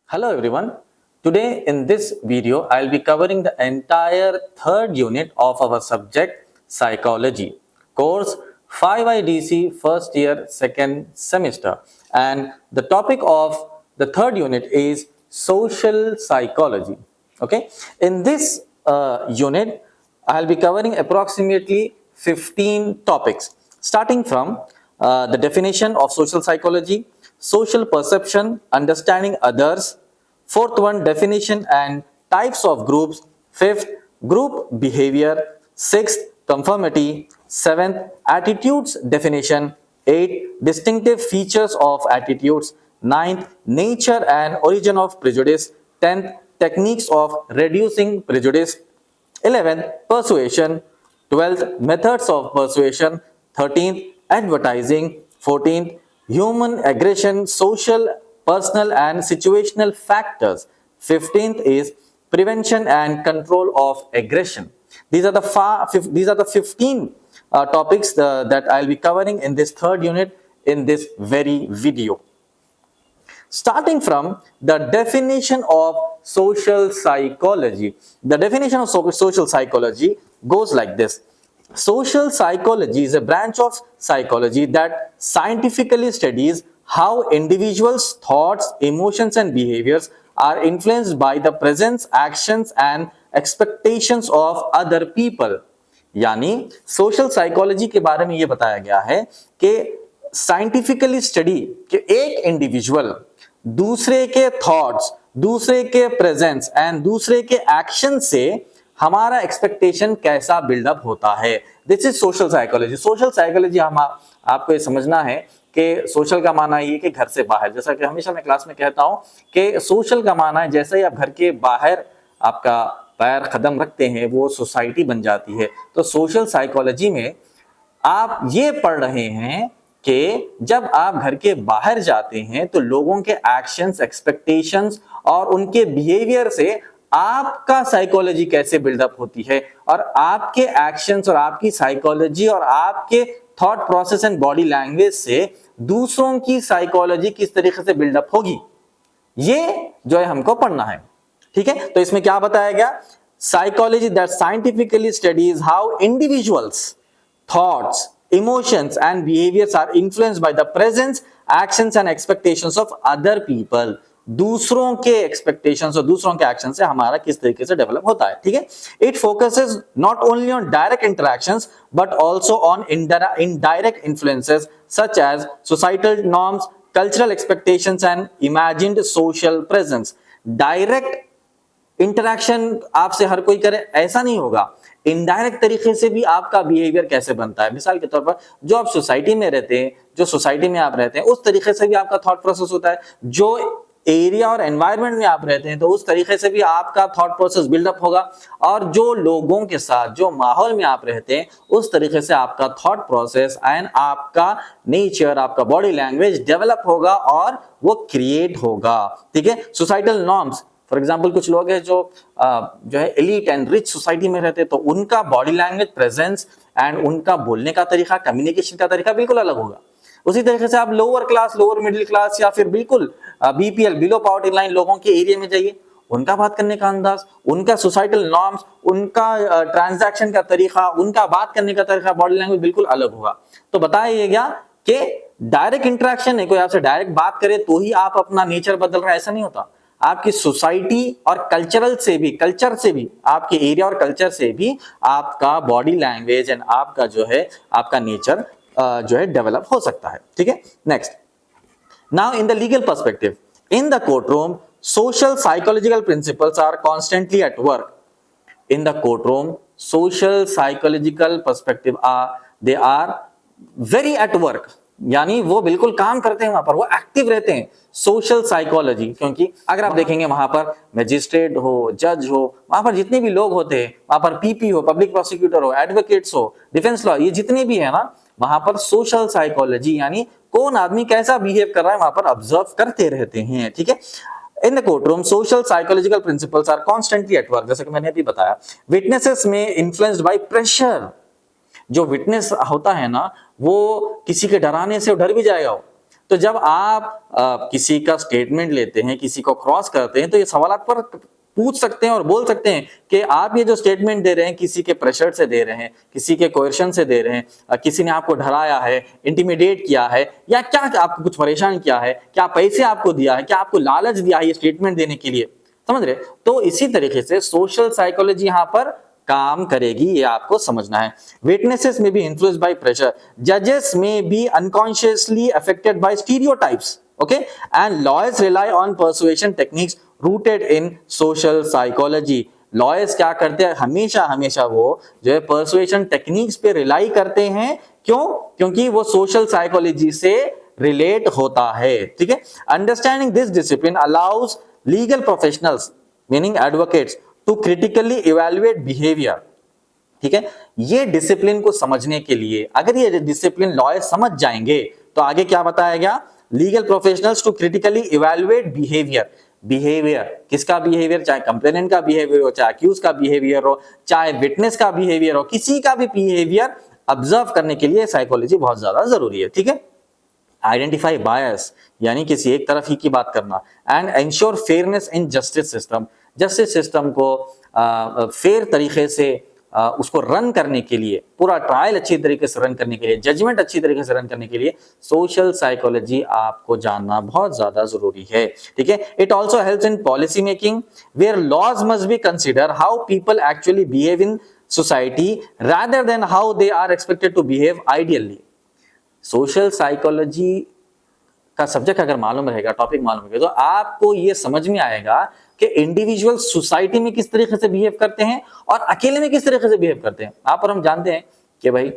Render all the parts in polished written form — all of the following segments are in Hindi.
Hello everyone. Today in this video I'll be covering the entire third unit of our subject psychology course 5IDC first year second semester, and the topic of the third unit is social psychology. Okay, in this unit I'll be covering approximately 15 topics starting from the definition of social psychology, social perception, understanding others. Fourth one, definition and types of groups. Fifth, group behavior. Sixth, conformity. Seventh, attitudes definition. Eighth, distinctive features of attitudes. Ninth, nature and origin of prejudice. 10th, techniques of reducing prejudice. 11th, persuasion. 12th, methods of persuasion. 13th, advertising. 14th, human aggression, social, personal and situational factors. 15th is prevention and control of aggression. These are the 15 topics that I'll be covering in this third unit in this very video. Starting from the definition of social psychology. The definition of social psychology goes like this. Social psychology is a branch of psychology that scientifically studies how individuals' thoughts, emotions and behaviors are influenced by the presence, actions and expectations of other people. यानी सोशल साइकोलॉजी के बारे में यह बताया गया है कि साइंटिफिकली स्टडी कि एक इंडिविजुअल दूसरे के थॉट्स, दूसरे के प्रेजेंस एंड दूसरे के एक्शन से हमारा एक्सपेक्टेशन कैसा बिल्डअप होता है. This is social psychology. Social psychology आपको ये समझना है कि सोशल का माना ये कि घर से बाहर, जैसा कि हमेशा मैं क्लास में कहता हूं कि सोशल का माना है जैसे ही आप घर के बाहर आपका पैर कदम रखते हैं वो सोसाइटी बन जाती है. तो सोशल साइकोलॉजी में आप ये पढ़ रहे हैं कि जब आप घर के बाहर जाते हैं तो लोगों के एक्शंस, एक्सपेक्टेशंस और उनके बिहेवियर से आपका साइकोलॉजी कैसे बिल्डअप होती है और आपके एक्शंस और आपकी साइकोलॉजी और आपके thought process and body language से दूसरों की साइकोलॉजी किस तरीके से बिल्डअप होगी, ये जो है हमको पढ़ना है. ठीक है, तो इसमें क्या बताया गया? Psychology that scientifically studies how individuals thoughts, emotions and behaviors are influenced by the presence, actions and expectations of other people. दूसरों के expectations और दूसरों के action से हमारा किस तरीके से डेवलप होता है. ठीक है, it focuses not only on direct interactions but also on indirect influences such as societal norms, cultural expectations and imagined social presence. Direct interaction आपसे हर कोई करे ऐसा नहीं होगा, इनडायरेक्ट तरीके से भी आपका बिहेवियर कैसे बनता है. मिसाल के तौर पर जो आप सोसाइटी में रहते हैं, जो सोसाइटी में आप रहते हैं उस तरीके से भी आपका थॉट प्रोसेस होता है. जो एरिया और एनवायरनमेंट में आप रहते हैं तो उस तरीके से भी आपका थॉट प्रोसेस बिल्डअप होगा और जो लोगों के साथ, जो माहौल में आप रहते हैं उस तरीके से आपका थॉट प्रोसेस एंड आपका नेचर, आपका बॉडी लैंग्वेज डेवलप होगा और वो क्रिएट होगा. ठीक है, सोसाइटल नॉर्म्स, फॉर एग्जाम्पल कुछ लोग हैं जो है एलीट एंड रिच सोसाइटी में रहते हैं तो उनका बॉडी लैंग्वेज, प्रेजेंस एंड उनका बोलने का तरीका, कम्युनिकेशन का तरीका बिल्कुल अलग होगा. उसी तरीके से आप lower class, lower middle class या फिर बिल्कुल बीपीएल, बिलो पॉवर्टी लाइन लोगों के एरिया में जाइए, उनका बात करने का अंदाज, उनका सोसाइटल नॉर्म्स, उनका ट्रांजैक्शन का तरीका, उनका बात करने का तरीका, बॉडी लैंग्वेज बिल्कुल अलग होगा. तो बताया गया कि डायरेक्ट इंटरेक्शन है, कोई आपसे डायरेक्ट बात करे तो ही आप अपना नेचर बदल रहा है, ऐसा नहीं होता. आपकी सोसाइटी और कल्चर से भी आपके एरिया और कल्चर से भी आपका बॉडी लैंग्वेज एंड आपका जो है आपका नेचर जो है डेवलप हो सकता है. ठीक है, next. Now in the legal perspective, in the courtroom social psychological principles are constantly at work. In the courtroom social psychological perspective they are very at work, यानी वो बिल्कुल काम करते हैं, वहां पर वो एक्टिव रहते हैं. सोशल साइकोलॉजी, क्योंकि अगर आप देखेंगे वहां पर मैजिस्ट्रेट हो, जज हो, वहां पर जितने भी लोग होते हैं, वहां पर पीपी हो, पब्लिक प्रोसिक्यूटर हो, एडवोकेट्स हो, डिफेंस लॉ, ये जितने भी है ना, वहां पर सोशल साइकोलॉजी यानी कौन आदमी कैसा बिहेव कर रहा है वहां पर ऑब्जर्व करते रहते हैं. ठीक है, in the courtroom social psychological principles are constantly at work. जैसे कि मैंने अभी बताया, witnesses may influenced by pressure. जो विटनेस होता है ना, वो किसी के डराने से डर भी जाएगा, तो जब आप किसी का स्टेटमेंट लेते हैं, किसी को क्रॉस करते हैं, तो ये सवाल पर पूछ सकते हैं और बोल सकते हैं कि आप ये जो स्टेटमेंट दे रहे हैं किसी के प्रेशर से दे रहे हैं, किसी के कोएर्शन से दे रहे हैं, किसी ने आपको डराया है, इंटिमिडेट किया है, या क्या आपको कुछ परेशान किया है, क्या पैसे आपको दिया है, क्या आपको लालच दिया है ये स्टेटमेंट देने के लिए, समझ रहे? तो इसी तरीके से सोशल साइकोलॉजी यहां पर काम करेगी, ये आपको समझना है। विटनेसेस में बी इन्फ्लुएंस्ड बाय प्रेशर, जजेस may be unconsciously affected by stereotypes, okay, and lawyers rely on persuasion techniques rooted in social psychology. Lawyers क्या करते हैं, हमेशा हमेशा वो जो है पर्सुएशन टेक्निक्स पे रिलाई करते हैं। क्यों? क्योंकि वो सोशल साइकोलॉजी से रिलेट होता है, ठीक है। Understanding this discipline allows legal professionals meaning advocates to critically evaluate behaviour, ठीक है। ये डिसिप्लिन को समझने के लिए अगर ये डिसिप्लिन लॉयर समझ जाएंगे तो आगे क्या बताया गया, legal professionals to critically evaluate behaviour. Behaviour किसका बिहेवियर, चाहे कंप्लेनेंट का बिहेवियर हो, चाहे अक्यूज का बिहेवियर हो, चाहे विटनेस का बिहेवियर हो, किसी का भी बिहेवियर ऑब्जर्व करने के लिए साइकोलॉजी बहुत ज्यादा जरूरी है, ठीक है। आइडेंटिफाई बायस यानी किसी एक तरफ ही की बात करना, and ensure fairness in justice system, justice system को फेयर तरीके से उसको रन करने के लिए, पूरा ट्रायल अच्छी तरीके से रन करने के लिए, जजमेंट अच्छी तरीके से रन करने के लिए सोशल साइकोलॉजी आपको जानना बहुत ज्यादा जरूरी है, ठीक है। It also helps in policy making where laws must be consider how people actually behave in society rather than how they are expected to behave ideally. Social psychology का सब्जेक्ट अगर मालूम रहेगा, टॉपिक मालूम रहेगा, तो आपको ये समझ में आएगा कि इंडिविजुअल सोसाइटी में किस तरीके से बिहेव करते हैं और अकेले में किस तरीके से बिहेव करते हैं। आप और हम जानते हैं कि भाई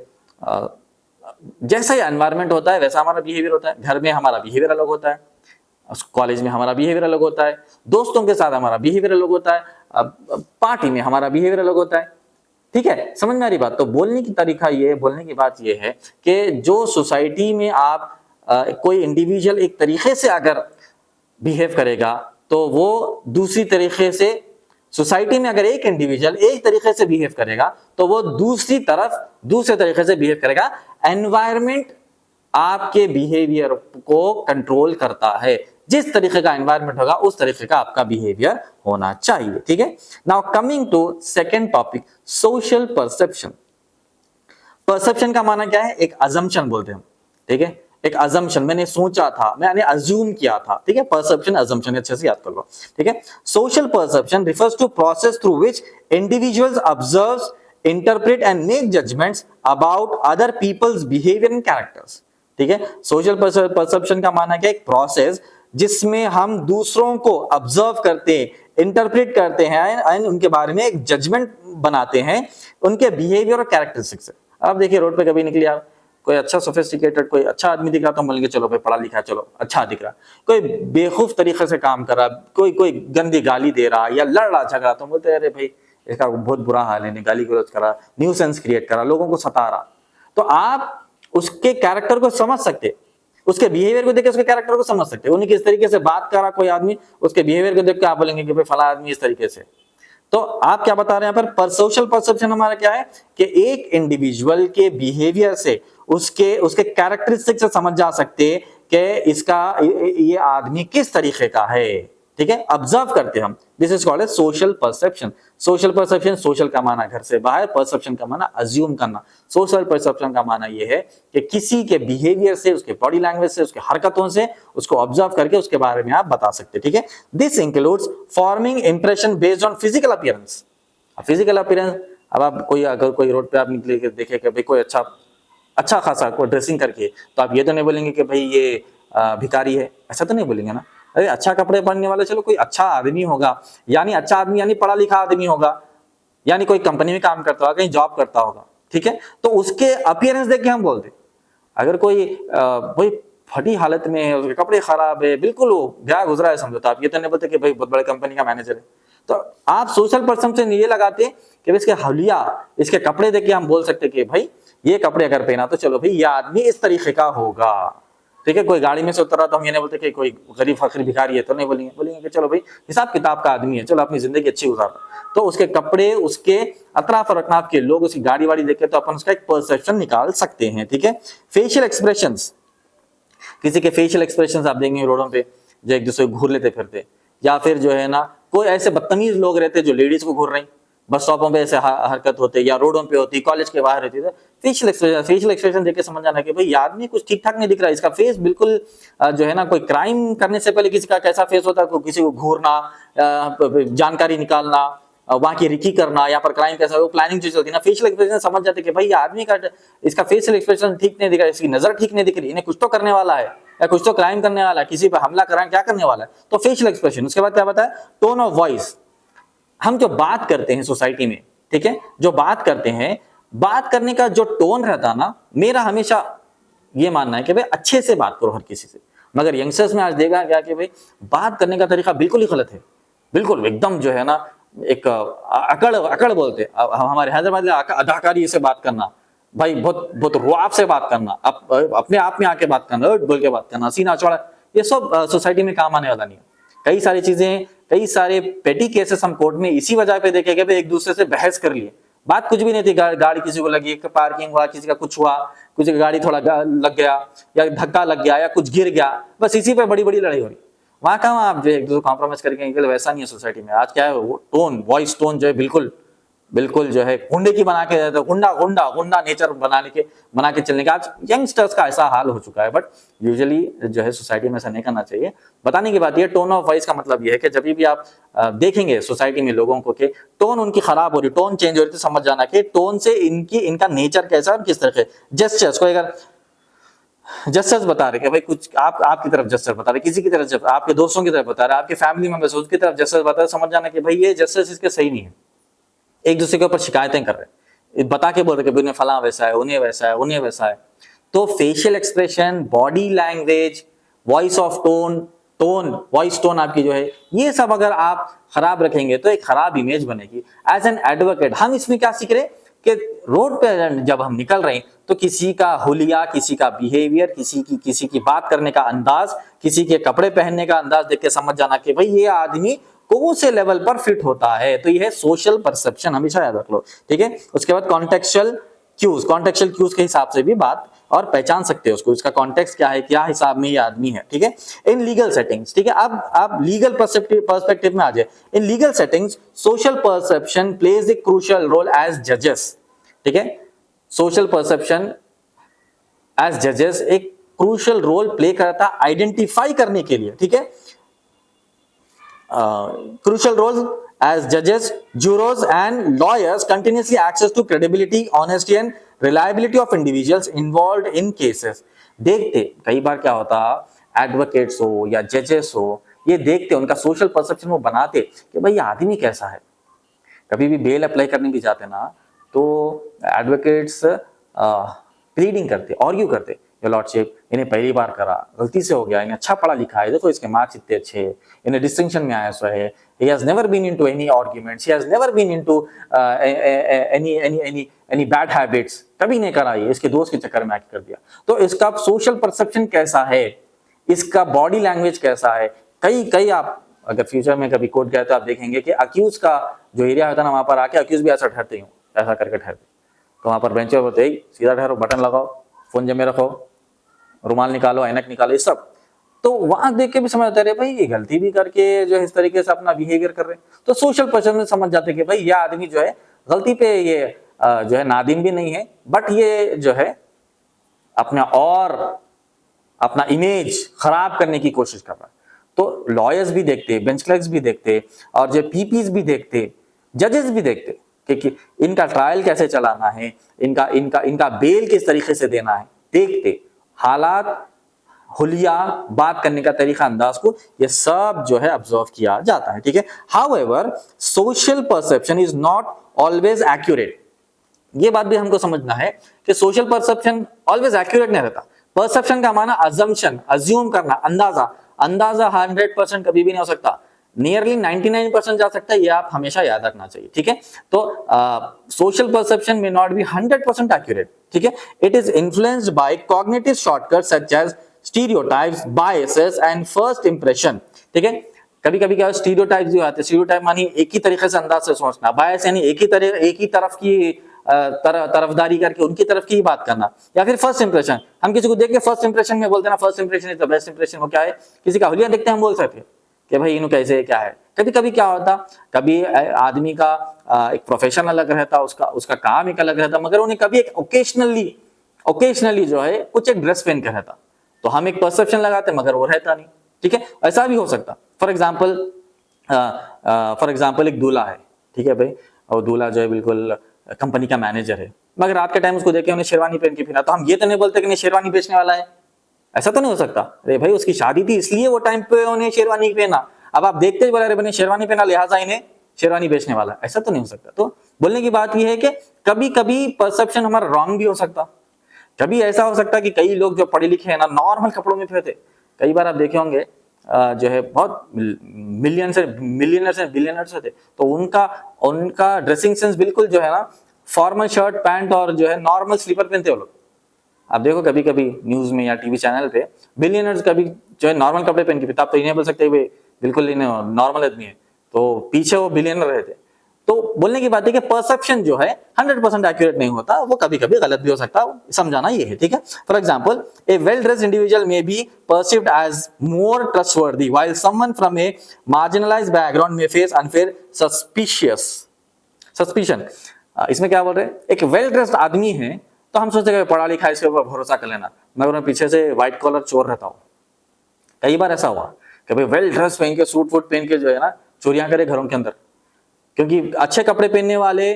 जैसा ही एनवायरनमेंट होता है वैसा हमारा बिहेवियर होता है। घर में हमारा बिहेवियर अलग होता है, कॉलेज में हमारा बिहेवियर अलग होता है, दोस्तों के साथ हमारा बिहेवियर अलग होता है, पार्टी में हमारा बिहेवियर अलग होता है, ठीक है। समझ में आ रही बात? तो बोलने की तरीका ये, बोलने की बात ये है कि जो सोसाइटी में आप कोई इंडिविजुअल एक तरीके से अगर बिहेव करेगा तो वो दूसरी तरीके से, सोसाइटी में अगर एक इंडिविजुअल एक तरीके से बिहेव करेगा तो वो दूसरी तरफ दूसरे तरीके से बिहेव करेगा। एनवायरनमेंट आपके बिहेवियर को कंट्रोल करता है, जिस तरीके का एनवायरनमेंट होगा उस तरीके का आपका बिहेवियर होना चाहिए, ठीक है। Now coming to second topic, social perception. Perception का माना क्या है, एक अजम्पशन बोलते हैं, ठीक है। एक अजम्पशन, मैंने सोचा था, मैंने अज्यूम किया था, ठीक है। परसेप्शन अजम्पशन अच्छे से याद कर लो, ठीक है। Social perception refers to process through which individuals observes, interpret and make judgments about other people's behaviour and characters, ठीक है। सोशल परसेप्शन का माना क्या, एक प्रोसेस जिसमें हम दूसरों को ऑब्जर्व करते हैं, इंटरप्रेट करते हैं एंड उनके बारे में एक जजमेंट बनाते हैं उनके बिहेवियर और कैरेक्टरिस्टिक्स से। अब देखिए रोड पे कभी निकले आप, कोई अच्छा सोफिस्टिकेटेड कोई अच्छा आदमी दिख रहा तो हम बोलेंगे चलो भाई पढ़ा लिखा है, चलो अच्छा दिख रहा। कोई बेवकूफ तरीके से काम कर रहा, कोई गंदी गाली दे रहा या लड़ रहा झगड़ा तो बोलते हैं अरे भाई इसका बहुत बुरा हाल है, गाली गलौज करा, न्यूसेंस क्रिएट करा, लोगों को सता रहा। तो आप उसके कैरेक्टर को समझ सकते, उसके बिहेवियर को देख के उसके कैरेक्टर को समझ सकते। उन्हीं किस तरीके से बात कर रहा कोई आदमी, उसके बिहेवियर को देख के आप बोलेंगे कि भाई फला आदमी इस तरीके से। तो आप क्या बता रहे हैं यहाँ पर, सोशल परसेप्शन हमारा क्या है कि एक इंडिविजुअल के बिहेवियर से, उसके कैरेक्टरिस्टिक से समझ जा सकते कि इसका ये आदमी किस तरीके का है, ठीक है। ऑब्जर्व करते हम, this is called as social perception. Social perception, social का माना घर से बाहर, परसेप्शन का माना अज्यूम करना। सोशल परसेप्शन का माना ये है कि किसी के बिहेवियर से, उसके बॉडी लैंग्वेज से, उसके हरकतों से उसको ऑब्जर्व करके उसके बारे में आप बता सकते, ठीक है। This includes forming impression based on physical appearance. Physical appearance, अब आप अगर कोई रोड पे आप निकले देखे कि भाई कोई अच्छा खासा कोई ड्रेसिंग करके, तो आप ये तो नहीं बोलेंगे कि भाई ये भिखारी है, ऐसा तो नहीं बोलेंगे ना। अरे अच्छा कपड़े पहनने वाला, चलो कोई अच्छा आदमी होगा, यानी अच्छा आदमी यानी पढ़ा लिखा आदमी होगा, यानी कोई कंपनी में काम करता होगा, कहीं जॉब करता होगा, ठीक है। तो उसके अपीयरेंस देख के हम बोलते। अगर कोई फटी हालत में है, उसके कपड़े खराब है, बिल्कुल वो गया गुजरा है समझो, तो आप ये तो नहीं बोलते कि भाई बहुत बड़े कंपनी का मैनेजर है। तो आप सोशल परसेप्शन ये लगाते कि इसके हलिया, इसके कपड़े देख के हम बोल सकते कि भाई ये कपड़े अगर पहना तो चलो भाई ये आदमी इस तरीके का होगा, ठीक है। कोई गाड़ी में से उतर रहा तो हम ये नहीं बोलते कि कोई गरीब फकीर भिखारी है, तो नहीं बोलेंगे कि चलो भाई हिसाब किताब का आदमी है, चलो अपनी जिंदगी अच्छी गुजार रहा। तो उसके कपड़े, उसके अतराफ और अकनाफ के लोग, उसकी गाड़ी वाड़ी देख के तो अपन उसका एक परसेप्शन निकाल सकते हैं, ठीक है। फेशियल एक्सप्रेशंस, किसी के फेशियल एक्सप्रेशन आप देखेंगे रोडों पे जो एक दूसरे को घूर लेते फिरते, या फिर जो है ना कोई ऐसे बदतमीज लोग रहते जो लेडीज को घूर रहे, बस स्टॉपों पे ऐसे हरकत होते या रोडों पे होती, कॉलेज के बाहर होती, तो फेशियल एक्सप्रेशन देख के समझ जाना कि भाई ये आदमी कुछ ठीक ठाक नहीं दिख रहा है, इसका फेस बिल्कुल जो है ना कोई क्राइम करने से पहले किसी का कैसा फेस होता है, किसी को घूरना, जानकारी निकालना, वहां की रिकी करना, यहाँ पर क्राइम कैसा है वो प्लानिंग जो चलती है ना, फेशियल एक्सप्रेशन समझ जाते कि भाई ये आदमी का इसका फेशियल एक्सप्रेशन ठीक नहीं दिख रहा है, इसकी नजर ठीक नहीं दिख रही, इन्हें कुछ तो करने वाला है या कुछ तो क्राइम करने वाला है, किसी पर हमला कराएं, क्या करने वाला है, तो फेशियल एक्सप्रेशन। उसके बाद क्या बताया, टोन ऑफ वॉइस। हम जो बात करते हैं सोसाइटी में, ठीक है, जो बात करते हैं, बात करने का जो टोन रहता ना, मेरा हमेशा ये मानना है कि भाई अच्छे से बात करो हर किसी से, मगर यंगस्टर्स में आज देखा गया कि भाई बात करने का तरीका बिल्कुल ही गलत है, बिल्कुल एकदम जो है ना एक अकड़ बोलते हमारे हैदराबाद में अदाकारी से बात करना, भाई बहुत बहुत रुआब से बात करना, अपने आप में आके बात करना, बोल के बात करना, सीना चौड़ा, ये सब सोसाइटी में काम आने वाला नहीं है। कई सारी चीजें, कई सारे पेटी केसेस हम कोर्ट में इसी वजह पे देखे गए, एक दूसरे से बहस कर लिए, बात कुछ भी नहीं थी, गाड़ी किसी को लगी, पार्किंग हुआ, किसी का कुछ हुआ, किसी की गाड़ी थोड़ा लग गया या धक्का लग गया या कुछ गिर गया, बस इसी पे बड़ी बड़ी लड़ाई हो रही। वहां कहाँ आप जो एक दूसरे कॉम्प्रोमाइज करके, वैसा नहीं है सोसाइटी में। आज क्या है, वो टोन, वॉइस टोन जो है बिल्कुल बिल्कुल जो है गुंडे की बना के, गुंडा नेचर बना के चलने का आज यंगस्टर्स का ऐसा हाल हो चुका है। बट यूजुअली जो है सोसाइटी में ऐसा नहीं करना चाहिए। बताने की बात यह, टोन ऑफ वॉइस का मतलब यह है कि जब भी आप देखेंगे सोसाइटी में लोगों को कि टोन उनकी खराब हो रही, टोन चेंज हो रही, तो समझ जाना कि टोन से इनका नेचर कैसा है, किस तरह के जेस्चर्स को, अगर जेस्चर्स बता रहे कि भाई कुछ आपकी तरफ जेस्चर बता रहे, किसी की तरफ, आपके दोस्तों की तरफ बता रहे, आपके फैमिली मेंबर्स उसकी तरफ जेस्चर बता रहे, समझ जाना कि भाई ये जेस्चर्स इसके सही नहीं है, एक दूसरे के ऊपर शिकायतें कर रहे, बता के बोल रहे कि उन्हें फला वैसा है, उन्हें वैसा है, उन्हें वैसा है। तो facial expression, body language, voice of tone, voice tone आपकी जो है, ये सब अगर आप खराब रखेंगे तो एक खराब इमेज बनेगी। एज एन एडवोकेट हम इसमें क्या सीख रहे कि रोड पे जब हम निकल रहे हैं तो किसी का हुलिया, किसी का बिहेवियर, किसी की बात करने का अंदाज, किसी के कपड़े पहनने का अंदाज देख के समझ जाना कि भाई ये आदमी कौन से लेवल पर फिट होता है। तो ये है सोशल परसेप्शन, हमेशा याद रख लो, ठीक है। उसके बाद कॉन्टेक्चुअल क्यूज के हिसाब से भी बात और पहचान सकते हो उसको, इसका कॉन्टेक्स्ट क्या है, क्या हिसाब में ये आदमी है, ठीक है। इन लीगल सेटिंग्स, ठीक है, अब आप लीगल पर्सपेक्टिव में आ जाए। In legal settings social perception plays a crucial role as जजेस, ठीक है। सोशल परसेप्शन एज जजेस एक क्रूशियल रोल प्ले करता है आइडेंटिफाई करने के लिए, ठीक है। Crucial roles as judges, jurors and lawyers continuously access to credibility, honesty and reliability of individuals involved in cases। देखते कई बार क्या होता, एडवोकेट्स हो या जजेस हो, ये देखते उनका सोशल परसेप्शन वो बनाते कि भाई ये आदमी कैसा है। कभी भी बेल अप्लाई करने भी जाते ना तो एडवोकेट्स प्लीडिंग करते, आर्ग्यू करते, योर लॉर्डशिप इन्हें पहली बार करा, गलती से हो गया, इन्हें अच्छा पढ़ा लिखा है, देखो इसके मार्क्स इतने अच्छे, इन्हें डिस्टिंक्शन में आया सो है, he has never been into any arguments, he has never been into any bad habits, कभी नहीं करा ये, इसके दोस्त के चक्कर में आके कर दिया। तो इसका सोशल परसेप्शन कैसा है, इसका बॉडी लैंग्वेज कैसा है। कई आप अगर फ्यूचर में कभी कोर्ट गए तो आप देखेंगे कि अक्यूज का जो एरिया होता है ना, वहां पर आके अक्यूज भी ऐसा ठहरते ही, ऐसा करके ठहरते, तो वहां पर बेंच पर बोलते सीधा ठहरो, बटन लगाओ, फोन जमे रखो, रुमाल निकालो, ऐनक निकालो, ये सब। तो वहां देख के भी समझ आते रहे भाई ये गलती भी करके जो है इस तरीके से अपना बिहेवियर कर रहे हैं। तो सोशल पर्सन में समझ जाते कि भाई ये आदमी जो है गलती पे ये जो है नादिम भी नहीं है, बट ये जो है अपना इमेज खराब करने की कोशिश कर रहा है। तो लॉयर्स भी देखते, बेंच क्लर्क्स भी देखते, और जो पीपीज भी देखते, जजेस भी देखते कि इनका ट्रायल कैसे चलाना है, इनका बेल किस तरीके से देना है, देखते हालात, हुलिया, बात करने का तरीका, अंदाज को, ये सब जो है ऑब्जर्व किया जाता है, ठीक है। However social perception is not always accurate. ये बात भी हमको समझना है कि सोशल परसेप्शन ऑलवेज एक्यूरेट नहीं रहता। परसेप्शन का माना अजम्पशन, अज्यूम करना, अंदाजा 100% कभी भी नहीं हो सकता, नियरली 99% जा सकता है, ये आप हमेशा याद रखना चाहिए, ठीक है। तो social perception may not be 100% accurate, ठीक है। It is influenced by cognitive shortcut such as stereotypes, biases and first impression, ठीक है। कभी कभी क्या स्टीरियोटाइप्स जो आते हैं, स्टीरियोटाइप मानी एक ही तरीके से अंदाज से सोचना, बायस यानी एक ही तरफ की तरफदारी करके उनकी तरफ की ही बात करना, या फिर फर्स्ट इंप्रेशन, हम किसी को देख के फर्स्ट इंप्रेशन में बोलते हैं ना, first impression is the best impression. वो क्या है, किसी का हुलिया देखते हैं हम बोल सकते हैं कि भाई इन्हों कैसे है, क्या है। कभी कभी क्या होता, कभी आदमी का एक प्रोफेशन अलग रहता, उसका काम एक अलग रहता, मगर उन्हें कभी एक ओकेशनली जो है कुछ एक ड्रेस पहन के रहता, तो हम एक परसेप्शन लगाते मगर वो रहता नहीं। ठीक है, ऐसा भी हो सकता। फॉर एग्जाम्पल एक दूल्हा है, ठीक है भाई, और दूल्हा जो है बिल्कुल कंपनी का मैनेजर है, मगर रात के टाइम उसको देखे उन्हें शेरवानी पहन के फिरा, तो हम ये तो नहीं बोलते कि नहीं शेरवानी बेचने वाला है, ऐसा तो नहीं हो सकता। अरे भाई उसकी शादी थी इसलिए वो टाइम पे उन्हें शेरवानी पहना, अब आप देखते ही बोला अरे बने शेरवानी पहना लिहाजा इन्हें शेरवानी बेचने वाला, ऐसा तो नहीं हो सकता। तो बोलने की बात यह है कि कभी कभी परसेप्शन हमारा रॉन्ग भी हो सकता। कभी ऐसा हो सकता कि कई लोग जो पढ़े लिखे हैं ना, नॉर्मल कपड़ों में फिरते, कई बार आप देखे होंगे जो है बहुत मिलियनर्स होते, तो उनका ड्रेसिंग सेंस बिल्कुल जो है ना, फॉर्मल शर्ट पैंट और जो है नॉर्मल स्लीपर पहनते हो लोग। आप देखो कभी कभी न्यूज में या टीवी चैनल पे बिलियनर्स कभी जो है नॉर्मल कपड़े पहन के फिरते, आप तो इन्हें बोल सकते हैं बिल्कुल इन्हें नॉर्मल आदमी है, तो पीछे वो बिलियनर रहते। तो बोलने की बात है कि परसेप्शन जो है 100% एक्यूरेट नहीं होता, वो कभी कभी गलत भी हो सकता है, समझाना ये है। ठीक है, for example a well dressed individual may be perceived as more trustworthy while someone from a marginalised background may face unfair suspicion. इसमें क्या बोल रहे हैं, एक वेल ड्रेस्ड आदमी है तो हम सोचते हैं पढ़ा लिखा है इसके ऊपर भरोसा कर लेना, मगर उन्हें पीछे से व्हाइट कॉलर चोर रहता हो। कई बार ऐसा हुआ कि भाई वेल ड्रेस पहन के सूट वूट पहन के जो है ना चोरियां करे घरों के अंदर, क्योंकि अच्छे कपड़े पहनने वाले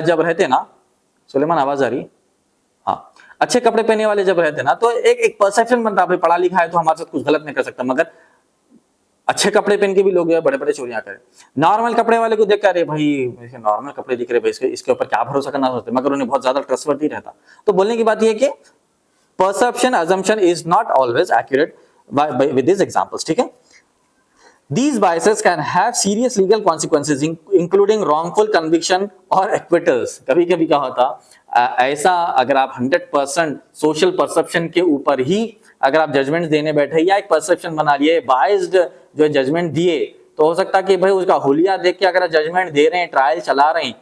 जब रहते ना, सुलेमान आवाज आ रही, हाँ, अच्छे कपड़े पहनने वाले जब रहते ना तो एक परसेप्शन बनता है, भाई पढ़ा लिखा है तो हमारे साथ कुछ गलत नहीं कर सकता, मगर अच्छे कपड़े पहन के भी लोग बड़े बड़े चोरियां करें। नॉर्मल कपड़े वाले को देख कर भाई नॉर्मल कपड़े दिख रहे भाई, इसके ऊपर क्या भरोसा करना सोचते, मगर उन्हें बहुत ज्यादा ट्रस्टवर्दी रहता। तो बोलने की बात यह है कि perception assumption is not always accurate with these examples. ठीक है, these biases can have serious legal consequences including wrongful conviction or acquittals. कभी कभी क्या होता, ऐसा अगर आप 100% सोशल परसेप्शन के ऊपर ही अगर आप जजमेंट देने बैठे या एक परसेप्शन बना लिए, बाइज्ड जो जजमेंट दिए, तो हो सकता कि भाई उसका हुलिया देख के अगर जजमेंट दे रहे हैं, ट्रायल चला रहे हैं,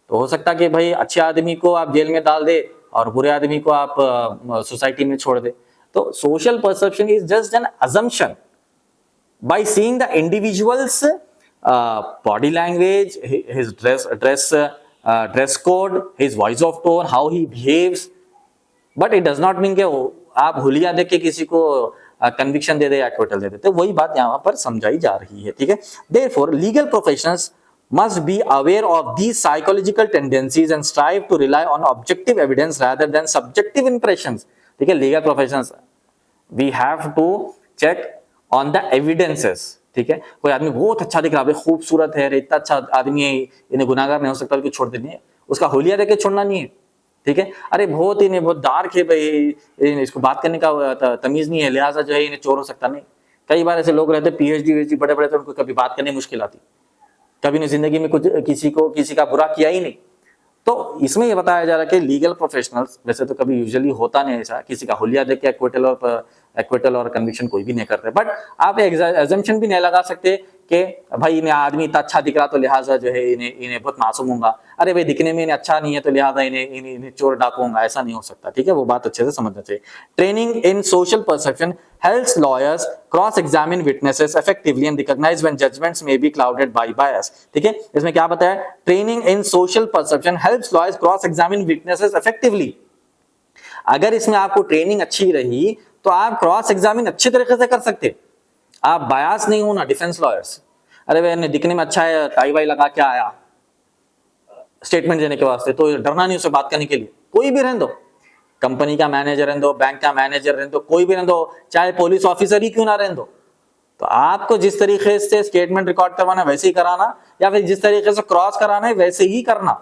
तो हो सकता कि भाई अच्छे आदमी को आप जेल में डाल दे और बुरे आदमी को आप सोसाइटी में छोड़ दे। तो social perception is just an assumption by seeing the individual's body language, his dress code, his voice of tone, how he behaves, but it does not mean कि आप हुलिया देख के किसी को कन्विक्शन दे दे या एक्विटल दे दे। तो वही बात यहाँ पर समझाई जा रही है। ठीक है, therefore legal professionals must be aware of these psychological tendencies and strive to rely on objective evidence rather than subjective impressions. ठीक है, legal professionals we have to check on the evidences. ठीक है, कोई आदमी बहुत अच्छा दिख रहा है, खूबसूरत है, इतना अच्छा आदमी है, इन्हें गुनाहगार नहीं हो सकता, उसको छोड़ देनी है, उसका हुलिया देके छोड़ना नहीं है। ठीक है, अरे बहुत डार्क है भाई, इसको बात करने का तमीज नहीं है, लिहाजा जो है इन्हें चोर हो सकता नहीं। कई बार ऐसे लोग रहते PhD बड़े बड़े, तो उनको कभी बात करने मुश्किल आती, कभी नहीं जिंदगी में कुछ किसी का बुरा किया ही नहीं। तो इसमें यह बताया जा रहा है कि लीगल प्रोफेशनल्स, वैसे तो कभी यूजुअली होता नहीं ऐसा, किसी का हुलिया देख के एक्विटल और कन्विक्शन कोई भी नहीं करते, बट आप एजम्पशन भी नहीं लगा सकते कि भाई इन्हें आदमी इतना अच्छा दिख रहा तो लिहाजा जो है इन्हें बहुत मासूम होगा, अरे भाई दिखने में इन्हें अच्छा नहीं है तो लिहाजा इन्हें चोर डाकू होगा, ऐसा नहीं हो सकता। ठीक है, वो बात अच्छे से समझना चाहिए। Training in social perception helps lawyers cross examine witnesses effectively and recognize when judgments may be clouded by bias. ठीक है, इसमें क्या बताया, training in social perception helps lawyers cross examine witnesses effectively। अगर इसमें आपको ट्रेनिंग अच्छी रही तो आप क्रॉस एग्जामिन अच्छी तरीके से कर सकते, आप बायास नहीं होना। डिफेंस लॉयर्स, अरे भाई दिखने में अच्छा है, टाई वाई लगा के आया स्टेटमेंट देने के वास्ते, तो डरना नहीं उसे बात करने के लिए, कोई भी रहने दो, कंपनी का मैनेजर रहने दो, बैंक का मैनेजर रहने दो, कोई भी रहने दो, चाहे पुलिस ऑफिसर ही क्यों ना रहने दो, तो आपको जिस तरीके से स्टेटमेंट रिकॉर्ड करवाना है वैसे ही कराना, या फिर जिस तरीके से क्रॉस कराना है वैसे ही करना।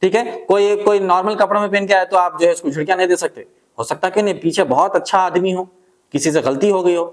ठीक है, कोई नॉर्मल कपड़ों में पहन के आए तो आप जो है उसको झिड़कियां नहीं दे सकते, हो सकता कि नहीं पीछे बहुत अच्छा आदमी हो, किसी से गलती हो गई हो,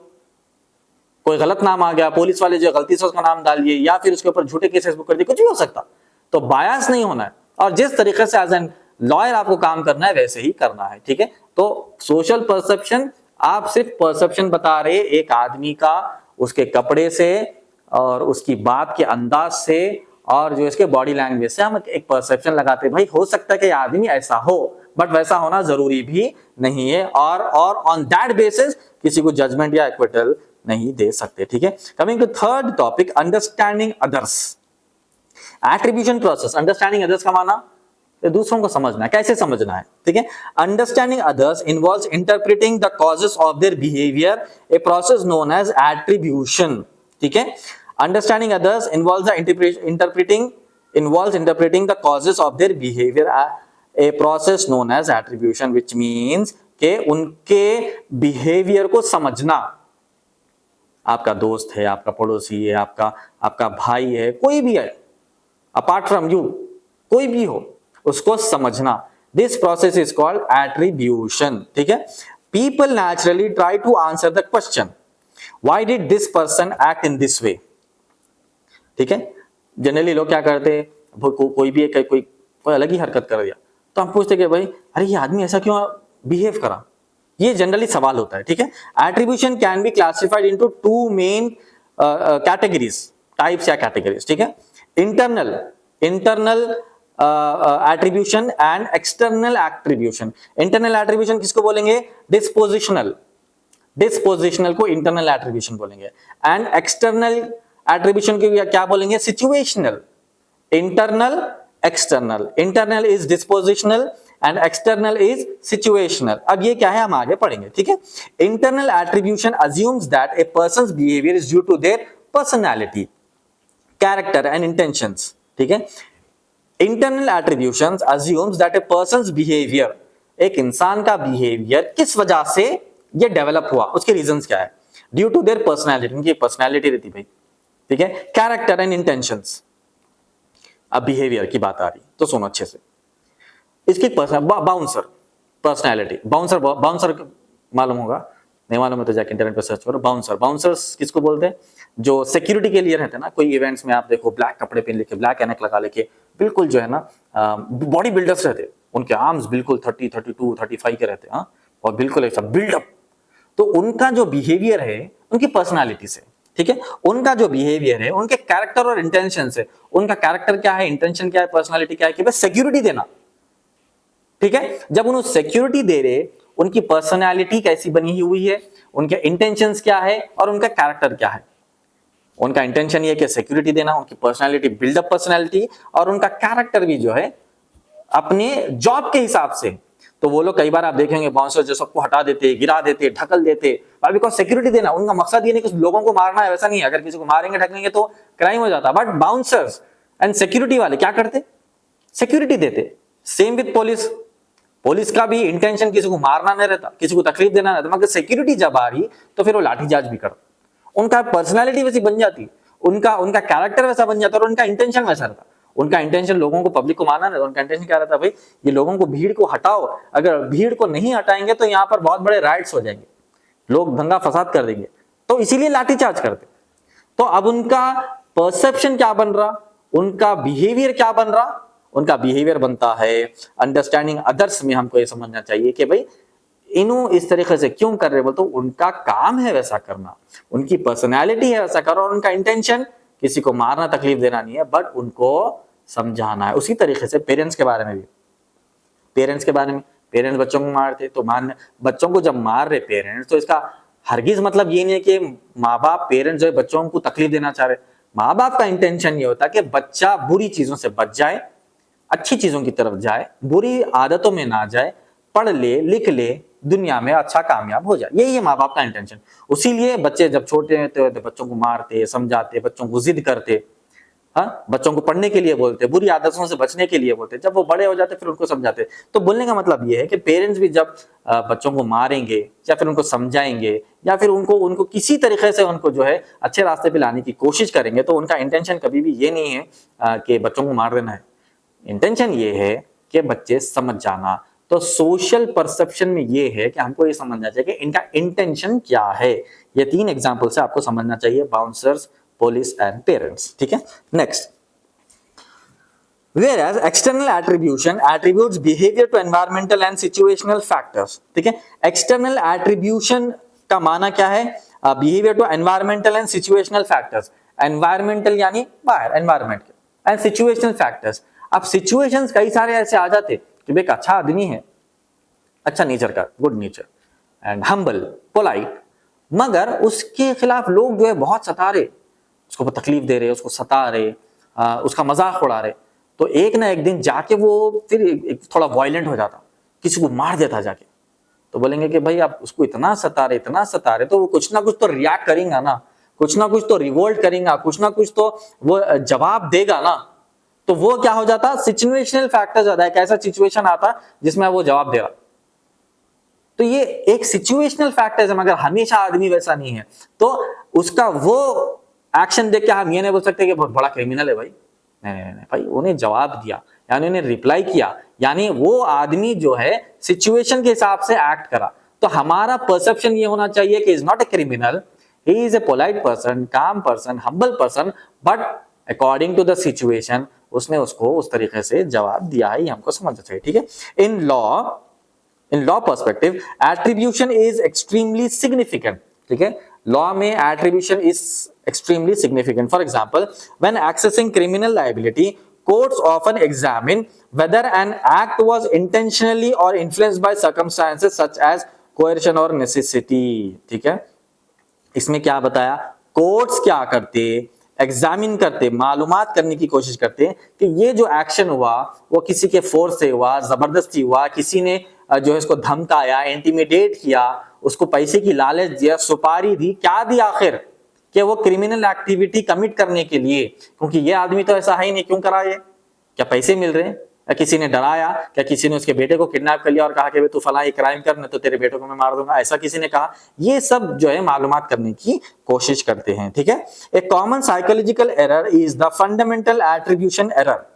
कोई गलत नाम आ गया, पुलिस वाले जो गलती से उसका नाम डाल दिए, या फिर उसके ऊपर झूठे केसेस बुक कर दिए, कुछ भी हो सकता। तो बायस नहीं होना है, और जिस तरीके से एज एन लॉयर आपको काम करना है वैसे ही करना है। ठीक है, तो सोशल परसेप्शन, आप सिर्फ परसेप्शन बता रहे एक आदमी का, उसके कपड़े से और उसकी बात के अंदाज से और जो इसके बॉडी लैंग्वेज से हम एक परसेप्शन लगाते हैं, भाई हो सकता है कि आदमी ऐसा हो, बट वैसा होना जरूरी भी नहीं है, और ऑन दैट बेसिस किसी को जजमेंट या एक्विटल नहीं दे सकते। ठीक है, coming to third topic, understanding others. Attribution process, understanding others का माना दूसरों को समझना है, कैसे समझना है। ठीक है, understanding others involves interpreting the causes of their behaviour, a process known as attribution. ठीक है, understanding others involves interpreting the causes of their behaviour, a process known as attribution, which means के उनके बिहेवियर को समझना। आपका दोस्त है, आपका पड़ोसी है, आपका भाई है, कोई भी है, अपार्ट फ्रॉम यू, कोई भी हो, उसको समझना। This process is called attribution. ठीक है, people naturally try to answer the question, why did this person act in this way. ठीक है, जनरली लोग क्या करते हैं, कोई भी कोई अलग ही हरकत कर दिया तो हम पूछते कि भाई अरे ये आदमी ऐसा क्यों बिहेव करा, ये जनरली सवाल होता है। ठीक है, attribution can be classified into two main categories, types या कैटेगरीज। ठीक है, internal attribution and external attribution. Internal attribution किसको बोलेंगे, डिस्पोजिशनल को इंटरनल एट्रीब्यूशन बोलेंगे, एंड एक्सटर्नल एट्रीब्यूशन को क्या बोलेंगे, situational. Internal external, internal is dispositional and external is situational. अब ये क्या है हम आगे पढ़ेंगे। ठीक है, internal attribution assumes that a person's behaviour is due to their personality, character and intentions. ठीक है, internal attributions assumes that a person's behaviour, एक इंसान का बिहेवियर किस वजह से ये डेवलप हुआ, उसके रीजंस क्या है, ड्यू टू देयर पर्सनैलिटी, उनकी पर्सनैलिटी रहती भाई। ठीक है, कैरेक्टर एंड इंटेंशंस। अब बिहेवियर की बात आ रही तो सुनो अच्छे से, इसकी बाउंसर पर्सनैलिटी, बाउंसर मालूम होगा, नहीं मालूम है तो जाके इंटरनेट पर सर्च करो। बाउंसर्स किसको बोलते हैं, जो सिक्योरिटी के लिए रहते हैं ना, कोई इवेंट्स में आप देखो ब्लैक कपड़े पहन लेके, ब्लैक एनक लगा लेके, बिल्कुल जो है ना बॉडी बिल्डर्स रहते, उनके आर्म्स बिल्कुल 30, 32, 35 के रहते हैं, और बिल्कुल ऐसा बिल्डअप। तो उनका जो बिहेवियर है उनकी पर्सनालिटी से। ठीक है, उनका जो बिहेवियर है उनके कैरेक्टर और इंटेंशन से। उनका कैरेक्टर क्या है, इंटेंशन क्या है, पर्सनालिटी क्या है, कि बस सिक्योरिटी देना। ठीक है, जब उन्हें सिक्योरिटी दे रहे, उनकी पर्सनालिटी कैसी बनी हुई है, उनके इंटेंशंस क्या है और उनका कैरेक्टर क्या है। उनका इंटेंशन ये कि सिक्योरिटी देना, उनकी पर्सनालिटी बिल्डअप पर्सनालिटी, और उनका कैरेक्टर भी जो है अपने जॉब के हिसाब से। तो वो लोग कई बार आप देखेंगे बाउंसर जो सबको हटा देते, गिरा देते, ढकल देते, बिकॉज सिक्योरिटी देना। उनका मकसद ये नहीं कि लोगों को मारना है, वैसा नहीं है। अगर किसी को मारेंगे ढकेंगे तो क्राइम हो जाता। बट बाउंसर्स एंड सिक्योरिटी वाले क्या करते, सिक्योरिटी देते। सेम विद पुलिस का भी इंटेंशन किसी को मारना नहीं रहता, किसी को तकलीफ देना नहीं रहता, मगर सिक्योरिटी जब आ रही तो फिर वो लाठीचार्ज भी करता। उनका पर्सनालिटी वैसी बन जाती, उनका कैरेक्टर वैसा बन जाता, और उनका इंटेंशन वैसा रहता। उनका इंटेंशन लोगों को, पब्लिक को मारना नहीं, उनका इंटेंशन क्या रहता, भाई ये लोगों को, भीड़ को हटाओ। अगर भीड़ को नहीं हटाएंगे तो यहाँ पर बहुत बड़े राइट्स हो जाएंगे, लोग दंगा फसाद कर देंगे, तो इसीलिए लाठीचार्ज करते। तो अब उनका परसेप्शन क्या बन रहा, उनका बिहेवियर क्या बन रहा, उनका बिहेवियर बनता है अंडरस्टैंडिंग अदर्स में। हमको ये समझना चाहिए कि भाई इन्हों इस तरीके से क्यों कर रहे, बोल तो उनका काम है वैसा करना, उनकी पर्सनैलिटी है वैसा करो, और उनका इंटेंशन किसी को मारना, तकलीफ देना नहीं है, बट उनको समझाना है। उसी तरीके से पेरेंट्स के बारे में भी, पेरेंट्स बच्चों को मारते, तो बच्चों को जब मार रहे पेरेंट्स, तो इसका हरगिज मतलब ये नहीं है कि माँ बाप, पेरेंट्स जो है बच्चों को तकलीफ देना चाह रहे। माँ बाप का इंटेंशन ये होता है कि बच्चा बुरी चीजों से बच जाए, अच्छी चीजों की तरफ जाए, बुरी आदतों में ना जाए, पढ़ ले, लिख ले, दुनिया में अच्छा कामयाब हो जाए। यही है माँ बाप का इंटेंशन। उसीलिए बच्चे जब छोटे होते हैं तो बच्चों को मारते, समझाते, बच्चों को जिद करते, हाँ, बच्चों को पढ़ने के लिए बोलते, बुरी आदतों से बचने के लिए बोलते। जब वो बड़े हो जाते फिर उनको समझाते। तो बोलने का मतलब ये है कि पेरेंट्स भी जब बच्चों को मारेंगे या फिर उनको समझाएंगे या फिर उनको किसी तरीके से उनको जो है अच्छे रास्ते पे लाने की कोशिश करेंगे, तो उनका इंटेंशन कभी भी ये नहीं है कि बच्चों को मार देना है। इंटेंशन ये है कि बच्चे समझ जाना। तो सोशल परसेप्शन में ये है कि हमको ये समझना चाहिए कि इनका इंटेंशन क्या है। ये 3 एग्जांपल से आपको समझना चाहिए, बाउंसर्स, पुलिस एंड पेरेंट्स। ठीक है, next, whereas external attribution attributes behavior to environmental and situational factors। ठीक है, एक्सटर्नल एट्रीब्यूशन का माना क्या है, behaviour to environmental and situational factors. Environmental यानी बाहर, एनवायरमेंट के, एंड सिचुएशनल फैक्टर्स। अब सिचुएशंस कई सारे ऐसे आ जाते कि भाई एक अच्छा आदमी है, अच्छा नेचर का, good nature and humble polite, मगर उसके खिलाफ लोग जो है बहुत सता रहे, उसको तकलीफ दे रहे, उसको सता रहे, उसका मजाक उड़ा रहे। तो एक ना एक दिन जाके वो फिर थोड़ा वायलेंट हो जाता, किसी को मार देता जाके। तो बोलेंगे कि भाई आप उसको इतना सता रहे तो वो कुछ ना कुछ तो रिएक्ट करेगा ना, कुछ ना कुछ तो रिवोल्ट करेगा, कुछ ना कुछ तो वो जवाब देगा ना। तो वो क्या हो जाता, सिचुएशनल फैक्टर ज्यादा है, कैसा सिचुएशन आता जिसमें वो जवाब दे रहा। तो ये एक सिचुएशनल फैक्टर है, मगर हमेशा आदमी वैसा नहीं है। तो उसका वो एक्शन देख के हम ये नहीं बोल सकते कि बहुत बड़ा क्रिमिनल है भाई। नहीं भाई, उन्हें जवाब दिया यानी उन्हें रिप्लाई किया, यानी वो आदमी जो है सिचुएशन के हिसाब से एक्ट करा। तो हमारा परसेप्शन ये होना चाहिए कि is not a criminal, he is a polite person, calm person, humble person, but according to the situation उसने उसको उस तरीके से जवाब दिया है, ये हमको समझना चाहिए। ठीक है। In law perspective attribution is extremely significant. ठीक है, लॉ में attribution is extremely significant. For example, when accessing criminal liability, courts often examine whether an act was intentionally or influenced by circumstances such as coercion or necessity. ठीक है, इसमें क्या बताया, कोर्ट्स क्या करते, एग्जामिन करते, मालूमात करने की कोशिश करते कि ये जो एक्शन हुआ वो किसी के फोर्स से हुआ, जबरदस्ती हुआ, किसी ने जो है इसको धमकाया, इंटिमिडेट किया, उसको पैसे की लालच दिया, सुपारी दी, क्या दी आखिर, कि वो क्रिमिनल एक्टिविटी कमिट करने के लिए। क्योंकि ये आदमी तो ऐसा है ही नहीं, क्यों करा ये, क्या पैसे मिल रहे हैं, या किसी ने डराया, क्या किसी ने उसके बेटे को किडनैप कर लिया और कहा कि तू फला ये क्राइम कर, तो तेरे बेटे को मैं मार दूंगा, ऐसा किसी ने कहा। ये सब जो है मालूमात करने की कोशिश करते हैं। ठीक है, a common psychological error is the fundamental attribution error.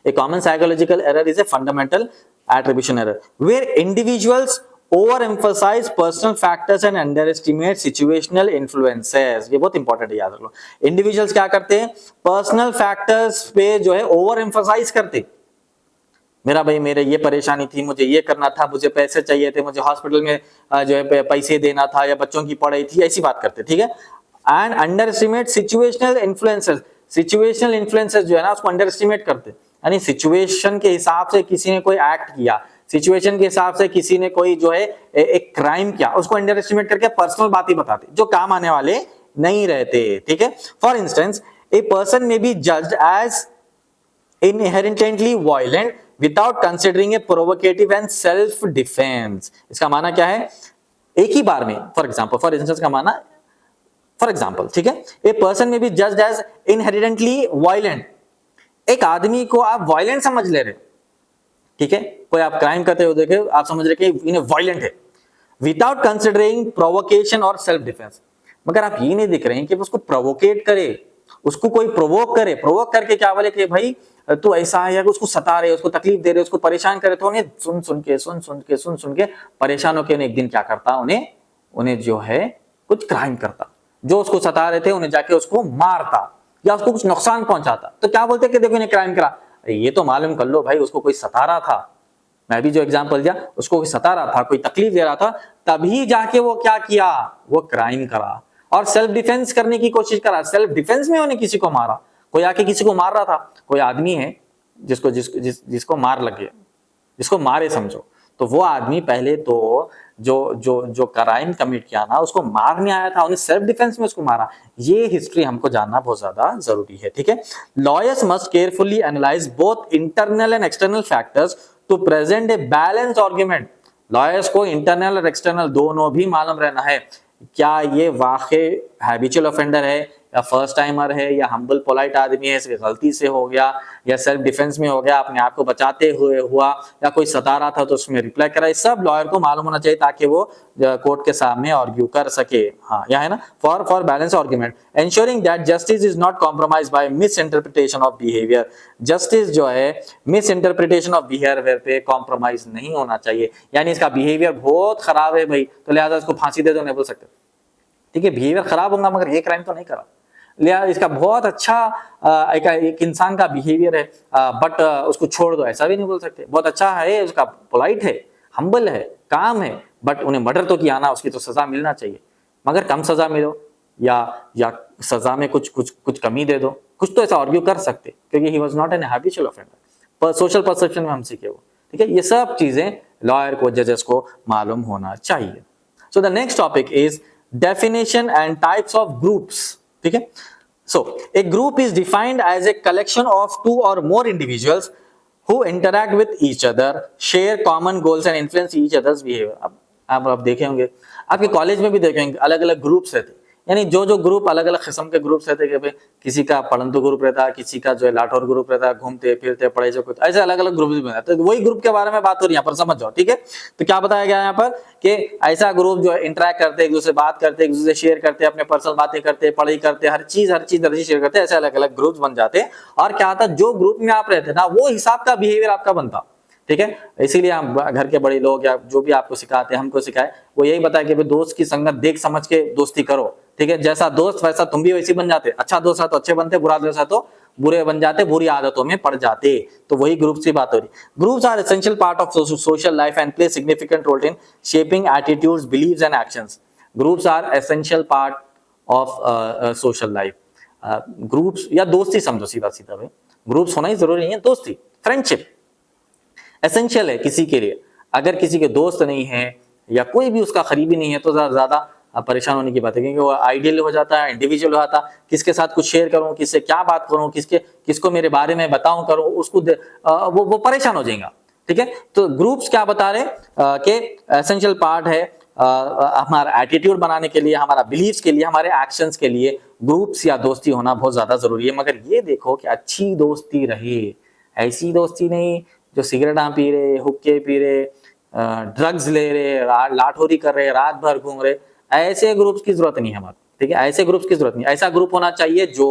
A common psychological error is a fundamental attribution error where individuals overemphasize personal factors and underestimate situational influences। ये बहुत इंपॉर्टेंट है, याद रख लो। इंडिविजुअल्स क्या करते हैं, पर्सनल फैक्टर्स पे जो है ओवर एम्फसाइज करते, मेरा भाई मेरे ये परेशानी थी, मुझे ये करना था, मुझे पैसे चाहिए थे, मुझे हॉस्पिटल में जो है पैसे देना था, या बच्चों की पढ़ाई थी, ऐसी बात करते। ठीक है, and under estimate situational influences. Situational influences जो है ना उसको अंडर एस्टिमेट करते, यानी सिचुएशन के हिसाब से किसी ने कोई एक्ट किया, सिचुएशन के हिसाब से किसी ने कोई जो है एक क्राइम किया, उसको अंडर एस्टिमेट करके पर्सनल बातें बताते जो काम आने वाले नहीं रहते। ठीक है, for instance a person may be judged as inherently violent without considering a provocative and self defence. इसका माना क्या है, एक ही बार में, फॉर इंस्टेंस का माना, फॉर एग्जाम्पल, ठीक है, a person may be judged as inherently violent. एक आदमी को आप वायलेंट समझ ले रहे, ठीक है, कोई आप क्राइम करते हो देखे, आप समझ रहे कि इन्हें वायलेंट है, विदाउट कंसिडरिंग प्रोवोकेशन और सेल्फ डिफेंस। मगर आप ये नहीं देख रहे हैं कि उसको प्रोवोकेट करे, उसको कोई प्रोवोक करे, प्रोवोक करके क्या बोले कि भाई तू ऐसा है, या उसको सता रहे, उसको तकलीफ दे रहे, उसको परेशान करे, तो उन्हें सुन के परेशान होकर एक दिन क्या करता, उन्हें जो है कुछ क्राइम करता, जो उसको सता रहे थे उन्हें जाके उसको मारता या उसको कुछ नुकसान पहुंचाता। तो क्या बोलते कि देखो इन्हें क्राइम करा, ये तो मालूम कर लो भाई उसको कोई सता रहा था, मैं भी जो एग्जांपल दिया, उसको कोई सता रहा था, कोई तकलीफ दे रहा था, तभी जाके वो क्या किया, वो क्राइम करा और सेल्फ डिफेंस करने की कोशिश करा। सेल्फ डिफेंस में उन्हें किसी को मारा, कोई आके किसी को मार रहा था, कोई आदमी है जिसको मार लगे, जिसको मारे समझो, तो वो आदमी पहले तो जो क्राइम कमिट किया ना उसको मारने आया था, उन्हें सेल्फ डिफेंस में उसको मारा। ये हिस्ट्री हमको जानना बहुत ज्यादा जरूरी है। ठीक है, lawyers must carefully analyse both internal and external factors to present a balanced argument. Lawyers को इंटरनल और एक्सटर्नल दोनों भी मालूम रहना है, क्या ये वाकई हैबिचुअल ऑफेंडर है, या फर्स्ट टाइमर है, या हम्बल पोलाइट आदमी है, इसके गलती से हो गया, या सेल्फ डिफेंस में हो गया, अपने आप को बचाते हुए हुआ, या कोई सता रहा था तो उसमें रिप्लाई करा। ये सब लॉयर को मालूम होना चाहिए ताकि वो कोर्ट के सामने आर्ग्यू कर सके। हाँ, यह है ना, for balance argument ensuring that justice is not compromise by misinterpretation of behaviour. Justice जो है मिस इंटरप्रिटेशन ऑफ बिहेवियर पे कॉम्प्रोमाइज नहीं होना चाहिए, यानी इसका बिहेवियर बहुत खराब है भाई, तो लिहाजा इसको फांसी दे दो, नहीं बोल सकते। ठीक है, बिहेवियर खराब होगा मगर ये क्राइम तो नहीं करा, लिहाजा इसका बहुत अच्छा एक इंसान का बिहेवियर है, बट उसको छोड़ दो, ऐसा भी नहीं बोल सकते। बहुत अच्छा है, उसका पोलाइट है, हम्बल है, काम है, बट उन्हें मर्डर तो किया ना, उसकी तो सजा मिलना चाहिए, मगर कम सजा मिलो, या सजा में कुछ कमी दे दो, कुछ तो ऐसा आर्ग्यू कर सकते, क्योंकि he was not an habitual offender, पर सोशल परसेप्शन में हम सीखे वो, ठीक है। ये सब चीजें लॉयर को, जजेस को मालूम होना चाहिए। So the next topic is definition and types of groups, ठीक है। So a group is defined as a collection of 2 or more individuals who interact with each other, share common goals and influence each other's behavior। अब आप देखे होंगे, आपके कॉलेज में भी देखेंगे अलग अलग ग्रुप्स रहते, यानी जो जो ग्रुप अलग अलग किस्म के ग्रुप्स रहते हैं, कि किसी का पढ़ंतु ग्रुप रहता है, किसी का जो है लाठौर ग्रुप रहता है, घूमते फिरते पढ़े जो कुछ, ऐसे अलग अलग ग्रुप भी बनाते हैं। तो वही ग्रुप के बारे में बात हो रही है यहाँ पर, समझ जाओ, ठीक है। तो क्या बताया गया यहाँ पर कि ऐसा ग्रुप जो है इंटरेक्ट करते, एक दूसरे बात करते, एक दूसरे शेयर करते, अपने पर्सनल बातें करते, पढ़ाई करते, हर चीज शेयर करते, ऐसे अलग अलग ग्रुप्स बन जाते। और क्या था, जो ग्रुप में आप रहते ना, वो हिसाब का बिहेवियर आपका बनता, ठीक है। इसीलिए हम घर के बड़े लोग या जो भी आपको सिखाते हैं, हमको सिखाए, वो यही बताया कि भाई दोस्त की संगत देख समझ के दोस्ती करो, ठीक है। जैसा दोस्त वैसा तुम भी वैसी बन जाते, अच्छा दोस्त है तो अच्छे बनते, बुरा दोस्त है तो बुरे बन जाते, बुरी आदतों में पड़ जाते। तो वही ग्रुप्स की बात हो रही। Groups are essential part of social life and play significant role in shaping attitudes, beliefs and actions. Groups are essential part of social life. Groups या दोस्ती समझो, सीधा सीधा भाई, ग्रुप्स होना ही जरूरी नहीं है, दोस्ती, फ्रेंडशिप एसेंशियल है किसी के लिए। अगर किसी के दोस्त नहीं है या कोई भी उसका करीबी नहीं है, तो ज्यादा परेशान होने की बात है, क्योंकि वो आइडियल हो जाता है, इंडिविजुअल हो जाता है। किसके साथ कुछ शेयर करूं, किससे क्या बात करूं, किसको मेरे बारे में बताऊं करूं, उसको वो परेशान हो जाएगा, ठीक है। तो ग्रुप्स क्या बता रहे कि एसेंशियल पार्ट है हमारा एटीट्यूड बनाने के लिए, हमारा बिलीव्स के लिए, हमारे एक्शंस के लिए ग्रुप्स या दोस्ती होना बहुत ज्यादा जरूरी है। मगर ये देखो कि अच्छी दोस्ती रहे, ऐसी दोस्ती नहीं जो सिगरेट पी रहे, हुक्के पी रहे, ड्रग्स ले रहे, लाठोरी कर रहे, रात भर घूम रहे, ऐसे ग्रुप्स की जरूरत नहीं है हमारे, ठीक है। ऐसे ग्रुप्स की जरूरत नहीं, ऐसा ग्रुप होना चाहिए जो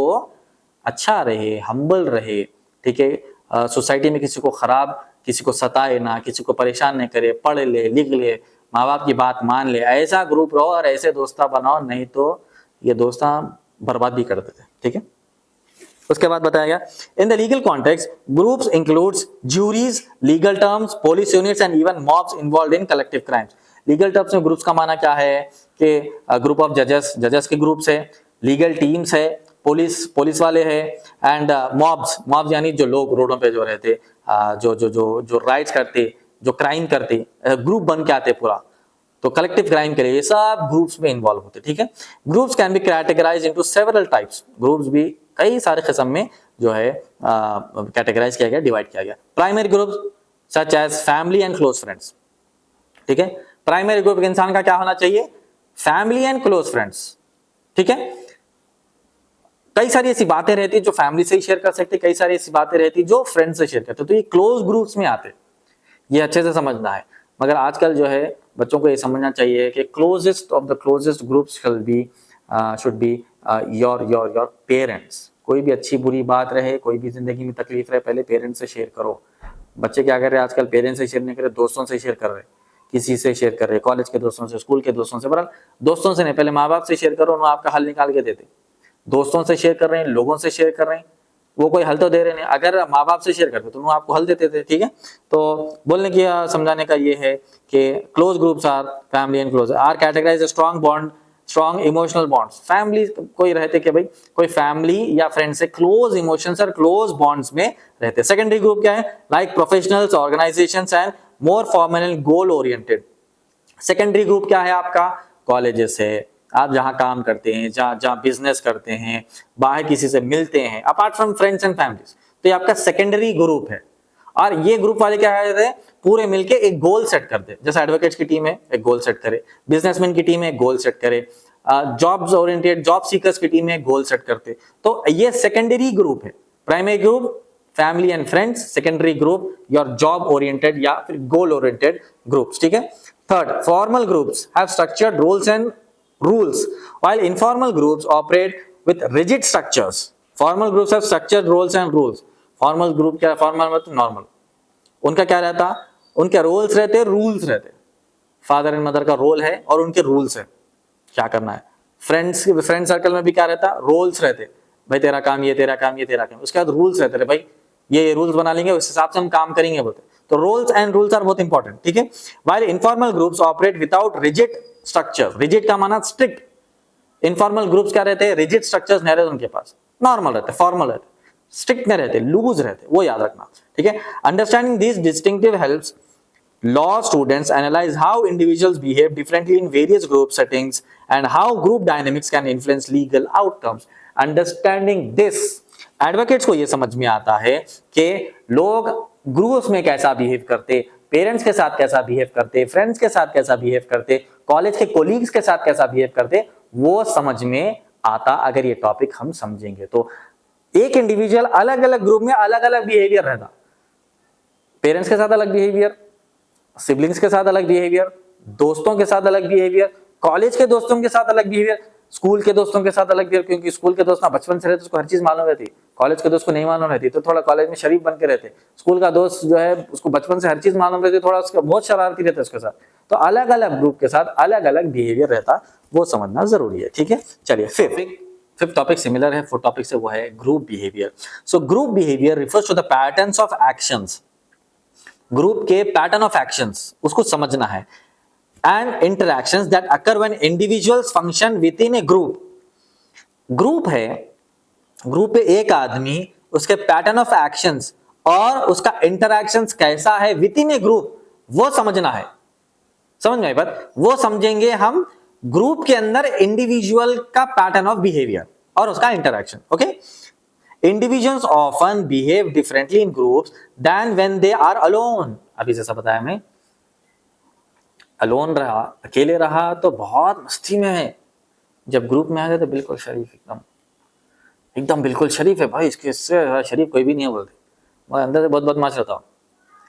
अच्छा रहे, हम्बल रहे, ठीक है। सोसाइटी में किसी को खराब, किसी को सताए ना, किसी को परेशान नहीं करे, पढ़ ले, लिख ले, माँ बाप की बात मान ले, ऐसा ग्रुप रहो और ऐसे दोस्ता बनाओ, नहीं तो ये दोस्ता बर्बाद भी कर देते, ठीक है। उसके बाद बताया गया in the legal context groups includes juries, legal terms, police units and even mobs involved in collective crimes. Legal terms में ग्रुप्स का माना क्या है कि ग्रुप ऑफ जजेस के ग्रुप्स है, लीगल टीम्स है, पुलिस वाले है, एंड मॉब्स यानी जो लोग रोडों पे जो रहते, जो जो जो जो राइट्स करते, जो क्राइम करते, ग्रुप बन के आते पूरा, तो कलेक्टिव क्राइम के लिए ये सब ग्रुप्स में इन्वॉल्व होते, ठीक है। Groups can be categorised into several types. Groups भी कई सारे किस्म में जो है कैटेगराइज किया गया, डिवाइड किया गया। Primary groups such as family and close friends, ठीक है। प्राइमरी ग्रुप इंसान का क्या होना चाहिए, फैमिली एंड क्लोज फ्रेंड्स, ठीक है। कई सारी ऐसी बातें रहती है जो फैमिली से ही शेयर कर सकते, कई सारी ऐसी बातें रहती जो फ्रेंड से शेयर करते, तो ये क्लोज ग्रुप्स में आते, ये अच्छे से समझना है। मगर आजकल जो है बच्चों को ये समझना चाहिए कि closest of the closest groups should be your parents. कोई भी अच्छी बुरी बात रहे, कोई भी जिंदगी में तकलीफ रहे, पहले पेरेंट्स से शेयर करो। बच्चे क्या कर रहे हैं आजकल, पेरेंट्स से शेयर नहीं कर रहे, दोस्तों से शेयर कर रहे, किसी से शेयर कर रहे, कॉलेज के दोस्तों से, स्कूल के दोस्तों से, बहरहाल दोस्तों से नहीं, पहले माँ बाप से शेयर करो, उन्होंने आपका हल निकाल के देते। दोस्तों से शेयर कर रहे हैं, लोगों से शेयर कर रहे हैं, वो कोई हल तो दे रहे नहीं। अगर माँ बाप से शेयर करते तो उन्होंने आपको हल देते थे, ठीक है। तो बोलने की समझाने का ये है कि close groups are family and close are categorise strong bond, strong emotional bonds. Family कोई रहते कि भाई कोई फैमिली या फ्रेंड से क्लोज इमोशंस और क्लोज बॉन्ड्स में रहते। सेकेंडरी ग्रुप क्या है, like professionals, organisations and more formal and goal oriented. Secondary group क्या है आपका, कॉलेजेस है, आप जहां काम करते हैं, जहां बिजनेस करते हैं, बाहर किसी से मिलते हैं, apart from friends and families, तो ये आपका सेकेंडरी ग्रुप है। और ये ग्रुप वाले क्या करते हैं, पूरे मिलके एक गोल सेट करते हैं। जैसे एडवोकेट्स की टीम है, एक गोल सेट करे, बिजनेसमैन की टीम है, गोल सेट करे, जॉब्स ओरिएंटेड जॉब सीकर्स की टीम है, गोल सेट करते। तो ये सेकेंडरी ग्रुप है। Primary group family and friends, secondary group your job oriented या फिर गोल ओरिएंटेड ग्रुप्स, ठीक है। Third, formal groups have structured roles and rules while informal groups operate with rigid structures. Formal groups have structured roles and rules. Formal group क्या, फॉर्मल मतलब नॉर्मल, उनका क्या रहता, उनके रोल्स रहते, रूल्स रहते। फादर एंड मदर का रोल है और उनके रूल्स है, क्या करना है। फ्रेंड सर्कल में भी क्या रहता, रोल्स रहते, भाई तेरा काम ये, तेरा काम ये, तेरा काम। उसके बाद रूल्स रहते, भाई ये रूल्स बना लेंगे, उस हिसाब से हम काम करेंगे बोलते। तो रोल्स एंड रूल्स आर बहुत इंपॉर्टेंट, ठीक है। while informal groups operate without rigid structure, rigid का माना स्ट्रिक्ट, इनफॉर्मल ग्रुप्स क्या रहते हैं, रिजिड स्ट्रक्चर्स नहीं रहते उनके पास। नॉर्मल रहते, फॉर्मल रहते, स्ट्रिक्ट में रहते, लूज रहते, वो याद रखना, ठीक है। Understanding this distinctive helps law students analyze how individuals behave differently in various group settings and how group dynamics can influence legal outcomes. Understanding this, advocates को ये समझ में आता है कि लोग ग्रुप्स में कैसा बिहेव करते, पेरेंट्स के साथ कैसा बिहेव करते, फ्रेंड्स के साथ कैसा बिहेव करते, कॉलेज के कोलीग्स के साथ कैसा बिहेव करते, वो समझ में आता अगर ये टॉपिक हम समझेंगे तो। एक इंडिविजुअल अलग अलग ग्रुप में अलग अलग बिहेवियर रहता, पेरेंट्स के साथ अलग बिहेवियर, सिबलिंग्स के साथ अलग बिहेवियर, दोस्तों के साथ अलग बिहेवियर, कॉलेज के दोस्तों के साथ अलग बिहेवियर, स्कूल के दोस्तों के साथ अलग बिहेवियर, क्योंकि स्कूल के दोस्त ना बचपन से रहते उसको हर चीज मालूम रहती, कॉलेज के दोस्त को नहीं मालूम रहती, तो थोड़ा कॉलेज में शरीफ बन के रहते। स्कूल का दोस्त जो है उसको बचपन से हर चीज मालूम रहती, थोड़ा उसका बहुत शरारती रहता है उसके साथ। तो अलग अलग ग्रुप के साथ अलग अलग बिहेवियर रहता, वो समझना जरूरी है, ठीक है। चलिए फिफ्थ टॉपिक सिमिलर है फोर्थ टॉपिक से, वो है group behaviour. So group behaviour refers to the patterns of actions, group के पैटर्न ऑफ एक्शंस उसको समझना है, and interactions that occur when individuals function within a group. Group है, ग्रुप पे एक आदमी, उसके पैटर्न ऑफ एक्शंस और उसका इंटरैक्शंस कैसा है विद इन ए ग्रुप, वो समझना है। समझ में आई बात? वो समझेंगे हम ग्रुप के अंदर इंडिविजुअल का पैटर्न ऑफ बिहेवियर और उसका interaction. Okay, Individuals often behave differently in groups than when they are alone. अभी जैसा बताया मैं, अलोन रहा, अकेले रहा तो बहुत मस्ती में है, जब ग्रुप में आ गए तो बिल्कुल शरीफ, एकदम बिल्कुल शरीफ है भाई, इसके शरीफ कोई भी नहीं है बोलते, मैं अंदर से बहुत बदमाश रहता हूँ,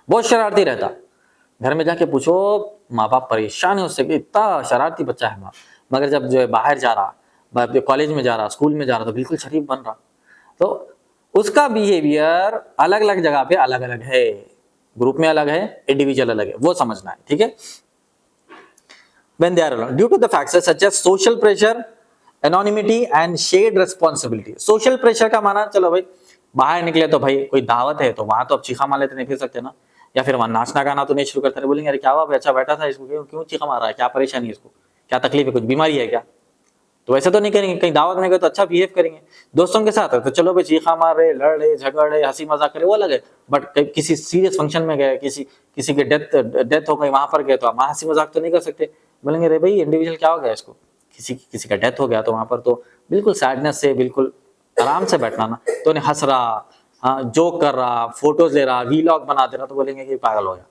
बहुत शरारती रहता। घर में जाके पूछो, माँ बाप परेशान है उससे कि इतना शरारती बच्चा है माँ, मगर जब जो है बाहर जा रहा, कॉलेज में जा रहा, स्कूल में जा रहा, तो बिल्कुल शरीफ बन रहा। तो उसका बिहेवियर अलग अलग जगह पे अलग अलग है, ग्रुप में अलग है, इंडिविजुअल अलग है, वो समझना है, ठीक है। When they are alone, due to the factors such as social pressure, anonymity and shared responsibility. Social pressure का माना, चलो भाई बाहर निकले तो भाई कोई दावत है तो वहां तो अब चीखा मार लेते नहीं फिर सकते ना, या फिर वहां नाचना गाना तो नहीं शुरू करते, बोलेंगे अरे क्या हुआ, अच्छा बैठा था, इसको क्यों चीखा मार रहा है, क्या परेशानी है, इसको क्या तकलीफ है, कुछ बीमारी है क्या, तो वैसे तो नहीं करेंगे। कहीं दावत में गए तो अच्छा बिहेव करेंगे, दोस्तों के साथ है तो चलो भाई चीखा मार रहे, लड़ रहे, झगड़ रहे, हंसी मजाक करे, वो अलग है। बट किसी सीरियस फंक्शन में गए, किसी के डेथ हो गई, वहां पर गए तो वहां हंसी मजाक तो नहीं कर सकते, बोलेंगे अरे भाई इंडिविजुअल क्या हो गया इसको, किसी का डेथ हो गया तो वहां पर तो बिल्कुल सैडनेस से बिल्कुल आराम से बैठना ना, तो उन्हें हंस रहा, हाँ जोक कर रहा, फोटोज ले रहा, वीलॉग बना दे रहा, तो बोलेंगे कि पागल हो गया।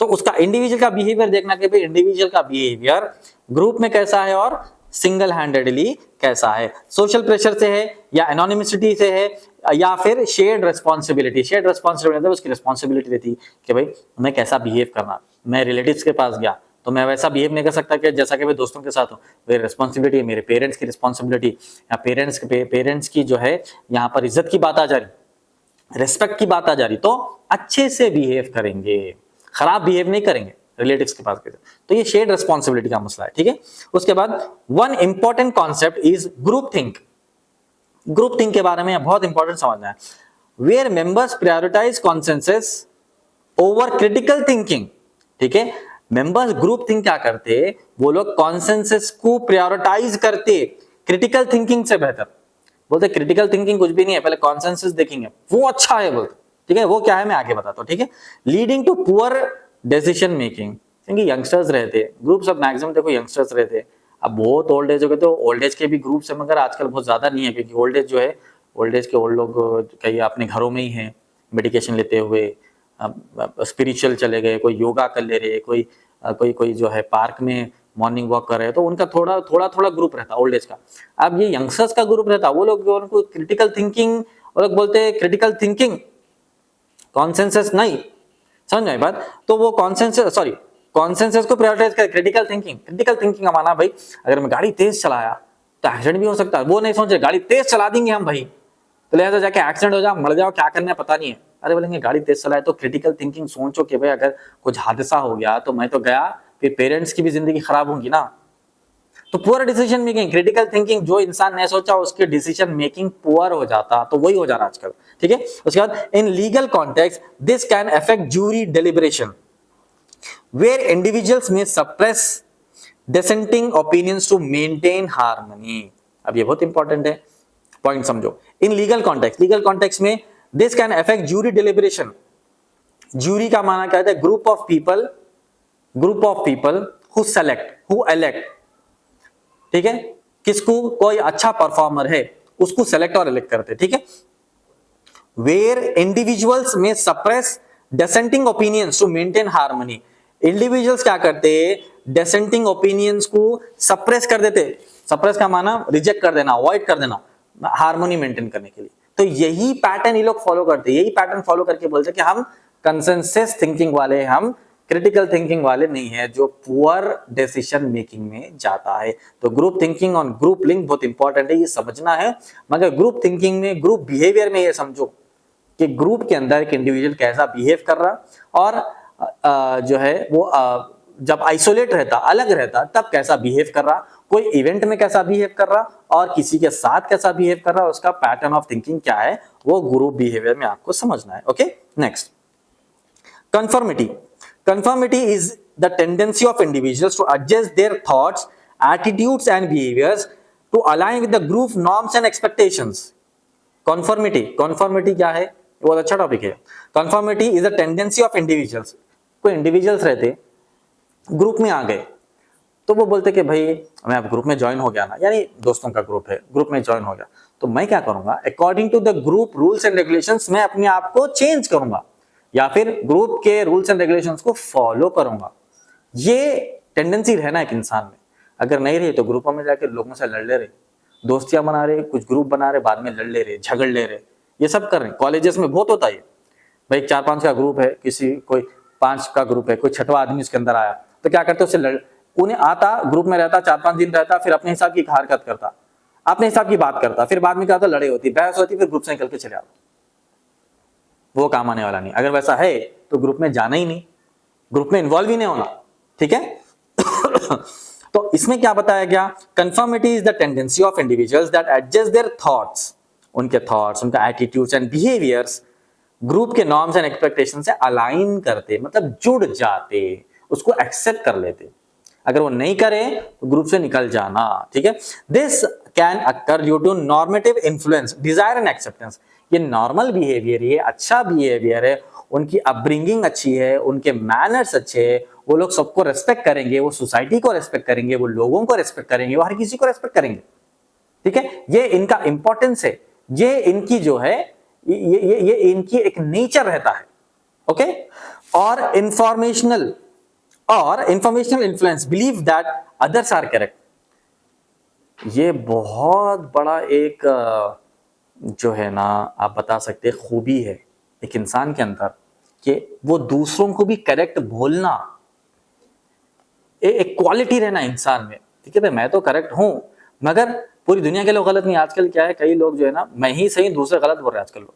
तो उसका इंडिविजुअल का बिहेवियर देखना कि भाई इंडिविजुअल का बिहेवियर ग्रुप में कैसा है और सिंगल हैंडेडली कैसा है, सोशल प्रेशर से है या एनोनिमिसिटी से है या फिर शेयर्ड रिस्पॉन्सिबिलिटी। शेयर्ड रिस्पॉन्सिबिलिटी मतलब उसकी रिस्पॉन्सिबिलिटी रहती कि भाई मैं कैसा बिहेव करना, मैं रिलेटिव्स के पास गया तो मैं वैसा बिहेव नहीं कर सकता कि जैसा कि मैं दोस्तों के साथ हूँ, मेरी रिस्पॉन्सिबिलिटी है, मेरे पेरेंट्स की रिस्पॉन्सिबिलिटी, या पेरेंट्स की जो है यहाँ पर इज्जत की बात आ जा रही, रिस्पेक्ट की बात आ जा रही, तो अच्छे से बिहेव करेंगे, खराब बिहेव नहीं करेंगे रिलेटिव्स के पास गए तो ये शेयर्ड रिस्पॉन्सिबिलिटी का मसला है, ठीक है। उसके बाद one important concept is groupthink. Groupthink के बारे में बहुत इंपॉर्टेंट समझना है, where members prioritise consensus over critical thinking, ठीक है। मेंबर्स ग्रुप थिंक क्या करते, वो लोग कॉन्सेंसस को प्रायोरिटाइज करते क्रिटिकल थिंकिंग से बेहतर। बोलते क्रिटिकल थिंकिंग कुछ भी नहीं है, पहले कॉन्सेंसस देखेंगे वो अच्छा है बोलते, ठीक है। वो क्या है मैं आगे बताता हूँ, ठीक है। Leading to poor decision making, क्योंकि यंगस्टर्स रहते, ग्रुप्स ऑफ मैक्सिमम देखो यंगस्टर्स रहते। अब बहुत ओल्ड एज हो गए तो ओल्ड एज के भी ग्रुप्स है, मगर आजकल बहुत ज्यादा नहीं है, क्योंकि ओल्ड एज जो है, ओल्ड एज के ओल्ड लोग कई अपने घरों में ही हैं मेडिकेशन लेते हुए, स्पिरिचुअल चले गए, कोई योगा कर ले रहे, कोई जो है पार्क में मॉर्निंग वॉक कर रहे हैं, तो उनका थोड़ा ग्रुप रहता ओल्ड एज का। अब ये यंगस्टर्स का ग्रुप रहता, वो लोग उनको क्रिटिकल थिंकिंग, वो लोग बोलते हैं क्रिटिकल थिंकिंग, कॉन्सेंसस नहीं, समझ में बात। तो वो कॉन्सेंसस को प्रायोरिटाइज कर, क्रिटिकल थिंकिंग का माना भाई अगर मैं गाड़ी तेज चलाया तो एक्सीडेंट भी हो सकता है, वो नहीं सोच रहे गाड़ी तेज चला देंगे हम भाई, तो लिहाजा जाके एक्सीडेंट हो जाओ, मर जाओ, क्या करना है पता नहीं है, अरे बोलेंगे गाड़ी तेज चलाए, तो क्रिटिकल थिंकिंग सोचो कि भाई अगर कुछ हादसा हो गया तो मैं तो गया, फिर पेरेंट्स की भी जिंदगी खराब होगी ना। तो poor decision making, critical thinking, जो इंसान ने सोचा उसके डिसीजन मेकिंग पुअर हो जाता, तो वही हो जा रहा आजकल, ठीक है। उसके बाद in legal context this can affect jury deliberation where individuals may suppress dissenting opinions to maintain harmony. अब ये बहुत इंपॉर्टेंट है, पॉइंट समझो। इन लीगल कॉन्टेक्स्ट में this can affect jury deliberation. Jury का माना क्या है? Group of people who elect, ठीक है, किसको? कोई अच्छा परफॉर्मर है उसको सेलेक्ट और इलेक्ट करते, ठीक है। Where individuals may suppress dissenting opinions to maintain harmony. Individuals क्या करते? डिसेंटिंग ओपिनियंस को सप्रेस कर देते। सप्रेस का माना रिजेक्ट कर देना, अवॉइड कर देना, हार्मनी मेंटेन करने के लिए। तो यही पैटर्न ये लोग फॉलो करते, यही पैटर्न फॉलो करके बोलते कि हम कंसेंसस थिंकिंग वाले, हम क्रिटिकल थिंकिंग वाले नहीं है, जो पुअर डिसीजन मेकिंग में जाता है। तो ग्रुप थिंकिंग और ग्रुप लिंक बहुत इंपॉर्टेंट है, ये समझना है। मगर ग्रुप थिंकिंग में, ग्रुप बिहेवियर में ये समझो कि ग्रुप के अंदर एक इंडिविजुअल कैसा बिहेव कर रहा और जो है वो जब आइसोलेट रहता, अलग रहता, तब कैसा बिहेव कर रहा, कोई इवेंट में कैसा बिहेव कर रहा और किसी के साथ कैसा बिहेव कर रहा, उसका पैटर्न ऑफ थिंकिंग क्या है, वो ग्रुप बिहेवियर में आपको समझना है। Okay, next, conformity is the tendency of individuals to adjust their thoughts, attitudes and behaviors to align with the group norms and expectations. conformity क्या है? बहुत अच्छा टॉपिक है। conformity is the tendency of individuals, कोई इंडिविजुअल्स रहते, ग्रुप में आ गए तो वो बोलते कि भाई मैं अब ग्रुप में ज्वाइन हो गया ना, यानी दोस्तों का ग्रुप है, ग्रुप में ज्वाइन हो गया तो मैं क्या करूंगा, according to the group rules and regulations मैं अपने आप को चेंज करूंगा या फिर ग्रुप के रूल्स एंड रेगुलेशंस को फॉलो करूंगा। ये टेंडेंसी रहना एक इंसान में। अगर नहीं रही तो ग्रुपों में जाकर लोगों से लड़ ले रहे, दोस्तियां बना रहे, कुछ ग्रुप बना रहे, बाद में लड़ ले रहे, झगड़ ले रहे, ये सब कर रहे हैं। कॉलेजेस में बहुत होता है भाई, 4-5 का ग्रुप है, किसी कोई 5 का ग्रुप है, कोई 6वां आदमी उसके अंदर आया तो क्या करते, उससे लड़, उन्हें आता, ग्रुप में रहता, 4-5 दिन रहता, फिर अपने हिसाब की हरकत करता, अपने हिसाब की बात करता, फिर बाद में क्या होता, लड़ाई होती, बहस होती, फिर ग्रुप से निकल के चले आता। वो काम आने वाला नहीं। अगर वैसा है तो ग्रुप में जाना ही नहीं, ग्रुप में इन्वॉल्व ही नहीं होना, ठीक है। तो इसमें क्या बताया गया, conformity is the tendency of individuals that adjust their thoughts, उनका एटीट्यूड्स एंड बिहेवियर्स ग्रुप के नॉर्म्स एंड एक्सपेक्टेशन से अलाइन करते, मतलब जुड़ जाते, उसको एक्सेप्ट कर लेते। अगर वो नहीं करे तो ग्रुप से निकल जाना, ठीक है। This can occur due to normative influence, desire and acceptance. ये नॉर्मल बिहेवियर, ये अच्छा बिहेवियर है, उनकी अपब्रिंगिंग अच्छी है, उनके मैनर्स अच्छे हैं, वो लोग सबको रेस्पेक्ट करेंगे, वो सोसाइटी को रेस्पेक्ट करेंगे, वो लोगों को रेस्पेक्ट करेंगे, वो हर किसी को रेस्पेक्ट करेंगे, ठीक है। ये इनका इंपॉर्टेंस है, ये इनकी जो है ये इनकी एक नेचर रहता है, ओके। और informational influence, believe that others are correct. ये बहुत बड़ा एक जो है ना, आप बता सकते हैं खूबी है एक इंसान के अंदर, कि वो दूसरों को भी करेक्ट बोलना, एक क्वालिटी रहना इंसान में, ठीक है भाई, मैं तो करेक्ट हूं मगर पूरी दुनिया के लोग गलत नहीं। आजकल क्या है, कई लोग जो है ना, मैं ही सही दूसरे गलत बोल रहे हैं आजकल लोग,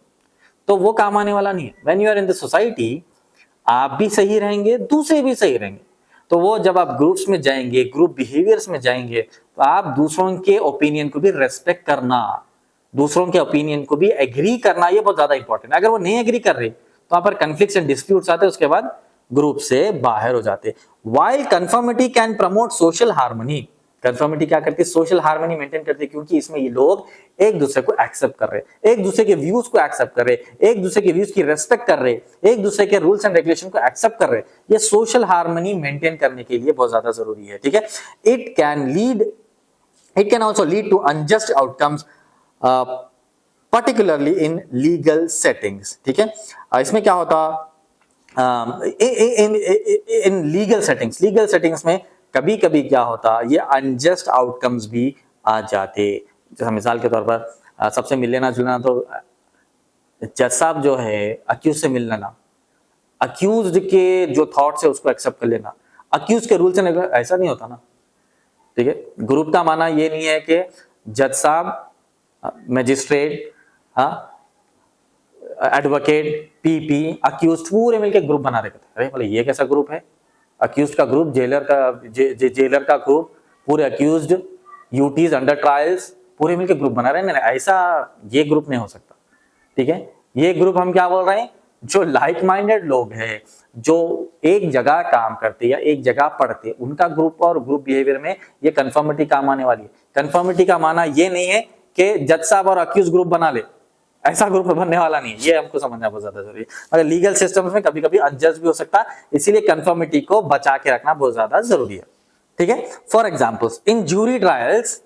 तो वो काम आने वाला नहीं है। When you are in the society, आप भी सही रहेंगे, दूसरे भी सही रहेंगे। तो वो जब आप ग्रुप्स में जाएंगे, ग्रुप बिहेवियर्स में जाएंगे, तो आप दूसरों के ओपिनियन को भी रेस्पेक्ट करना, दूसरों के ओपिनियन को भी एग्री करना, ये बहुत ज्यादा इंपॉर्टेंट है। अगर वो नहीं एग्री कर रहे तो वहां पर कन्फ्लिक्ट्स एंड डिस्प्यूट्स आते हैं, उसके बाद ग्रुप से बाहर हो जाते। While conformity can promote social harmony, conformity क्या करती है, सोशल हार्मनी मेंटेन करती है, क्योंकि इसमें ये लोग एक दूसरे को एक्सेप्ट कर रहे, एक दूसरे के व्यूज को एक्सेप्ट कर रहे, एक दूसरे के व्यूज की रेस्पेक्ट कर रहे, एक दूसरे के रूल्स एंड रेगुलेशन को एक्सेप्ट कर रहे। ये सोशल हार्मनी मेंटेन करने के लिए बहुत ज्यादा जरूरी है, ठीक है। It can also lead to unjust outcomes, particularly in legal settings, ठीक है। इसमें क्या होता, इन लीगल सेटिंग्स में कभी कभी क्या होता, ये अनजस्ट आउटकम्स भी आ जाते। जैसा मिसाल के तौर पर सबसे मिल लेना जुलना, तो जज साहब जो है अक्यूज से मिल लेना, अक्यूज्ड के जो थॉट्स है उसको एक्सेप्ट कर लेना, अक्यूज के रूल्स एंड ऐसा नहीं होता ना, ठीक है। ग्रुप का माना ये नहीं है कि जज साहब, मजिस्ट्रेट, एडवोकेट, पीपी, अक्यूज्ड पूरे मिलके ग्रुप बना रहे थे। अरे बोले ये कैसा ग्रुप है, अक्यूज्ड का ग्रुप, जेलर का ग्रुप, पूरे अक्यूज्ड, यूटीज, अंडर ट्रायल्स, पूरे मिलके ग्रुप बना रहे हैं। ऐसा ये ग्रुप नहीं हो सकता, ठीक है। ये ग्रुप हम क्या बोल रहे हैं, जो लाइक माइंडेड लोग हैं, जो एक जगह काम करते या एक जगह पढ़ते, उनका ग्रुप और ग्रुप बिहेवियर में ये कंफर्मिटी काम आने वाली है। कंफर्मिटी का माना ये नहीं है कि जज साहब और अक्यूज ग्रुप बना ले, ऐसा ग्रुप बनने वाला नहीं है, ये हमको समझना बहुत ज्यादा जरूरी है। मगर लीगल सिस्टम्स में कभी कभी अनजस्ट भी हो सकता है, इसीलिए कंफर्मिटी को बचा के रखना बहुत ज्यादा जरूरी है, ठीक है। For examples, in jury trials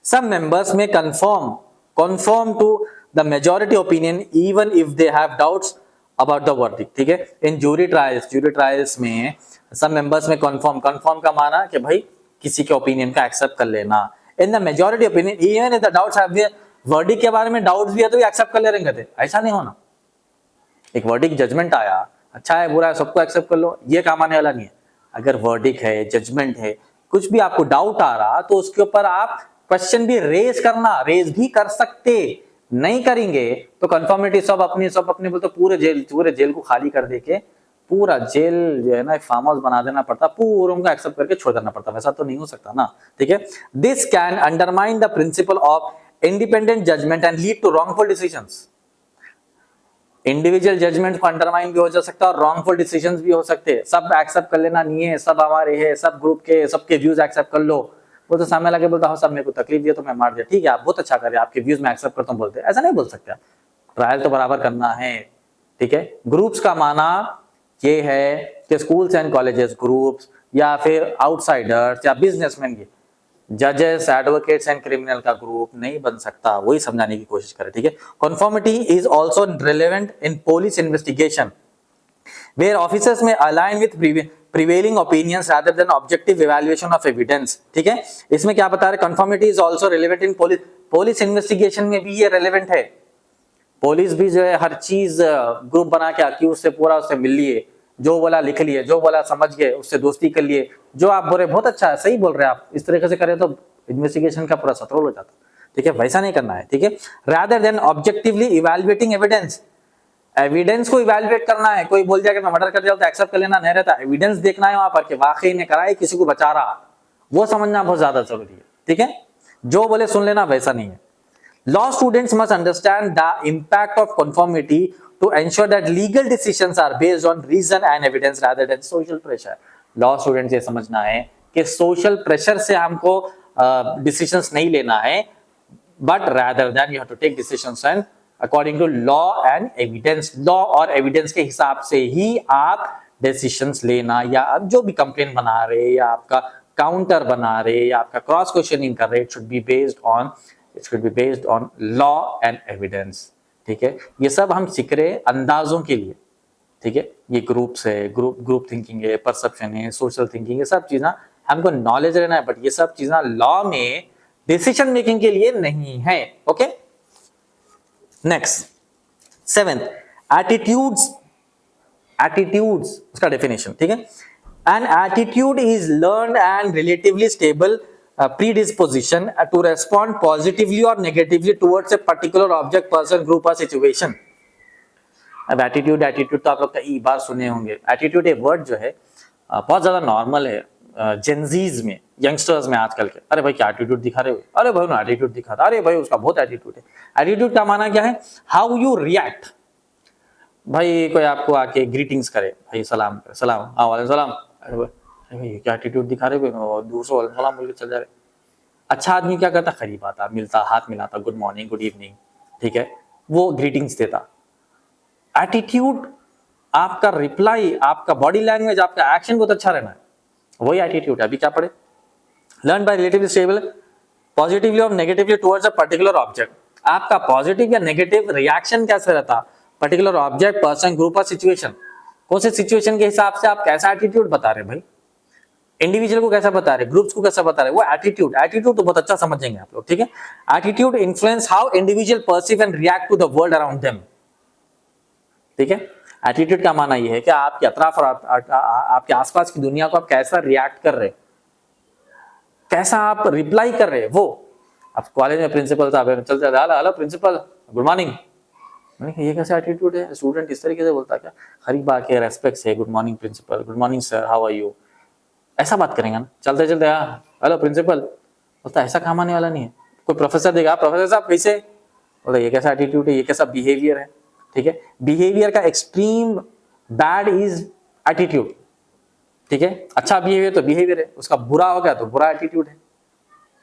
some members may conform to the majority opinion even if they have doubts about the verdict, ठीक है। इन जूरी ट्रायल्स में सब मेंबर्स में कन्फर्म का माना कि भाई किसी के ओपिनियन का एक्सेप्ट कर लेना। In the majority opinion even if the doubts have their, verdict के बारे में डाउट्स भी है तो भी एक्सेप्ट कर ले रहे थे, ऐसा नहीं होना। एक वर्डिक्ट जजमेंट आया, अच्छा है बुरा है सबको एक्सेप्ट कर लो, ये काम आने वाला नहीं है। अगर वर्डिक्ट है, जजमेंट है, कुछ भी आपको डाउट आ रहा तो उसके ऊपर आप क्वेश्चन भी रेज भी कर सकते। नहीं करेंगे तो कंफर्मिटी सब अपने बोलते पूरे जेल को खाली कर देके पूरा जेल जो है ना एक फार्म हाउस बना देना पड़ता, पूरों को एक्सेप्ट करके छोड़ देना पड़ता, वैसा तो नहीं हो सकता ना, ठीक है। This can undermine the principle of independent judgment and lead to wrongful decisions. Individual judgment को अंडरमाइन भी हो जा सकता है और रॉन्गफुल डिसीजंस भी हो सकते हैं। सब एक्सेप्ट कर लेना नहीं है, सब हमारे है, सब ग्रुप के सबके व्यूज एक्सेप्ट कर लो। वो तो सामने लगे बोलता हूँ सब मेरे को तकलीफ दिया तो मैं मार दिया, ठीक है आप बहुत अच्छा करे, आपके व्यूज में एक्सेप्ट करता हूँ बोलते, ऐसा नहीं बोल सकते। ट्रायल तो बराबर करना है, ठीक है। ग्रुप्स का माना ये है कि स्कूल्स एंड कॉलेजेस ग्रुप्स या फिर आउटसाइडर्स या बिजनेसमैन के, जजेस, एडवोकेट्स एंड क्रिमिनल का ग्रुप नहीं बन सकता, वही समझाने की कोशिश करें, ठीक है। Conformity is also relevant in police investigation where officers may align with prevailing opinions rather than objective evaluation of evidence, ठीक है। इसमें क्या बता रहे, conformity is also relevant in police investigation में भी ये रिलेवेंट है। पुलिस भी जो है हर चीज ग्रुप बना के अक्यूज से पूरा उससे मिल लिए, जो बोला लिख लिए, जो बोला समझ गए, उससे दोस्ती कर लिए, जो आप बोल रहे बहुत अच्छा है, सही बोल रहे हैं आप, इस तरीके से करें तो इन्वेस्टिगेशन का पूरा सत्रोल हो जाता, ठीक है। वैसा नहीं करना है, ठीक है। Rather than objectively evaluating evidence, evidence को इवैल्यूएट करना है। कोई बोल जाए कि मैं मर्डर कर दिया तो एक्सेप्ट कर लेना नहीं रहता, एविडेंस देखना है वहां पर कि वाकई ने करा है, किसी को बचा रहा, वो समझना बहुत ज्यादा जरूरी है, ठीक है। जो बोले सुन लेना, वैसा नहीं है। Law students must understand the impact of conformity to ensure that legal decisions are based on reason and evidence rather than social pressure. Law students ये समझना है कि social pressure से हमको decisions नहीं लेना है, but rather than you have to take decisions and according to law and evidence. Law और evidence के हिसाब से ही आप decisions लेना, या आप जो भी complaint बना रहे या आपका counter बना रहे या आपका cross questioning कर रहे, it should be based on law and evidence, ठीक है। ये सब हम सीख रहे अंदाजों के लिए, ठीक है। ये ग्रुप्स है, ग्रुप थिंकिंग है, परसेप्शन है, सोशल थिंकिंग है, सब चीजें हमको नॉलेज रहना है, बट ये सब चीजें लॉ में डिसीजन मेकिंग के लिए नहीं है, ओके। नेक्स्ट 7th, एटीट्यूड्स उसका डेफिनेशन, ठीक है। An attitude is learned and relatively stable predisposition to respond positively or negatively towards a particular object, person, group or situation. अब एटीट्यूड तो आप लोग कई बार सुने होंगे। एटीट्यूड एक वर्ड जो है बहुत ज्यादा नॉर्मल है जेंजीज में, यंगस्टर्स में आजकल के। अरे भाई क्या एटीट्यूड दिखा रहे हो, अरे भाई ना एटीट्यूड दिखा रहा, अरे भाई उसका बहुत एटीट्यूड है। एटीट्यूड का माना क्या है, हाउ यू रिएक्ट। भाई कोई आपको आके ग्रीटिंग्स करे, भाई सलाम वालेकुम सलाम, अरे भाई क्या एटीट्यूड दिखा रहे हो, दूसरों वाले सलाम बोल के चल जा रहे। अच्छा आदमी क्या करता, करीब आता, मिलता, हाथ मिलाता, गुड मॉर्निंग, गुड इवनिंग, ठीक है, वो ग्रीटिंग्स देता। एटीट्यूड, आपका रिप्लाई, आपका बॉडी लैंग्वेज, आपका एक्शन बहुत अच्छा रहना है, वही एटीट्यूड है। अभी क्या पढ़े, learn by relatively stable positively और negatively towards a particular object. आपका पॉजिटिव या नेगेटिव रिएक्शन कैसे रहता, पर्टिकुलर ऑब्जेक्ट, पर्सन, ग्रुप और सिचुएशन। कौन से सिचुएशन के हिसाब से आप कैसा एटीट्यूड बता रहे भाई, इंडिविजुअल को कैसा बता रहे, ग्रुप्स को कैसा बता रहे, वो एटीट्यूड तो बहुत अच्छा समझेंगे आप लोग, ठीक है। Attitude influence how individual perceive and react to the world around them, ठीक है। एटीट्यूड का माना ये है कि आपके अतराफ और आपके आसपास की दुनिया को आप कैसा रिएक्ट कर रहे, कैसा आप रिप्लाई कर रहे। वो आप कॉलेज में प्रिंसिपल साहब चलते, हेलो प्रिंसिपल, गुड मॉर्निंग, ये कैसा एटीट्यूड है, स्टूडेंट इस तरीके से बोलता क्या, करीब आके रेस्पेक्ट से, good morning principal, good morning sir, how are you, ऐसा बात करेंगे ना। चलते चलते हेलो प्रिंसिपल बोलता, ऐसा काम आने वाला नहीं है। कोई प्रोफेसर देगा, प्रोफेसर साहब कैसे, बोलता ये कैसा एटीट्यूड है, ये कैसा बिहेवियर है, ठीक है। बिहेवियर का एक्सट्रीम बैड इज एटीट्यूड, ठीक है। अच्छा बिहेवियर तो बिहेवियर है, उसका बुरा हो गया तो बुरा एटीट्यूड है,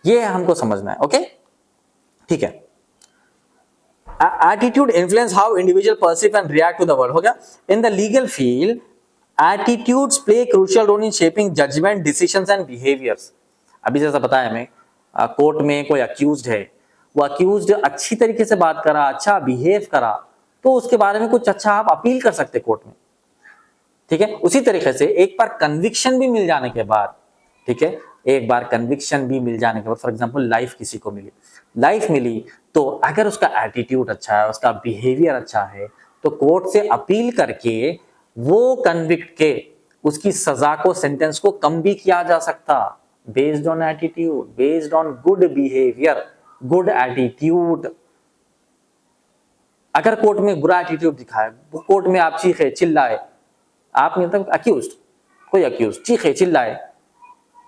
ये हमको समझना है, ओके, ठीक है। Attitude influence how individual perceive and react to the world, हो गया। In the legal field attitudes play crucial role in shaping judgment, decisions and behaviours. अभी जैसा बताया हमें, कोर्ट में कोई अक्यूज्ड है, वो अक्यूज्ड अच्छी तरीके से बात करा, अच्छा बिहेव करा, तो उसके बारे में कुछ अच्छा आप अपील कर सकते कोर्ट में, ठीक है। उसी तरीके से एक बार कन्विक्शन भी मिल जाने के बाद, ठीक है, एक बार कन्विक्शन भी मिल जाने के बाद, फॉर एग्जांपल लाइफ किसी को मिली, लाइफ मिली, तो अगर उसका एटीट्यूड अच्छा है, उसका बिहेवियर अच्छा है, तो कोर्ट से अपील करके वो कन्विक्ट के उसकी सजा को, सेंटेंस को कम भी किया जा सकता, based on attitude, based on good behaviour, good attitude. अगर कोर्ट में बुरा एटीट्यूड दिखाए, कोर्ट में आप चीखे चिल्लाए, आप मतलब अक्यूज्ड, कोई अक्यूज्ड चीखे चिल्लाए,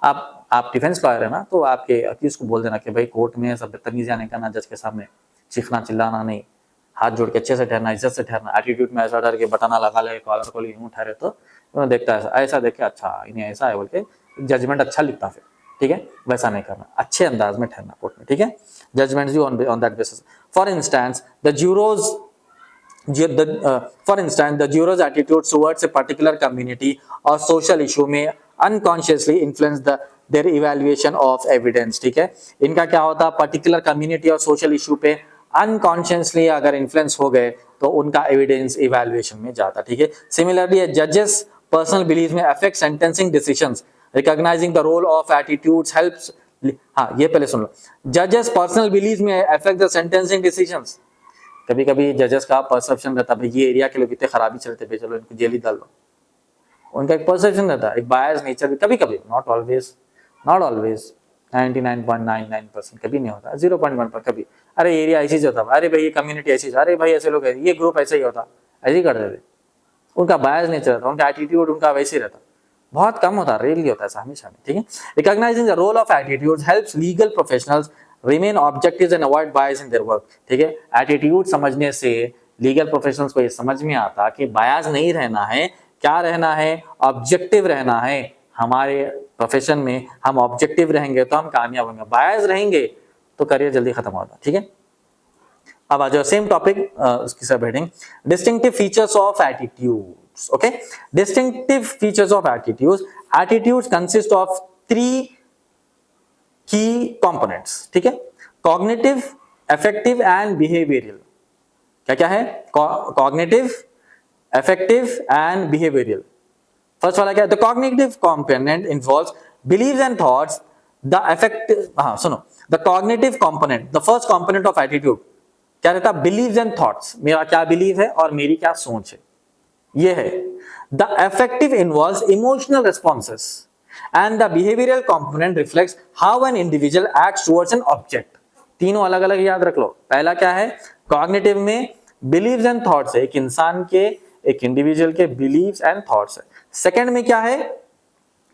आप डिफेंस लॉयर है ना, तो आपके अक्यूज को बोल देना कि भाई कोर्ट में सब बदतमीजी नहीं करना, जज के सामने चीखना चिल्लाना नहीं, हाथ जोड़ के अच्छे से ठहरना, इज्जत से ठहरना, एटीट्यूड में ऐसा डर के बटाना लगा ले, कॉलर को यूं ठहरे, तो देखता है ऐसा देख के अच्छा इन्हें ऐसा है बोल के जजमेंट अच्छा लिखता फिर, ठीक है। वैसा नहीं करना, अच्छे अंदाज में ठहरना कोर्ट में, ठीक है। जजमेंट्स भी on that basis. For instance the jurors for instance, the jurors' attitude towards a particular community or social issue may unconsciously influence their evaluation of evidence, ठीक है। इनका क्या होता है, पर्टिकुलर कम्युनिटी और सोशल इशू पे अनकॉन्शियसली अगर इन्फ्लुएंस हो गए तो उनका एविडेंस इवैल्यूएशन में जाता, ठीक है। सिमिलरली जजेस personal belief may affect sentencing decisions, recognizing the role of attitudes helps, हाँ ये पहले सुन लो, जजेस personal belief may affect the sentencing decisions. कभी कभी जजेस का परसेप्शन रहता है ये एरिया के लोग इतने खराबी चलते भाई चलो इनको जेल ही डाल दो, उनका एक परसेप्शन रहता है, एक बायस नेचर भी कभी कभी, नॉट ऑलवेज 99.99% कभी नहीं होता, 0.1 पर कभी, अरे एरिया ऐसी होता, अरे भाई ये कम्युनिटी ऐसी, अरे भाई ऐसे लोग, ये ग्रुप ऐसे ही होता, ऐसे ही कर देते, उनका बायस नेचर रहता, उनका एटीट्यूड उनका वैसे ही रहता, बहुत कम होता, रेयरली होता है हमेशा में, ठीक है। Recognizing the role of attitudes helps legal professionals remain objectives and avoid bias in their work, ठीक है। एटीट्यूड समझने से लीगल प्रोफेशनल्स को ये समझ में आता कि बायस नहीं रहना है, क्या रहना है, ऑब्जेक्टिव रहना है। हमारे प्रोफेशन में हम ऑब्जेक्टिव रहेंगे तो हम कामयाब होंगे, बायस रहेंगे तो करियर जल्दी खत्म होगा, ठीक है। अब आ जाओ सेम टॉपिक, उसकी sub heading distinctive features of attitudes, okay. Distinctive features of attitudes, attitudes consist of 3 key components, ठीक है। Cognitive, affective and behavioural. क्या क्या है, cognitive, affective and behavioural. First वाला क्या है, the cognitive component involves believes and thoughts, the affective, हाँ सुनो, the cognitive component, the first component of attitude क्या रहता है, बिलीव्स एंड थॉट्स, मेरा क्या बिलीव है और मेरी क्या सोच है, ये है। The affective involves emotional responses and the behavioral component reflects how an individual acts towards an object। तीनों अलग अलग याद रख लो। पहला क्या है, कॉग्निटिव में बिलीव्स एंड थॉट्स है, एक इंसान के, एक इंडिविजुअल के बिलीव्स एंड थॉट्स है। सेकंड में क्या है,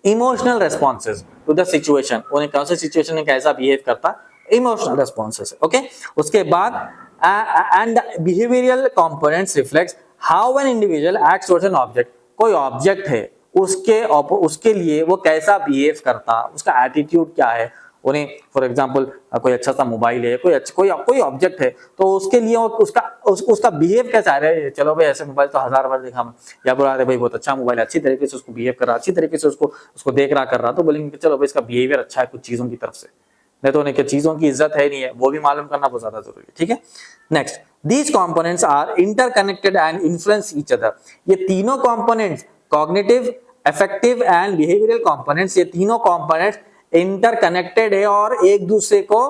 emotional responses to the situation, उन्हें कौन से सिचुएशन में कैसा बिहेव करता, इमोशनल रेस्पॉन्सेज, ओके। उसके बाद and behavioural components reflects how an individual acts towards an object, कोई ऑब्जेक्ट है उसके लिए वो कैसा बिहेव करता, उसका एटीट्यूड क्या है। उन्हें फॉर एग्जांपल कोई अच्छा सा मोबाइल है, कोई ऑब्जेक्ट है, तो उसके लिए उसका बिहेव कैसा है, चलो भाई ऐसे मोबाइल तो 1000 बार देखा, या बोला अरे भाई बहुत अच्छा मोबाइल, अच्छी तरीके से उसको बिहेव कर रहा, अच्छी तरीके से उसको देख रहा कर रहा, तो बोलेंगे कि चलो भाई इसका बिहेवियर अच्छा है कुछ चीजों की तरफ से, नहीं तो उन्हें चीजों की इज्जत है नहीं है, वो भी मालूम करना बहुत ज्यादा जरूरी है, ठीक है। Next, these components are interconnected and influence each other. ये तीनों components, cognitive, affective and behavioural components, ये तीनों कंपोनेंट्स इंटरकनेक्टेड है और एक दूसरे को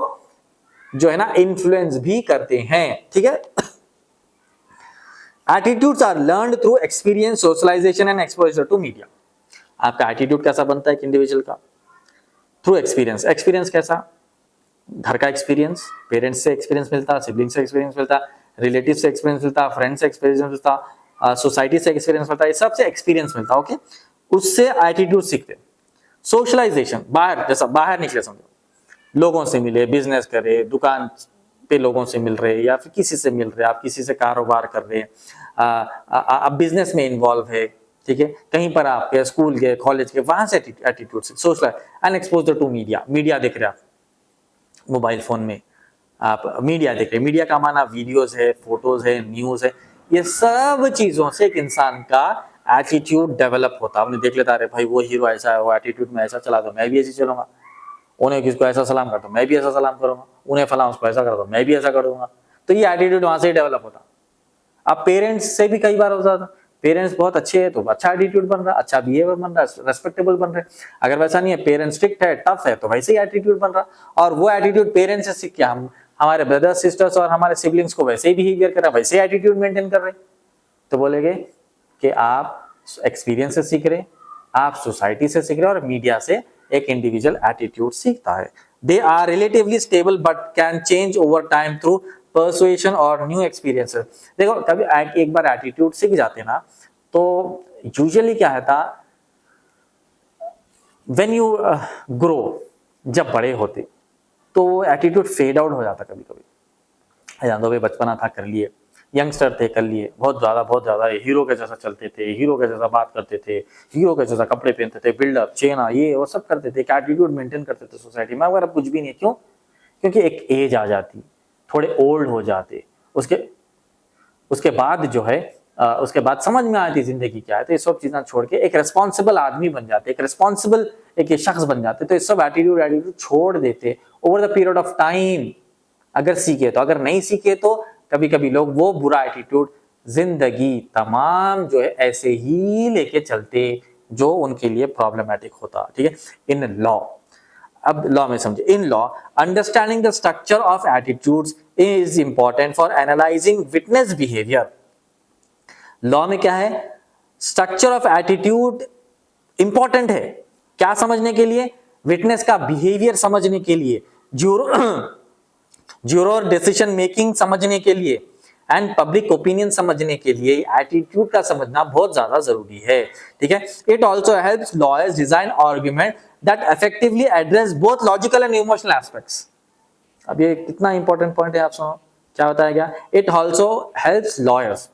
जो है ना इन्फ्लुएंस भी करते हैं, ठीक है। Attitudes are learned through experience, socialization and exposure to media. आपका एटीट्यूड कैसा बनता है एक इंडिविजुअल का, थ्रू एक्सपीरियंस। एक्सपीरियंस कैसा, घर का एक्सपीरियंस, पेरेंट्स से एक्सपीरियंस मिलता, सिबलिंग से एक्सपीरियंस मिलता, रिलेटिव से एक्सपीरियंस मिलता, फ्रेंड से एक्सपीरियंस मिलता, सोसाइटी से एक्सपीरियंस मिलता, ये सबसे एक्सपीरियंस मिलता, ओके। उससे एटीट्यूड सीखते। सोशलाइजेशन, बाहर, जैसा बाहर निकले, समझो लोगों से मिले, बिजनेस करे, दुकान पे लोगों से मिल रहे, या फिर किसी से मिल रहे, आप किसी से कारोबार कर रहे, आप बिजनेस में इन्वॉल्व है, ठीक है, कहीं पर आप स्कूल गए, कॉलेज गए, वहां से एटीट्यूड से। Social and exposure to media, media देख रहे आप मोबाइल फोन में, आप मीडिया देख रहे हैं, मीडिया का माना वीडियोस है, फोटोज है, न्यूज है, ये सब चीजों से एक इंसान का एटीट्यूड डेवलप होता है। आपने देख लेता, अरे भाई वो हीरो ऐसा है, वो एटीट्यूड में ऐसा चला, तो मैं भी ऐसे चलूंगा, उन्हें किसको ऐसा सलाम करता मैं भी ऐसा सलाम करूंगा, उन्हें फलां उसको ऐसा करता मैं भी ऐसा करूंगा। तो ये एटीट्यूड वहां से ही डेवलप होता। अब पेरेंट्स से भी कई बार होता था, पेरेंट्स बहुत अच्छे हैं तो अच्छा एटीट्यूड बन रहा, अच्छा बिहेवियर बन रहा, रेस्पेक्टेबल बन रहे। अगर वैसा नहीं है, पेरेंट्स स्ट्रिक्ट है, टफ है, तो वैसे ही एटीट्यूड बन रहा। और वो एटीट्यूड पेरेंट्स से सीख के हम हमारे ब्रदर्स सिस्टर्स और हमारे सिबलिंग्स को वैसे ही बिहेवियर कर रहे, वैसे एटीट्यूड मेंटेन कर रहे। तो बोलेंगे कि आप एक्सपीरियंस से सीख रहे, आप सोसाइटी से सीख रहे, और मीडिया से एक इंडिविजुअल एटीट्यूड सीखता है। They are relatively stable but can change over time through persuasion और न्यू एक्सपीरियंसेस। देखो कभी एक बार एटीट्यूड सीख जाते ना, तो यूजुअली क्या है था, व्हेन यू ग्रो, जब बड़े होते तो एटीट्यूड फेड आउट हो जाता। कभी कभी जान दो भाई, बचपना था कर लिए, यंगस्टर थे कर लिए, बहुत ज्यादा हीरो के जैसा चलते थे, हीरो के जैसा बात करते थे, हीरो के जैसा कपड़े पहनते थे, बिल्डअप चेना ये वो सब करते थे, एटीट्यूड मेंटेन करते थे सोसाइटी में। अगर अब कुछ भी नहीं है, क्यों? क्योंकि एक एज आ जाती, थोड़े ओल्ड हो जाते, उसके बाद जो है उसके बाद समझ में आती जिंदगी क्या है, तो ये सब चीजें छोड़ के एक रिस्पॉन्सिबल आदमी बन जाते, एक रिस्पॉन्सिबल एक शख्स बन जाते। तो ये सब एटीट्यूड छोड़ देते over the period of time, अगर सीखे तो। अगर नहीं सीखे तो कभी कभी लोग वो बुरा एटीट्यूड जिंदगी तमाम जो है ऐसे ही लेके चलते, जो उनके लिए प्रॉब्लमेटिक होता। ठीक है। इन लॉ, अब लॉ में समझे, in law understanding the structure of attitudes is important for analysing witness behaviour. Law में क्या है, स्ट्रक्चर ऑफ एटीट्यूड इंपॉर्टेंट है, क्या समझने के लिए? विटनेस का बिहेवियर समझने के लिए, ज्यूरोर डिसीजन मेकिंग समझने के लिए, एंड पब्लिक ओपिनियन समझने के लिए एटीट्यूड का समझना बहुत ज्यादा जरूरी है। ठीक है। It also helps lawyers design argument that effectively address both logical and emotional aspects. अब ये कितना इंपॉर्टेंट पॉइंट है, आप सुनो क्या बताया गया। It also helps lawyers,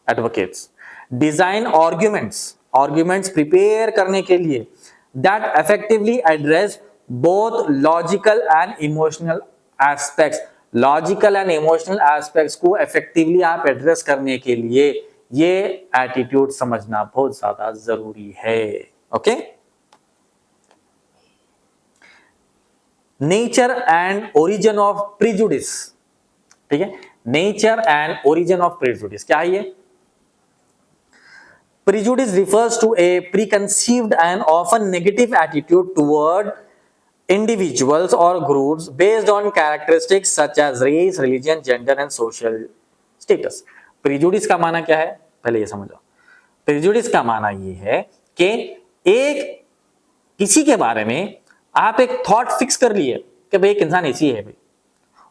advocates design arguments prepare करने के लिए that effectively address both logical and emotional aspects. Logical and emotional aspects को इफेक्टिवली आप एड्रेस करने के लिए ये एटीट्यूड समझना बहुत ज्यादा जरूरी है। Okay. Nature and origin of prejudice. ठीक है। Nature and origin of prejudice क्या है ये? Prejudice refers to a preconceived and often negative attitude toward individuals or groups based on characteristics such as race, religion, gender and social status. Prejudice का माना क्या है, पहले ये समझो। Prejudice का माना ये है कि एक किसी के बारे में आप एक थॉट फिक्स कर लिए कि भाई एक इंसान ऐसी है, भाई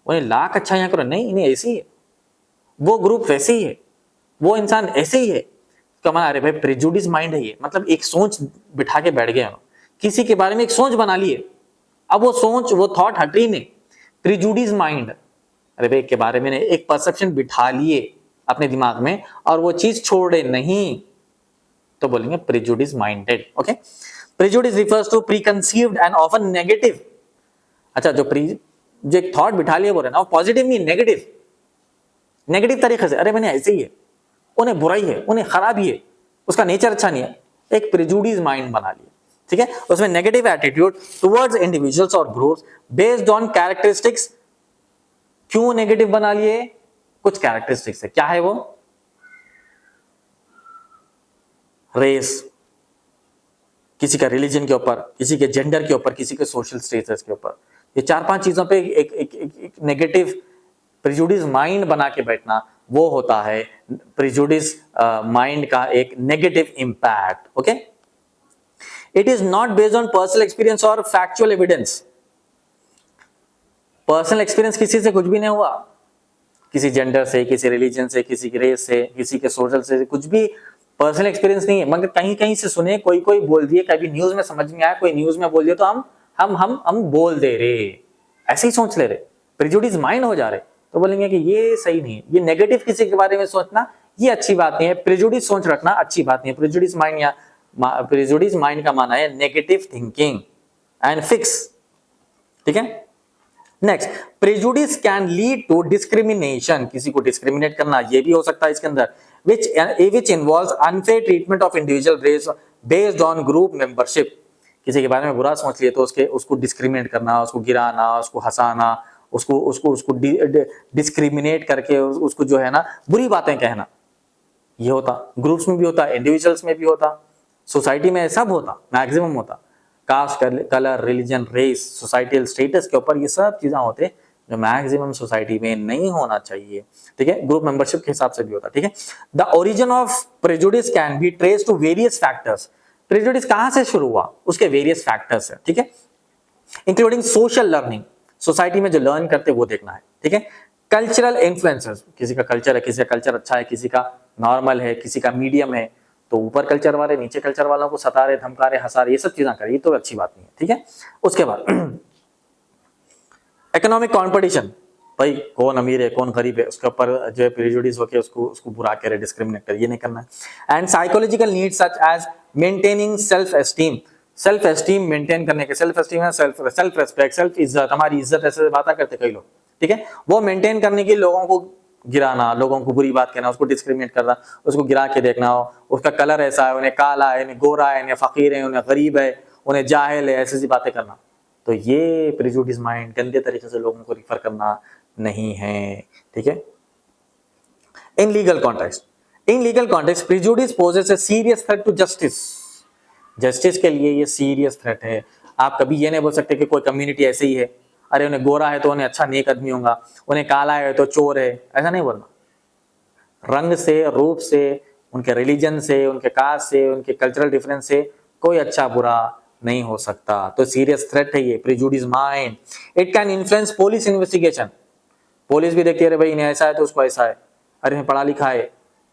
उन्हें लाख अच्छा यहाँ करो, नहीं इन्हें ऐसी है, वो ग्रुप वैसे ही है, वो इंसान ऐसे ही है। अरे भाई प्रेजुडिस माइंड है ये, मतलब एक सोच बिठा के बैठ गए, किसी के बारे में एक सोच बना लिए, अब वो सोच वो थॉट हट रही नहीं, प्रेजुडिस माइंड। अरे भाई के बारे में एक परसेप्शन बिठा लिए अपने दिमाग में और वो चीज छोड़े नहीं, तो बोलेंगे prejudice minded. Okay. Prejudice refers to preconceived and often negative. अच्छा, जो एक थॉट बिठा लिए बोल रहे ना, वो पॉजिटिव नहीं, नेगेटिव तरीके से, अरे मैंने ऐसे ही है, उन्हें बुराई है, उन्हें खराबी है, उसका नेचर अच्छा नहीं है, एक प्रेजुडिस माइंड बना लिया। ठीक है। उसमें नेगेटिव एटीट्यूड टुवर्ड्स इंडिविजुअल्स और ग्रुप्स बेस्ड ऑन कैरेक्टरिस्टिक्स। क्यों नेगेटिव बना लिए? कुछ कैरेक्टरिस्टिक्स है, क्या है वो? रेस, किसी का रिलीजन के ऊपर, किसी के जेंडर के ऊपर, किसी के सोशल स्टेटस के ऊपर, ये 4-5 चीजों पे एक नेगेटिव प्रेजुडिस माइंड बना के बैठना, वो होता है प्रेजुडिस माइंड का एक negative impact. Okay. It is not based on personal experience और फैक्चुअल एविडेंस। पर्सनल एक्सपीरियंस किसी से कुछ भी नहीं हुआ, किसी जेंडर से, किसी रिलीजन से, किसी की रेस से, किसी के सोशल से, कुछ भी पर्सनल एक्सपीरियंस नहीं है, मगर कहीं कहीं से सुने, कोई बोल दिए, कभी न्यूज में समझ में आया, कोई न्यूज में बोल दिया, तो हम बोल दे रहे, ऐसे ही सोच ले रहे, प्रेजुडिस माइंड हो जा रहे। तो बोलेंगे कि ये सही नहीं है, ये नेगेटिव किसी के बारे में सोचना ये अच्छी बात नहीं है, प्रेजुडिस सोच रखना अच्छी बात नहीं है। प्रेजुडिस माइंड या प्रेजुडिस माइंड का माना है नेगेटिव थिंकिंग एंड फिक्स। ठीक है। Next, prejudice can lead to discrimination, किसी को डिस्क्रिमिनेट करना, ये भी हो सकता है इसके अंदर, which involves unfair treatment of individual race based on group membership। किसी के बारे में बुरा सोच लिए तो उसको डिस्क्रिमिनेट करना, उसको गिराना, उसको हंसाना, उसको डिस्क्रिमिनेट करके उसको जो है ना बुरी बातें कहना, ये होता, ग्रुप्स में भी होता, इंडिविजुअल्स में भी होता, सोसाइटी में सब होता, मैक्सिमम होता। Caste, colour, religion, race, societal status के ऊपर ये सब चीजें होते जो मैक्सिमम सोसाइटी में नहीं होना चाहिए, ठीक है। ग्रुप मेंबरशिप के हिसाब से भी होता, ठीक है। The origin of prejudice can be trace to various factors. Prejudice कहां से शुरू हुआ, उसके वेरियस फैक्टर्स है, ठीक है, इंक्लूडिंग सोशल लर्निंग, सोसाइटी में जो लर्न करते वो देखना है, ठीक है। कल्चरल इन्फ्लुएंसेस, किसी का कल्चर है, किसी का कल्चर अच्छा है, किसी का नॉर्मल है, किसी का मीडियम है, तो ऊपर कल्चर वाले नीचे कल्चर वालों को सता रहे, धमका रहे, हंसा रहे, ये सब चीजें कर, ये तो अच्छी बात नहीं है, ठीक है। उसके बाद इकोनॉमिक कंपटीशन, भाई कौन अमीर है कौन गरीब है उसके ऊपर जो है प्रेजुडिस होके उसको बुरा करे, डिस्क्रिमिनेट करे, ये नहीं करना है। And psychological needs such as maintaining self esteem, self esteem maintain करने के, सेल्फ एस्टीम है सेल्फ रेस्पेक्ट, सेल्फ इज्जत, हमारी इज्जत ऐसे बात करते कई लोग, ठीक है, वो मेंटेन करने के लोगों को गिराना, लोगों को बुरी बात कहना, उसको डिस्क्रिमिनेट करना, उसको गिरा के देखना, हो उसका कलर ऐसा है, उन्हें काला है, उन्हें गोरा है, उन्हें फकीर है, उन्हें गरीब है, उन्हें जाहिल है, ऐसी बातें करना, तो ये प्रेजुडिस माइंड गंदे तरीके से लोगों को रिफर करना नहीं है, ठीक है। In legal context prejudice poses a serious threat to justice, justice के लिए ये सीरियस थ्रेट है। आप कभी ये नहीं बोल सकते कि कोई कम्युनिटी ऐसे ही है, अरे उन्हें गोरा है तो उन्हें अच्छा नेक आदमी होगा, उन्हें काला है तो चोर है, ऐसा नहीं बोलना। रंग से, रूप से, उनके रिलीजन से, उनके कास्ट से, उनके कल्चरल डिफरेंस से कोई अच्छा बुरा नहीं हो सकता, तो सीरियस थ्रेट है ये prejudice mind. It can influence police investigation, police भी देखती है अरे भाई इन्हें ऐसा है तो उसको ऐसा है, अरे इन्हें पढ़ा लिखा है,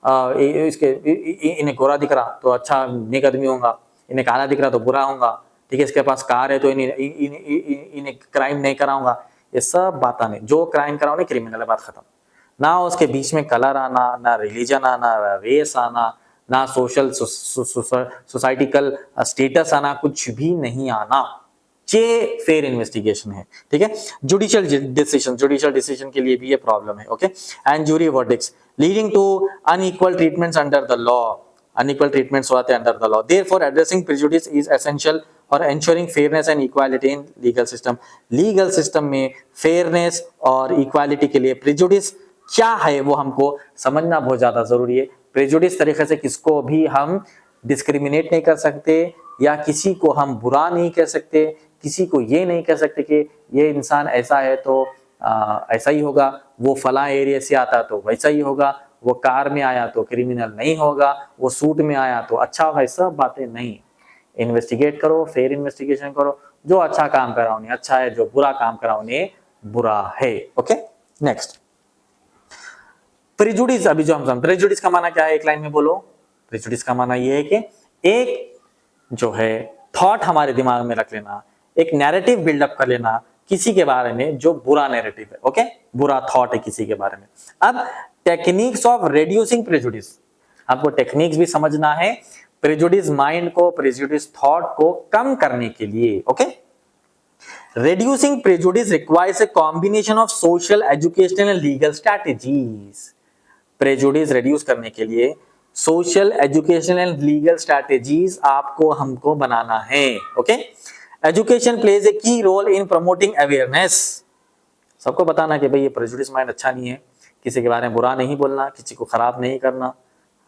इन्हें गोरा दिख रहा तो अच्छा नेक आदमी होगा, इन्हें काला दिख रहा तो बुरा होगा, ठीक है, इसके पास कार है तो इन्हें क्राइम नहीं कराऊंगा, ये सब बात नहीं, जो क्राइम कराओ नहीं क्रिमिनल है, बात खत्म। ना उसके बीच में कलर आना, ना रिलीजन आना, रेस आना, ना सोशल सोसाइटिकल स्टेटस आना, कुछ भी नहीं आना, ये फेयर इन्वेस्टिगेशन है, ठीक है। जुडिशियल डिसीजन के लिए भी ये प्रॉब्लम है, okay. And jury verdicts leading to unequal treatments under the law, unequal treatments होते हैं under the law, therefore addressing prejudice is essential और ensuring fairness and equality in legal system. Legal system में फेयरनेस और इक्वालिटी के लिए प्रेजुडिस क्या है वो हमको समझना बहुत ज्यादा जरूरी है। प्रेजुडिस तरीके से किसको भी हम डिस्क्रिमिनेट नहीं कर सकते, या किसी को हम बुरा नहीं कह सकते, किसी को ये नहीं कह सकते कि ये इंसान ऐसा है तो ऐसा ही होगा, वो फला एरिया से आता तो वैसा ही होगा, वो कार में आया तो क्रिमिनल नहीं होगा, वो सूट में आया तो अच्छा होगा, सब बातें नहीं। इन्वेस्टिगेट करो, फेयर इन्वेस्टिगेशन करो, जो अच्छा काम करा उन्हें अच्छा है, जो बुरा काम करा उन्हें बुरा है, ओके। नेक्स्ट, प्रेजुडिस, अभी जो हम समझ, प्रेजुडिस का माना क्या है, एक लाइन में बोलो। प्रेजुडिस का माना ये है कि एक जो है थॉट हमारे दिमाग में रख लेना, एक नैरेटिव बिल्डअप कर लेना किसी के बारे में जो बुरा नैरेटिव है, ओके, बुरा थॉट है किसी के बारे में। अब टेक्निक्स ऑफ रिड्यूसिंग प्रेजुडिस, आपको टेक्निक्स भी समझना है प्रेजुडिस माइंड को, प्रेजुडिस थॉट को कम करने के लिए, okay. Reducing prejudice requires a combination of social, educational and legal strategies. Prejudice reduce करने के लिए social, educational and legal strategies आपको हमको बनाना है, ओके। एजुकेशन प्लेज ए की रोल इन प्रमोटिंग अवेयरनेस, सबको बताना कि भाई ये प्रेजुडिस माइंड अच्छा नहीं है, किसी के बारे में बुरा नहीं बोलना, किसी को खराब नहीं करना,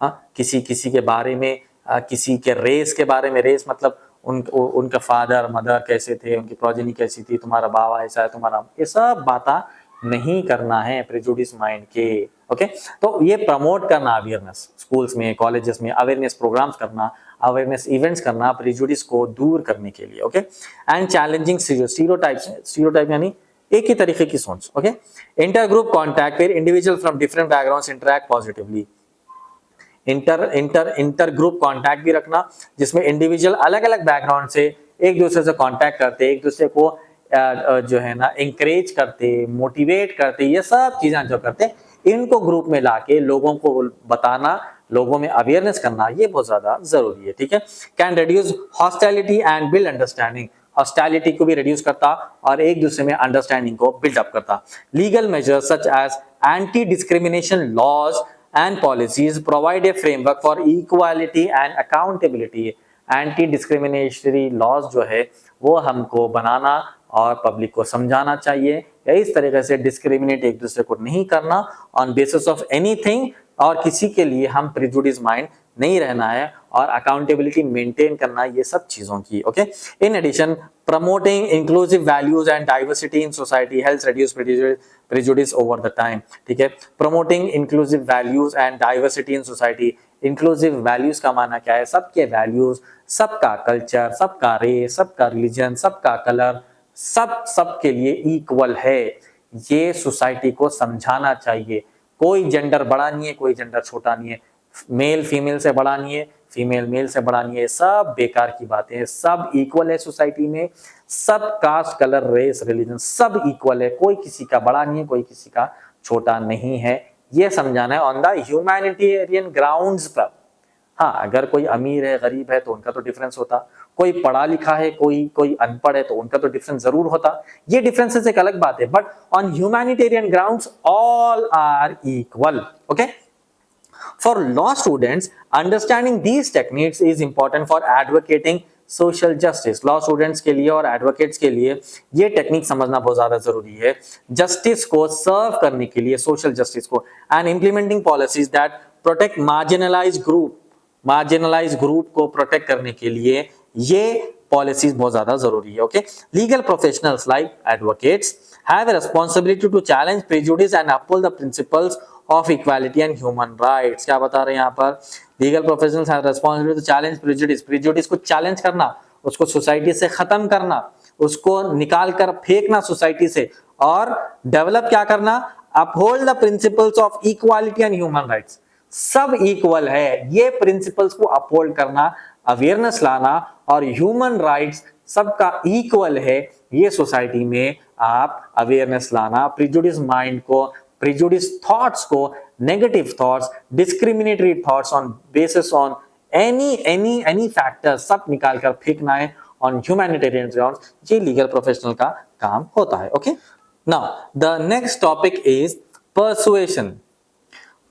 हाँ, किसी के बारे में, किसी के रेस के बारे में, रेस मतलब उनका फादर मदर कैसे थे, उनकी प्रोजेनी कैसी थी, तुम्हारा बाबा ऐसा है, तुम्हारा, ये सब बातें नहीं करना है प्रेजुडिस माइंड के, ओके। तो ये प्रमोट करना अवेयरनेस, स्कूल्स में, कॉलेजेस में अवेयरनेस प्रोग्राम्स करना, अवेयरनेस इवेंट्स करना प्रेजुडिस को दूर करने के लिए, ओके। एंड चैलेंजिंग स्टीरियोटाइप यानी एक ही तरीके की सोच, okay. Inter group contact where individual from different backgrounds interact positively, inter group contact भी रखना जिसमें इंडिविजुअल अलग अलग बैकग्राउंड से एक दूसरे से कॉन्टैक्ट करते, एक दूसरे को जो है ना इंकरेज करते, मोटिवेट करते, ये सब चीजें जो करते इनको ग्रुप में लाके लोगों को बताना, लोगों में अवेयरनेस करना, ये बहुत ज्यादा जरूरी है, ठीक है। Can reduce hostility and build understanding, hostility को भी रिड्यूस करता और एक दूसरे में अंडरस्टैंडिंग को बिल्डअप करता। Legal measures such as anti discrimination laws and policies provide a framework for equality and accountability. Anti discriminatory laws जो है वो हमको बनाना और पब्लिक को समझाना चाहिए या इस तरीके से डिस्क्रिमिनेट एक दूसरे को नहीं करना ऑन बेसिस ऑफ एनीथिंग, और किसी के लिए हम प्रिजुडिस माइंड नहीं रहना है और अकाउंटेबिलिटी मेंटेन करना, ये सब चीजों की। Okay, in addition promoting inclusive values and diversity in society helps reduce prejudice over the time. ठीक है, promoting inclusive values and diversity in society. Inclusive values का माना क्या है? सबके वैल्यूज, सबका कल्चर, सबका रेस, सबका रिलीजन, सबका कलर, सबके लिए इक्वल है, ये सोसाइटी को समझाना चाहिए। कोई जेंडर बड़ा नहीं है, कोई जेंडर छोटा नहीं है, मेल फीमेल से बड़ा नहीं है, फीमेल मेल से बड़ा नहीं है, सब बेकार की बातें हैं। सब इक्वल है सोसाइटी में, सब कास्ट, कलर, रेस, रिलीजन सब इक्वल है, कोई किसी का बड़ा नहीं है, कोई किसी का छोटा नहीं है, ये समझाना है ऑन द ह्यूमैनिटेरियन ग्राउंड्स पर। हाँ, अगर कोई अमीर है, गरीब है तो उनका तो डिफरेंस होता, कोई पढ़ा लिखा है, कोई अनपढ़ है तो उनका तो डिफरेंस जरूर होता, ये डिफरेंसेस एक अलग बात है, but on humanitarian grounds all are equal. Okay, for law students understanding these techniques is important for advocating social justice. Law students के लिए और एडवोकेट्स के लिए ये टेक्निक समझना बहुत ज्यादा जरूरी है, जस्टिस को सर्व करने के लिए, सोशल जस्टिस को, and implementing policies that protect marginalised group को प्रोटेक्ट करने के लिए ये पॉलिसीज बहुत ज्यादा जरूरी है। Okay, legal professionals like advocates have a responsibility to challenge prejudice and uphold the principles of equality and human rights। क्या बता रहे हैं यहाँ पर? Legal professionals have responsibility to challenge prejudice को चैलेंज करना, उसको सोसाइटी से खत्म करना, उसको निकाल कर फेंकना सोसाइटी से, और डेवलप क्या करना? Uphold the principles of equality and human rights. सब इक्वल है, ये प्रिंसिपल्स को अपहोल्ड करना, अवेयरनेस लाना, और ह्यूमन राइट्स सबका इक्वल है, ये सोसाइटी में आप अवेयरनेस लाना। प्रिजुडिस माइंड को, प्रिजुडिस थॉट्स को, negative thoughts, discriminatory thoughts on basis on any factor सब निकाल कर फेंकना है ऑन ह्यूमैनिटेरियन ग्राउंड्स, ये लीगल प्रोफेशनल का काम होता है। Okay, now the next topic is persuasion.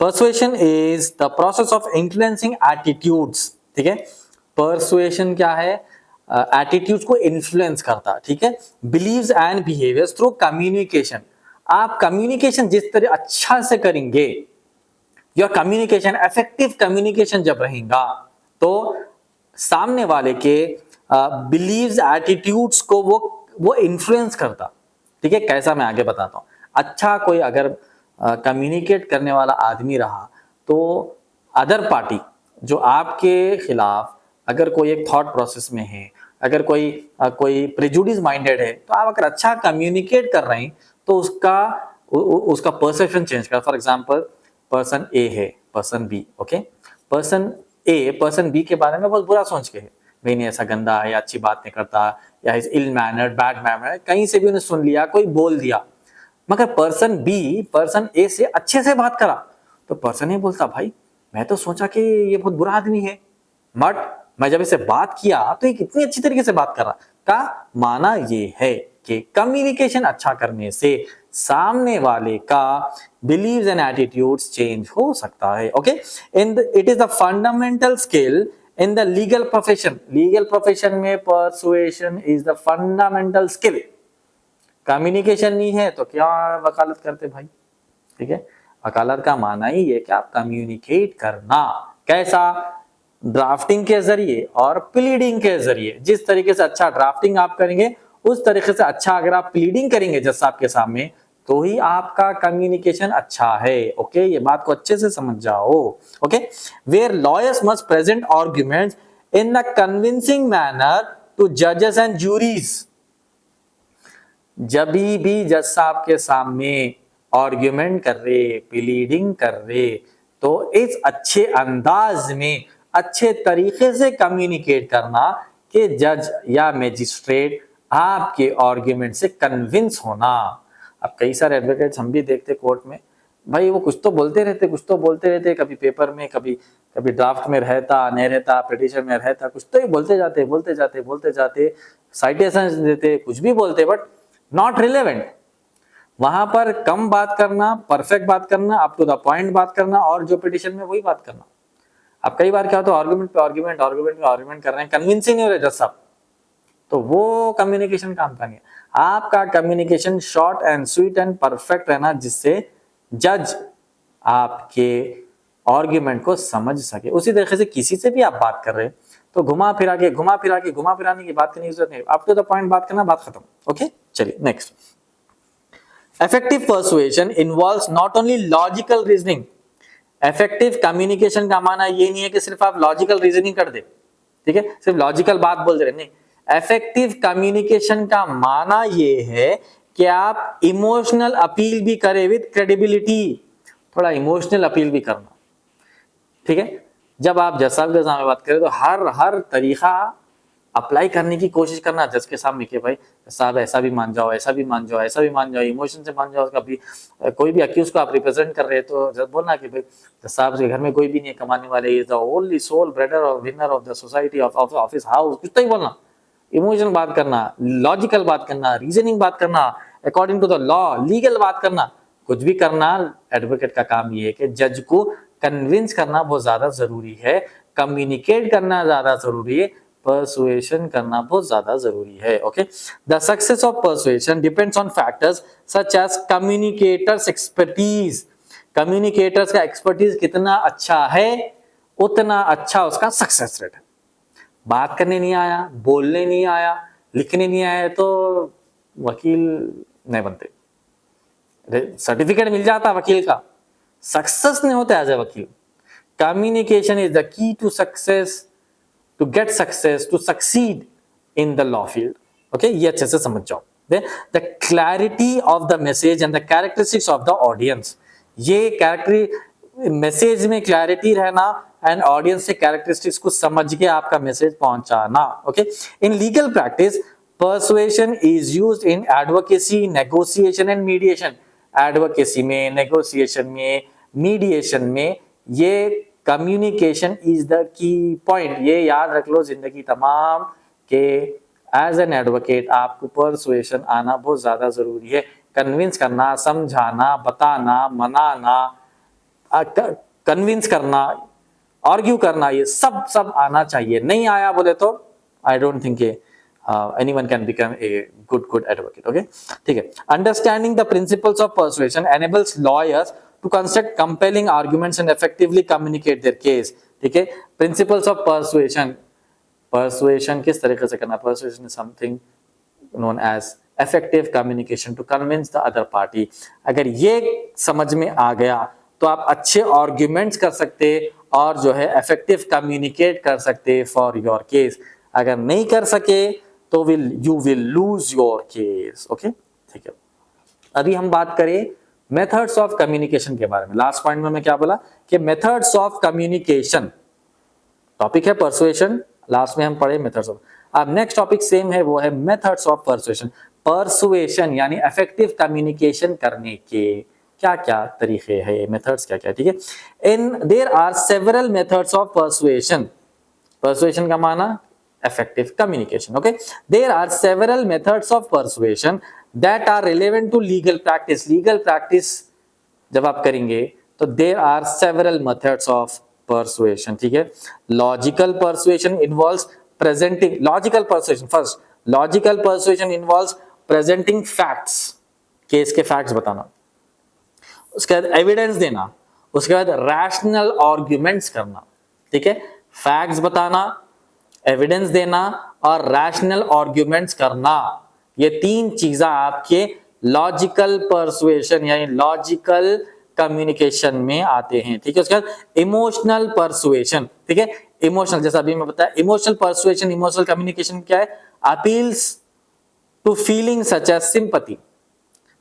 Persuasion is the process of influencing attitudes. ठीक है, परसुएशन क्या है? एटीट्यूड्स को इन्फ्लुएंस करता। ठीक है, believes and behaviours through communication. आप कम्युनिकेशन जिस तरह अच्छा से करेंगे, योर कम्युनिकेशन, इफेक्टिव कम्युनिकेशन जब रहेगा, तो सामने वाले के बिलीव्स, एटीट्यूड्स को वो इन्फ्लुएंस करता। ठीक है, कैसा मैं आगे बताता हूं। अच्छा कोई अगर कम्युनिकेट करने वाला आदमी रहा, तो अदर पार्टी जो आपके खिलाफ अगर कोई एक थॉट प्रोसेस में है, अगर कोई प्रेजुडिस माइंडेड है, तो आप अगर अच्छा कम्युनिकेट कर रहे हैं तो उसका परसेप्शन चेंज कर। फॉर एग्जांपल, पर्सन ए है, person B. Okay, person A person B के बारे में बहुत बुरा सोच के है, भाई नहीं ऐसा गंदा है, अच्छी बात नहीं करता, या is ill mannered, bad mannered, कहीं से भी उन्हें सुन लिया, कोई बोल दिया। मगर पर्सन बी पर्सन ए से अच्छे से बात करा, तो पर्सन ए बोलता, भाई मैं तो सोचा कि ये बहुत बुरा आदमी है, बट मैं जब इसे बात किया तो ये कितनी अच्छी तरीके से बात कर रहा। का माना ये है कि कम्युनिकेशन अच्छा करने से सामने वाले का बिलीव्स एंड एटीट्यूड्स चेंज हो सकता है। Okay, it is the fundamental skill in the legal profession. Legal profession में persuasion is the fundamental skill. Communication नहीं है तो क्या वकालत करते भाई? ठीक है, वकालत का माना ही है कि आप कम्युनिकेट करना। कैसा? ड्राफ्टिंग के जरिए और प्लीडिंग के जरिए। जिस तरीके से अच्छा ड्राफ्टिंग आप करेंगे, उस तरीके से अच्छा अगर आप प्लीडिंग करेंगे जज साहब के सामने, तो ही आपका कम्युनिकेशन अच्छा है। ओके, ये बात को अच्छे से समझ जाओ। Okay, where lawyers must present arguments in the convincing manner to जजेस एंड जूरीज। जब भी जज साहब के सामने आर्ग्यूमेंट कर रहे, प्लीडिंग कर रहे, तो इस अच्छे अंदाज में, अच्छे तरीके से कम्युनिकेट करना कि जज या मैजिस्ट्रेट आपके आर्ग्यूमेंट से कन्विंस होना। अब कई सारे एडवोकेट्स हम भी देखते कोर्ट में, भाई वो कुछ तो बोलते रहते, कभी पेपर में, कभी ड्राफ्ट में रहता, नहीं रहता, पिटीशन में रहता, कुछ तो ही बोलते जाते, साइटेशन देते, कुछ भी बोलते, बट नॉट रिलेवेंट। वहां पर कम बात करना, परफेक्ट बात करना, अप टू द पॉइंट बात करना, और जो पिटिशन में वही बात करना। अब कई बार क्या होता है, आर्गुमेंट पे आर्गुमेंट, आर्गुमेंट पे आर्गुमेंट कर रहे हैं, कन्विंस ही नहीं हो रहे जज साहब, तो वो कम्युनिकेशन काम का नहीं है। आपका communication short and sweet and perfect रहना, जिससे जज आपके आर्ग्यूमेंट को समझ सके। उसी तरीके से किसी से भी आप बात कर रहे हैं तो घुमा फिराने की बात करने की जरूरत नहीं, अप टू द पॉइंट बात करना, बात खत्म। ओके, चलिए next. Effective persuasion involves not only logical reasoning. Effective communication का माना ये नहीं है कि सिर्फ आप लॉजिकल रीजनिंग कर दे, ठीक है, सिर्फ लॉजिकल बात बोल रहे, नहीं। इफेक्टिव कम्युनिकेशन का माना ये है कि आप इमोशनल अपील भी करें विद क्रेडिबिलिटी, थोड़ा इमोशनल अपील भी करना, ठीक है। जब आप जज साहब के सामने बात करें तो हर तरीका अप्लाई करने की कोशिश करना जज के सामने कि भाई साहब ऐसा भी मान जाओ, ऐसा भी मान जाओ, ऐसा भी मान जाओ, इमोशन से मान जाओ। कभी कोई भी अक्यूज को आप रिप्रेजेंट कर रहे हैं तो जज बोलना कि भाई जज साहब के घर में कोई भी नहीं है कमाने वाले, is the only sole breader और winner of the society of office house, कुछ तो ही बोलना, इमोशनल बात करना, लॉजिकल बात करना, रीजनिंग बात करना, according to the law legal बात करना, कुछ भी करना। एडवोकेट का काम ये है कि जज को कन्विंस करना बहुत ज्यादा जरूरी है, कम्युनिकेट करना ज्यादा जरूरी है, persuasion करना बहुत ज्यादा जरूरी है। Okay, the success of persuasion depends on factors such as communicators expertise. Communicators का एक्सपर्टीज कितना अच्छा है उतना अच्छा उसका सक्सेस रेट है। बात करने नहीं आया, बोलने नहीं आया, लिखने नहीं आया तो वकील नहीं बनते। सर्टिफिकेट मिल जाता वकील का, सक्सेस नहीं होता एज ए वकील। Communication is the key to success, to get success, to succeed in the law field. Okay, ये अच्छे से समझ जाओ। The clarity of the message and the characteristics of the audience, ये कैरेक्टर मैसेज में क्लैरिटी रहना एंड ऑडियंस से कैरेक्टरिस्टिक्स को समझ के आपका मैसेज पहुंचाना। Okay, in legal practice persuasion is used in advocacy, negotiation and mediation. Advocacy में, नेगोशिएशन में, मीडिएशन में ये कम्युनिकेशन इज द की पॉइंट। ये याद रख लो जिंदगी तमाम के एज एन एडवोकेट आपको परसुएशन आना बहुत ज्यादा जरूरी है। कन्विंस करना, समझाना, बताना, मनाना, कन्विंस करना, आर्ग्यू करना, ये सब आना चाहिए। नहीं आया बोले तो I don't think anyone can become a good advocate. Okay, ठीक है। Understanding the principles of persuasion enables lawyers to construct compelling arguments and effectively communicate their case. ठीक है, principles of persuasion, persuasion किस तरीके से करना? Persuasion is something known as effective communication to convince the other party. अगर ये समझ में आ गया तो आप अच्छे आर्ग्यूमेंट्स कर सकते और जो है effective communicate कर सकते for your case। अगर नहीं कर सके तो you will lose your case. Okay, ठीक है। अभी हम बात करें मेथड्स ऑफ कम्युनिकेशन के बारे में। लास्ट पॉइंट में मैं क्या बोला कि मेथड्स ऑफ कम्युनिकेशन, टॉपिक है परसुएशन, लास्ट में हम पढ़े मेथड्स ऑफ। अब नेक्स्ट टॉपिक सेम है, वो है मेथड्स ऑफ परसुएशन। परसुएशन यानी इफेक्टिव कम्युनिकेशन करने के क्या क्या तरीके हैं, मेथड्स क्या क्या, ठीक है। In there are several methods of persuasion. Persuasion का माना effective communication. Okay, there are several methods of persuasion that are relevant to legal practice. Legal practice जब आप करेंगे तो there are several methods of persuasion. ठीक है, logical persuasion involves presenting, logical persuasion first, logical persuasion involves presenting facts, case के facts बताना, उसके बाद एविडेंस देना, उसके बाद रैशनल आर्ग्यूमेंट्स करना। ठीक है, फैक्ट्स बताना, एविडेंस देना और रैशनल आर्ग्यूमेंट्स करना, ये तीन चीजें आपके लॉजिकल परसुएशन यानी लॉजिकल कम्युनिकेशन में आते हैं। ठीक है, उसके बाद इमोशनल परसुएशन। ठीक है, इमोशनल, जैसा अभी मैं बताया, इमोशनल परसुएशन, इमोशनल कम्युनिकेशन क्या है? Appeals to feeling such as sympathy,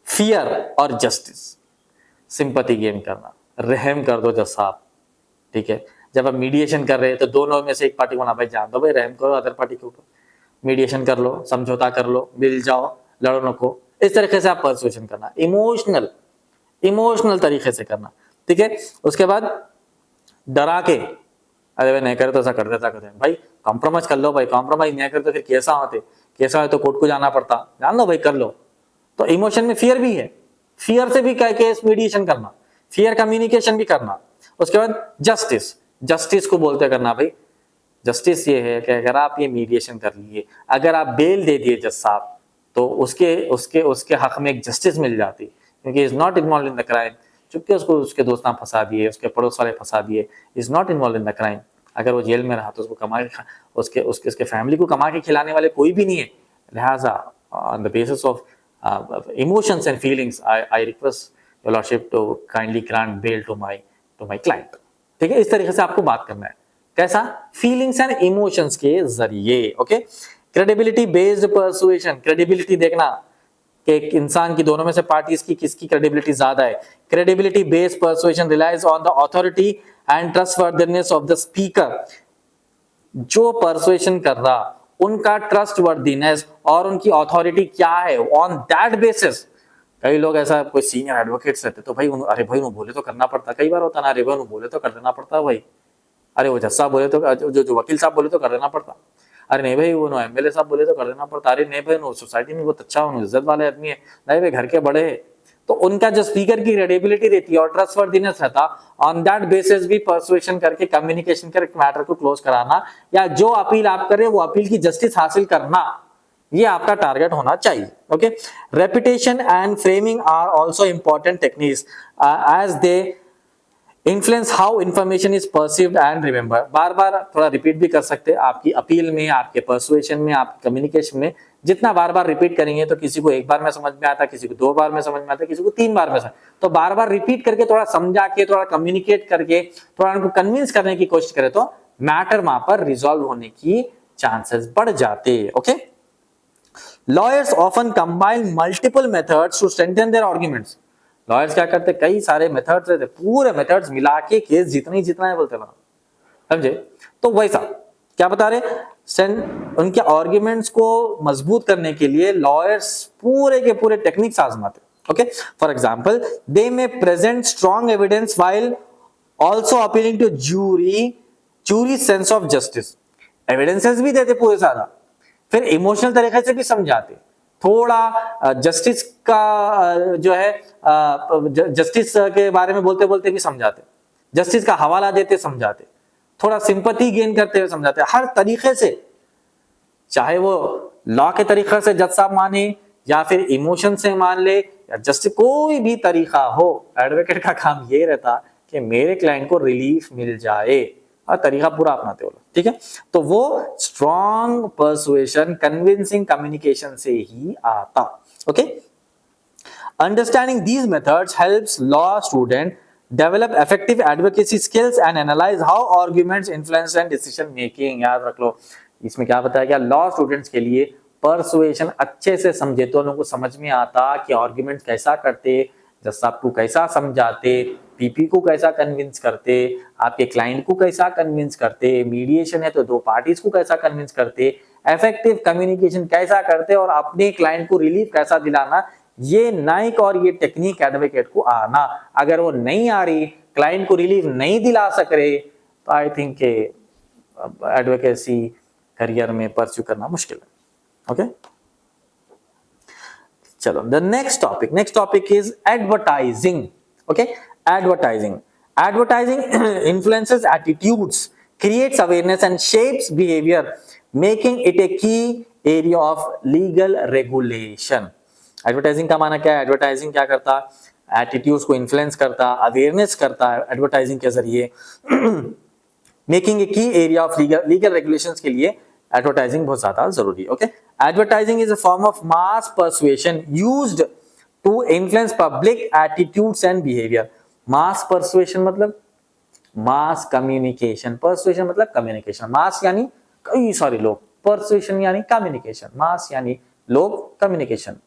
fear और जस्टिस। सिंपैथी गेन करना, रहम कर दो जज साहब। ठीक है, जब आप मीडिएशन कर रहे हैं तो दोनों में से एक पार्टी को ना भाई जान दो, भाई रहम करो अदर पार्टी के ऊपर, मीडिएशन कर लो, समझौता कर लो, मिल जाओ, लड़ो नको, इस तरीके से आप परसुएशन करना, इमोशनल तरीके से करना। ठीक है, उसके बाद डरा के, अरे भाई नहीं करे तो ऐसा करते भाई, कॉम्प्रोमाइज कर लो भाई, कॉम्प्रोमाइज नहीं करे तो फिर कैसा होते, केस है तो कोर्ट को जाना पड़ता, जान लो भाई कर लो। तो इमोशन में फियर भी है, फियर से भी केस मीडिएशन करना, फियर कम्युनिकेशन भी करना। उसके बाद जस्टिस, जस्टिस को बोलते करना भाई, जस्टिस ये है कि अगर आप ये मीडिएशन कर लिए, अगर आप बेल दे दिए जज साहब, तो उसके उसके उसके हक में एक जस्टिस मिल जाती, क्योंकि is not involve in the crime, चूंकि उसको उसके दोस्त फंसा दिए, उसके पड़ोस वाले फंसा दिए, is not involve in the crime. अगर वो जेल में रहा तो उसको कमा के उसके उसके उसके फैमिली को कमा के खिलाने वाले कोई भी नहीं है। लिहाजा on the basis of emotions and feelings I request your lordship to kindly grant bail to my client. ठीक है, इस तरीके से आपको बात करना है। कैसा? फीलिंग्स एंड इमोशंस के जरिए। Okay, credibility based persuasion, credibility देखना कि एक इंसान की दोनों में से पार्टीज की किसकी क्रेडिबिलिटी ज्यादा है। Credibility based persuasion relies on the authority and trustworthiness of the speaker. जो परसुएशन कर रहा उनका ट्रस्टवर्दीनेस और उनकी अथॉरिटी क्या है, ऑन दैट बेसिस। कई लोग ऐसा, कोई सीनियर एडवोकेट्स रहते तो भाई अरे भाई उन्होंने बोले तो करना पड़ता, कई बार होता ना, अरे भाई उन्होंने बोले तो कर देना पड़ता भाई, अरे वो जज साहब बोले तो, जो वकील साहब बोले तो कर देना पड़ता, अरे नहीं भाई वो एमएलए साहब बोले तो कर देना पड़ता, अरे नहीं भाई वो सोसाइटी में बहुत अच्छा इज्जत वाले आदमी है, नहीं भाई घर के बड़े है। तो उनका जो स्पीकर की क्रेडिबिलिटी रहती है और ट्रस्टवर्दीनेस रहता, ऑन दैट बेसिस भी परसुएशन करके कम्युनिकेशन कर मैटर को क्लोज कराना, या जो अपील आप कर रहे हो वो अपील की जस्टिस हासिल करना, ये आपका टारगेट होना चाहिए। Okay, reputation and framing are also important techniques as they influence how information is perceived and remember. बार बार थोड़ा रिपीट भी कर सकते हैं, आपकी अपील में, आपके परसुएशन में, आपके कम्युनिकेशन में जितना बार बार रिपीट करेंगे तो किसी को एक बार में समझ में आता, किसी को 2 बार में समझ में आता, किसी को 3 बार में समझ, तो बार बार रिपीट करके थोड़ा समझा के, थोड़ा कम्युनिकेट करके, थोड़ा उनको कन्विंस करने की कोशिश करें तो मैटर वहां पर रिजॉल्व होने की चांसेस बढ़ जाते हैं। Okay, lawyers often combine multiple methods to strengthen their arguments. Lawyers क्या करते, कई सारे मेथड्स रहते, पूरे मेथड्स मिला के केस जितना है बोलते ना, समझे? तो वैसा क्या बता रहे, उनके आर्गुमेंट्स को मजबूत करने के लिए लॉयर्स पूरे के पूरे टेक्निक्स आजमाते। Okay, for example they may present strong evidence while also appealing to jury sense of justice. Evidences भी देते पूरे सारा, फिर इमोशनल तरीके से भी समझाते, थोड़ा जस्टिस का जो है जस्टिस के बारे में बोलते बोलते भी समझाते, जस्टिस का हवाला देते समझाते, थोड़ा सिंपैथी गेन करते हुए समझाते, हर तरीके से, चाहे वो लॉ के तरीके से जज साहब माने या फिर इमोशन से मान ले या जस्टिस, कोई भी तरीका हो, एडवोकेट का काम ये रहता कि मेरे क्लाइंट को रिलीफ मिल जाए, और तरीका पूरा अपनाते हो। ठीक है, तो वो स्ट्रॉन्ग परसुएशन, कन्विंसिंग कम्युनिकेशन से ही आता। Okay, understanding these methods helps law student develop effective advocacy skills and analyse how arguments influence and decision making. याद रख लो, इसमें क्या बताया गया, लॉ स्टूडेंट्स के लिए परसुएशन अच्छे से समझे तो उनको समझ में आता कि आर्गुमेंट्स कैसा करते, जज साहब को कैसा समझाते, पीपी को कैसा कन्विंस करते, आपके क्लाइंट को कैसा कन्विंस करते, मीडिएशन है तो 2 पार्टीज को कैसा कन्विंस करते, इफेक्टिव कम्युनिकेशन कैसा करते और अपने क्लाइंट को रिलीफ कैसा दिलाना। ये नाइक और ये टेक्निक एडवोकेट को आना, अगर वो नहीं आ रही, क्लाइंट को रिलीफ नहीं दिला सक रहे, तो आई थिंक एडवोकेसी करियर में परस्यू करना मुश्किल है। ओके, चलो the next topic is advertising. Okay, advertising influences attitudes, creates awareness and shapes behavior, making it a key area of legal regulation. Advertising का माना क्या है, एडवर्टाइजिंग क्या करता, एटीट्यूड्स को इन्फ्लुएंस करता, अवेयरनेस करता है एडवर्टाइजिंग के जरिए। मेकिंग ए की एरिया ऑफ लीगल रेगुलेशंस के लिए एडवर्टाइजिंग बहुत ज्यादा जरूरी है। Okay, advertising is a form of mass persuasion used to influence public attitudes and behaviour. Mass persuasion मतलब मास कम्युनिकेशन, परसुएशन मतलब कम्युनिकेशन, मास यानी कई सारे लोग, परसुएशन यानी कम्युनिकेशन, मास यानी लोग, कम्युनिकेशन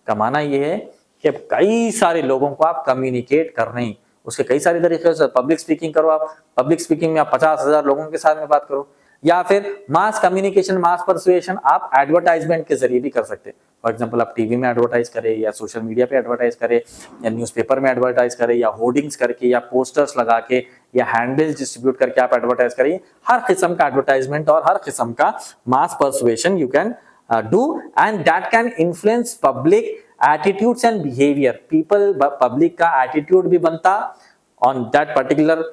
का माना यह है कि कई सारे लोगों को आप कम्युनिकेट कर रहे हैं। उसके कई सारे तरीके से, पब्लिक स्पीकिंग करो, आप पब्लिक स्पीकिंग में आप 50,000 लोगों के साथ में बात करो, या फिर मास कम्युनिकेशन, मास परसुएशन आप एडवर्टाइजमेंट के जरिए भी कर सकते हैं। फॉर एग्जांपल आप टीवी में एडवर्टाइज करें, या सोशल मीडिया पे एडवर्टाइज करें, या न्यूज़पेपर में एडवर्टाइज करें, या होर्डिंग्स करके, या पोस्टर्स लगा के, या हैंडल्स डिस्ट्रीब्यूट करके आप एडवर्टाइज करिए। हर किस्म का एडवर्टाइजमेंट और हर किस्म का mass persuasion you can do, and that can influence public attitudes and behavior. People, public का attitude भी बनता on that particular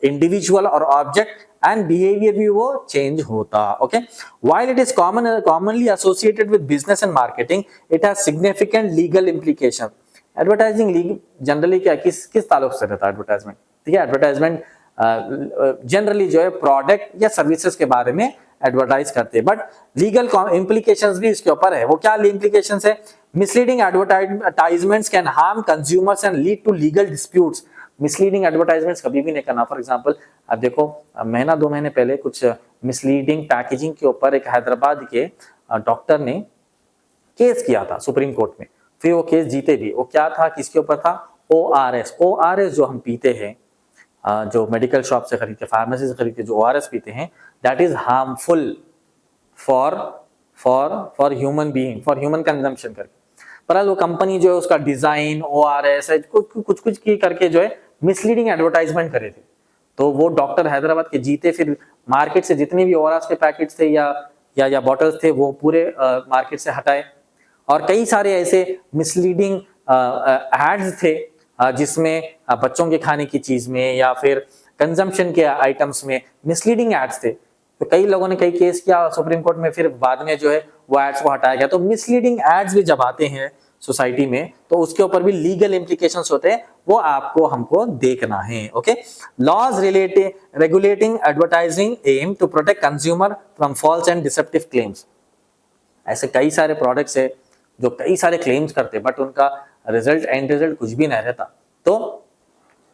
individual or object, and behavior भी वो change होता. Okay, while it is commonly associated with business and marketing, it has significant legal implication. Advertising generally क्या किस ताल्लुक से रहता है एडवर्टाइजमेंट? ठीक है, एडवर्टाइजमेंट जनरली जो है प्रोडक्ट या सर्विसेज के बारे में एडवर्टाइज करते हैं, बट लीगल इम्प्लीकेशंस भी इसके ऊपर है. वो क्या इम्प्लीकेशंस है? Misleading advertisements can harm consumers and lead to legal disputes. Misleading advertisements कभी भी नहीं करना. फॉर एग्जांपल, अब देखो, महीना 2 महीने पहले कुछ मिसलीडिंग पैकेजिंग के ऊपर एक हैदराबाद के डॉक्टर ने केस किया था सुप्रीम कोर्ट में. फिर वो केस जीते भी. वो क्या था, किसके ऊपर था? ORS जो हम पीते हैं, जो मेडिकल शॉप से खरीद के, फार्मेसी से खरीद के जो ORS पीते हैं, that is harmful for human being, for human consumption करके. पर वो कंपनी जो है उसका डिजाइन ORS कुछ की करके जो है मिसलीडिंग एडवर्टाइजमेंट करे थे. तो वो डॉक्टर हैदराबाद के जीते. फिर मार्केट से जितने भी ORS के पैकेट्स थे या बॉटल्स थे वो पूरे मार्केट से हटाए. और कई सारे ऐसे मिसलीडिंग एड्स थे जिसमें बच्चों के खाने की चीज में या फिर कंजम्पशन के आइटम्स में मिसलीडिंग एड्स थे. तो कई लोगों ने कई केस किया सुप्रीम कोर्ट में. फिर बाद में जो है वो एड्स को हटाया गया. तो मिसलीडिंग एड्स भी जब आते हैं सोसाइटी में तो उसके ऊपर भी लीगल इम्प्लीकेशंस होते हैं. वो आपको हमको देखना है. Okay, laws regulating advertising aim to protect consumer from false and deceptive claims. ऐसे कई सारे प्रोडक्ट्स है जो कई सारे क्लेम्स करते बट उनका एंड रिजल्ट कुछ भी नहीं रहता. तो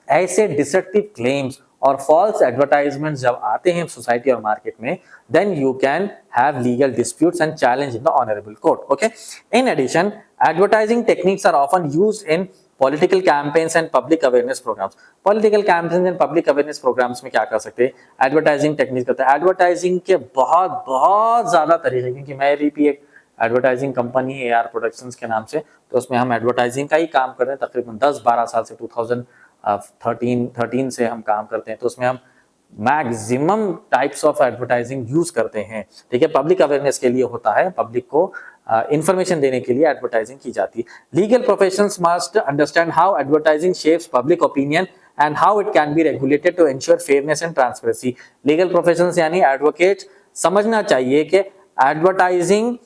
ऐसे डिसेप्टिव क्लेम्स और फॉल्स एडवर्टाइजमेंट्स जब आते हैं सोसाइटी और मार्केट में, then you can have legal disputes and challenge in the honourable court. Okay, in addition advertising techniques are often used in political campaigns and public awareness programmes. Political campaigns and public awareness programmes में क्या कर सकते हैं? एडवर्टाइजिंग टेक्निक्स करते हैं. एडवर्टाइजिंग के बहुत बहुत ज्यादा तरीके, क्योंकि मेरी भी एक एडवर्टाइजिंग कंपनी है AR प्रोडक्शंस के नाम से. तो उसमें हम एडवर्टाइजिंग का ही काम कर रहे हैं तकरीबन 10-12 साल से. 2013 से हम काम करते हैं. तो उसमें हम maximum types of advertising use करते हैं. ठीक है, पब्लिक अवेयरनेस के लिए होता है, पब्लिक को इंफॉर्मेशन देने के लिए एडवर्टाइजिंग की जाती है. Legal professionals must understand how advertising shapes public opinion and how it can be regulated to ensure fairness and transparency. Legal professionals यानी एडवोकेट समझना चाहिए कि एडवर्टाइजिंग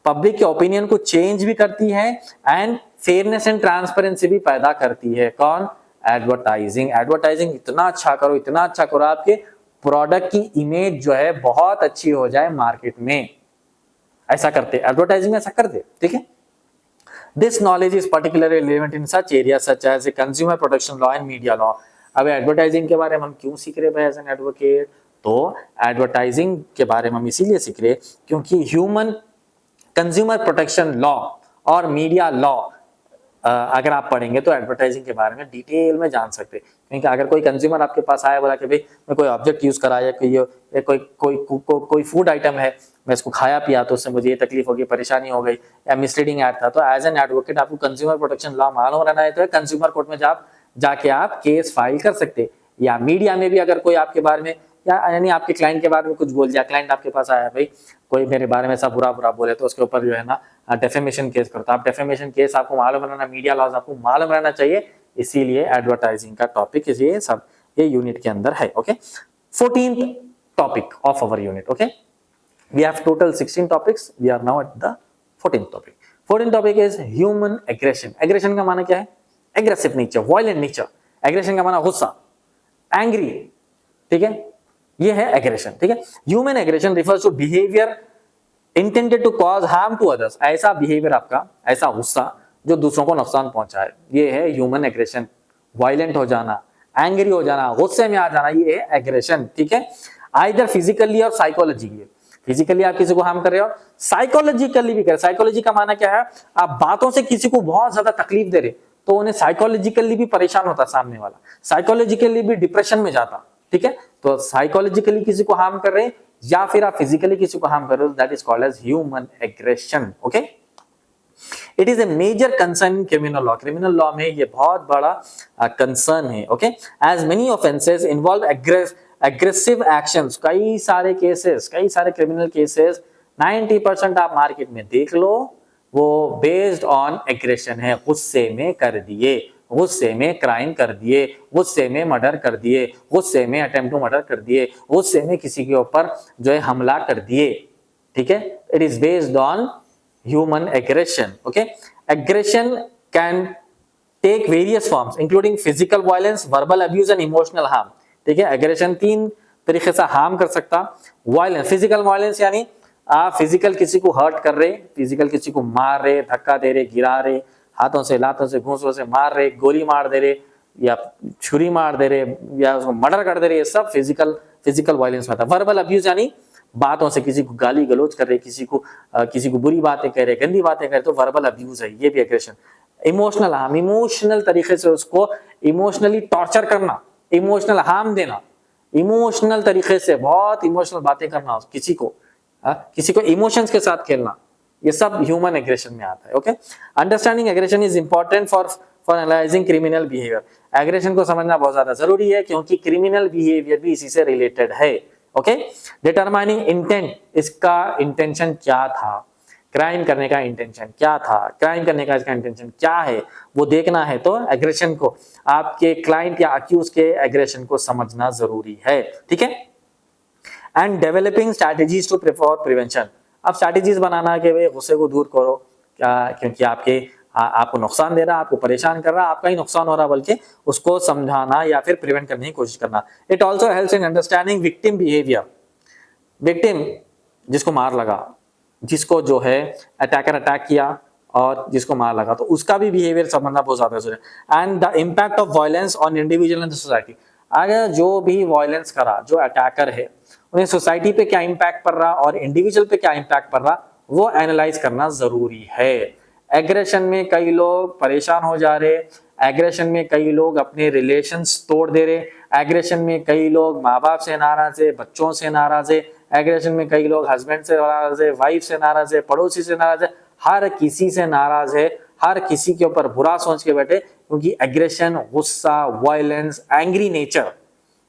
पब्लिक के ओपिनियन को चेंज भी करती है एंड फेयरनेस एंड ट्रांसपेरेंसी भी पैदा करती है. कौन? एडवर्टाइजिंग इतना अच्छा करो आपके प्रोडक्ट की इमेज जो है बहुत अच्छी हो जाए मार्केट में. ऐसा करते एडवर्टाइजिंग, ऐसा करते. ठीक है, this knowledge is particularly relevant in such areas such as consumer protection law and media law. अब एडवर्टाइजिंग के बारे में हम क्यों सीख रहे भाई एज एन एडवोकेट? तो एडवर्टाइजिंग के बारे में हम इसीलिए सीख रहे क्योंकि ह्यूमन कंज्यूमर प्रोटेक्शन लॉ और मीडिया लॉ अगर आप पढ़ेंगे तो एडवर्टाइजिंग के बारे में डिटेल में जान सकते हैं. क्योंकि अगर कोई कंज्यूमर आपके पास आया बोला कि भाई मैं कोई ऑब्जेक्ट यूज करा या कोई फूड आइटम है, मैं इसको खाया पिया तो उससे मुझे ये तकलीफ होगी, परेशानी हो गई या मिसलीडिंग ऐड था, तो एज एन एडवोकेट आपको कंज्यूमर प्रोटेक्शन लॉ मालूम रहना है. तो कंज्यूमर कोर्ट में जाके आप केस फाइल कर सकते. या मीडिया में भी अगर कोई आपके बारे में यानी आपके क्लाइंट के बारे में कुछ बोल दिया, क्लाइंट आपके पास आया भाई कोई मेरे बारे में ऐसा बुरा बोले, तो उसके ऊपर जो है ना डेफेमेशन केस करता. आप डेफेमेशन केस आपको मालूम रहना, मीडिया लॉज आपको मालूम रहना चाहिए. इसीलिए एडवर्टाइजिंग का टॉपिक ये यूनिट के अंदर है. Okay, 14th topic of our unit. Okay, we have total 16 topics, we are now at the 14th topic. 14th topic is human aggression. Aggression का माना क्या है? Aggressive nature, violent nature. Aggression का माना गुस्सा, एंग्री. ठीक है, ये है एग्रेशन. ठीक है, human aggression refers to behaviour intended to cause harm to others. ऐसा बिहेवियर आपका, ऐसा गुस्सा जो दूसरों को नुकसान पहुंचाए, ये है ह्यूमन एग्रेशन. वायलेंट हो जाना, एंग्री हो जाना, गुस्से में आ जाना, ये है एग्रेशन. ठीक है, आइदर फिजिकली और साइकोलॉजिकली. फिजिकली आप किसी को हार्म कर रहे हो, साइकोलॉजिकली भी कर. साइकोलॉजी का माना क्या है? आप बातों से किसी को बहुत ज्यादा तकलीफ दे रहे तो उन्हें साइकोलॉजिकली भी परेशान होता सामने वाला, साइकोलॉजिकली भी डिप्रेशन में जाता. ठीक है, तो साइकोलॉजिकली किसी को हार्म कर रहे हैं या फिर आप फिजिकली किसी को हार्म कर रहे हो, that is called as human aggression. Okay, it is a major concern in criminal law. Criminal law में ये बहुत बड़ा कंसर्न है. Okay, as many offences involve aggressive actions. कई सारे क्रिमिनल केसेस 90% आप मार्केट में देख लो वो बेस्ड ऑन एग्रेशन है, गुस्से में कर दिए, गुस्से में क्राइम कर दिए, गुस्से में मर्डर कर दिए, गुस्से में अटेम्प्ट टू मर्डर कर दिए, गुस्से में किसी के ऊपर जो है हमला कर दिए, ठीक है। It is based on human aggression, okay. Aggression can take various forms including physical violence, verbal abuse and emotional harm, ठीक है। एग्रेशन 3 तरीके से हार्म कर सकता। वायलेंस, फिजिकल वायलेंस यानी आप फिजिकल किसी को हर्ट कर रहे, फिजिकल किसी को मार रहे, धक्का दे रहे, गिरा रहे, हाथों से, लातों से, घूंसों से मार रहे, गोली मार दे रहे या छुरी मार दे रहे या उसको मर्डर कर दे रहे, ये सब फिजिकल वायलेंस में आता है। वर्बल अब्यूज यानी बातों से किसी को गाली गलौज कर रहे, किसी को बुरी बातें कह रहे, गंदी बातें कर रहे, तो वर्बल अब्यूज है, ये भी एग्रेशन। इमोशनल हार्म, इमोशनल तरीके से उसको इमोशनली टॉर्चर करना, इमोशनल हार्म देना, इमोशनल तरीके से बहुत इमोशनल बातें करना किसी को इमोशंस के साथ खेलना, ये सब ह्यूमन एग्रेशन में आता है, okay. Understanding aggression is important for analysing criminal behaviour. Aggression को समझना बहुत ज्यादा जरूरी है क्योंकि क्रिमिनल बिहेवियर भी इसी से रिलेटेड है, ओके। डिटरमाइनिंग इंटेंट, इसका इंटेंशन क्या था, क्राइम करने का इंटेंशन क्या था, क्राइम करने का इसका इंटेंशन क्या है, वो देखना है तो एग्रेशन को, आपके क्लाइंट या अक्यूज के एग्रेशन को समझना जरूरी है, ठीक है। And developing strategies to prevention, अब स्ट्रैटेजीज बनाना कि भाई गुस्से को दूर करो क्या, क्योंकि आपको नुकसान दे रहा, आपको परेशान कर रहा, आपका ही नुकसान हो रहा, बल्कि उसको समझाना या फिर प्रिवेंट करने की कोशिश करना। It also helps in understanding victim behaviour, victim जिसको मार लगा, जिसको जो है अटैक किया और जिसको मार लगा, तो उसका भी बिहेवियर समझना बहुत ज्यादा जरूरी है। And the impact of violence on individual and society, अगर जो भी वायलेंस करा, जो अटैकर है, उन्हें सोसाइटी पे क्या इम्पैक्ट पड़ रहा और इंडिविजुअल पे क्या इम्पैक्ट पड़ रहा, वो एनालाइज करना जरूरी है। एग्रेशन में कई लोग परेशान हो जा रहे, एग्रेशन में कई लोग अपने रिलेशंस तोड़ दे रहे, एग्रेशन में कई लोग माँ बाप से नाराज है, बच्चों से नाराज है, एग्रेशन में कई लोग हस्बैंड से नाराज है, वाइफ से नाराज है, पड़ोसी से नाराज है, हर किसी से नाराज है, हर किसी के ऊपर बुरा सोच के बैठे, क्योंकि एग्रेशन, गुस्सा, वायलेंस, एंग्री नेचर,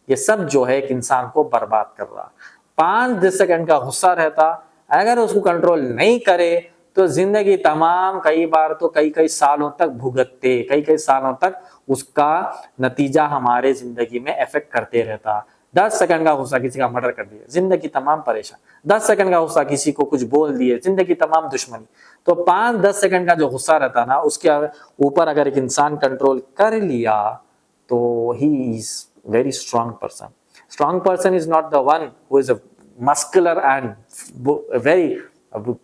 ये सब जो है एक इंसान को बर्बाद कर रहा। 5-10 सेकंड का गुस्सा रहता, अगर उसको कंट्रोल नहीं करे तो जिंदगी तमाम, कई बार तो कई सालों तक भुगतते, कई सालों तक उसका नतीजा हमारे जिंदगी में इफेक्ट करते रहता। 10 सेकंड का गुस्सा, किसी का मर्डर कर दिया, जिंदगी तमाम परेशान। 10 सेकंड का गुस्सा, किसी को कुछ बोल दिए, जिंदगी तमाम दुश्मनी। तो 5-10 सेकंड का जो गुस्सा रहता ना, उसके ऊपर अगर एक इंसान कंट्रोल कर लिया तो he is very strong person. Strong person is not the one who is a muscular and a very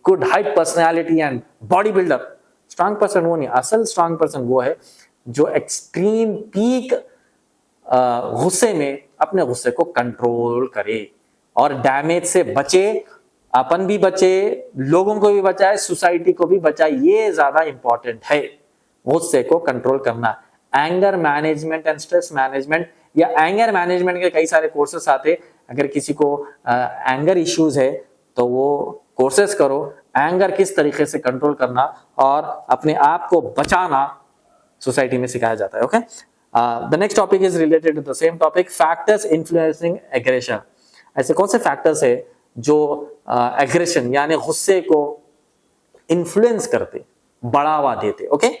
good height personality and bodybuilder. Strong person वो नहीं, असल strong person वो है जो एक्सट्रीम पीक गुस्से में अपने गुस्से को कंट्रोल करे और डैमेज से बचे, अपन भी बचे, लोगों को भी बचाए, सोसाइटी को भी बचाए। ये ज्यादा इंपॉर्टेंट है, गुस्से को कंट्रोल करना। Anger management and stress management या एंगर मैनेजमेंट के कई सारे कोर्सेस आते। अगर किसी को एंगर इश्यूज है तो वो कोर्सेस करो, एंगर किस तरीके से कंट्रोल करना और अपने आप को बचाना सोसाइटी में सिखाया जाता है, okay. The next topic is related to the same topic, factors influencing aggression. ऐसे कौन से फैक्टर्स है जो एग्रेशन यानी गुस्से को इन्फ्लुएंस करते, बढ़ावा देते, okay.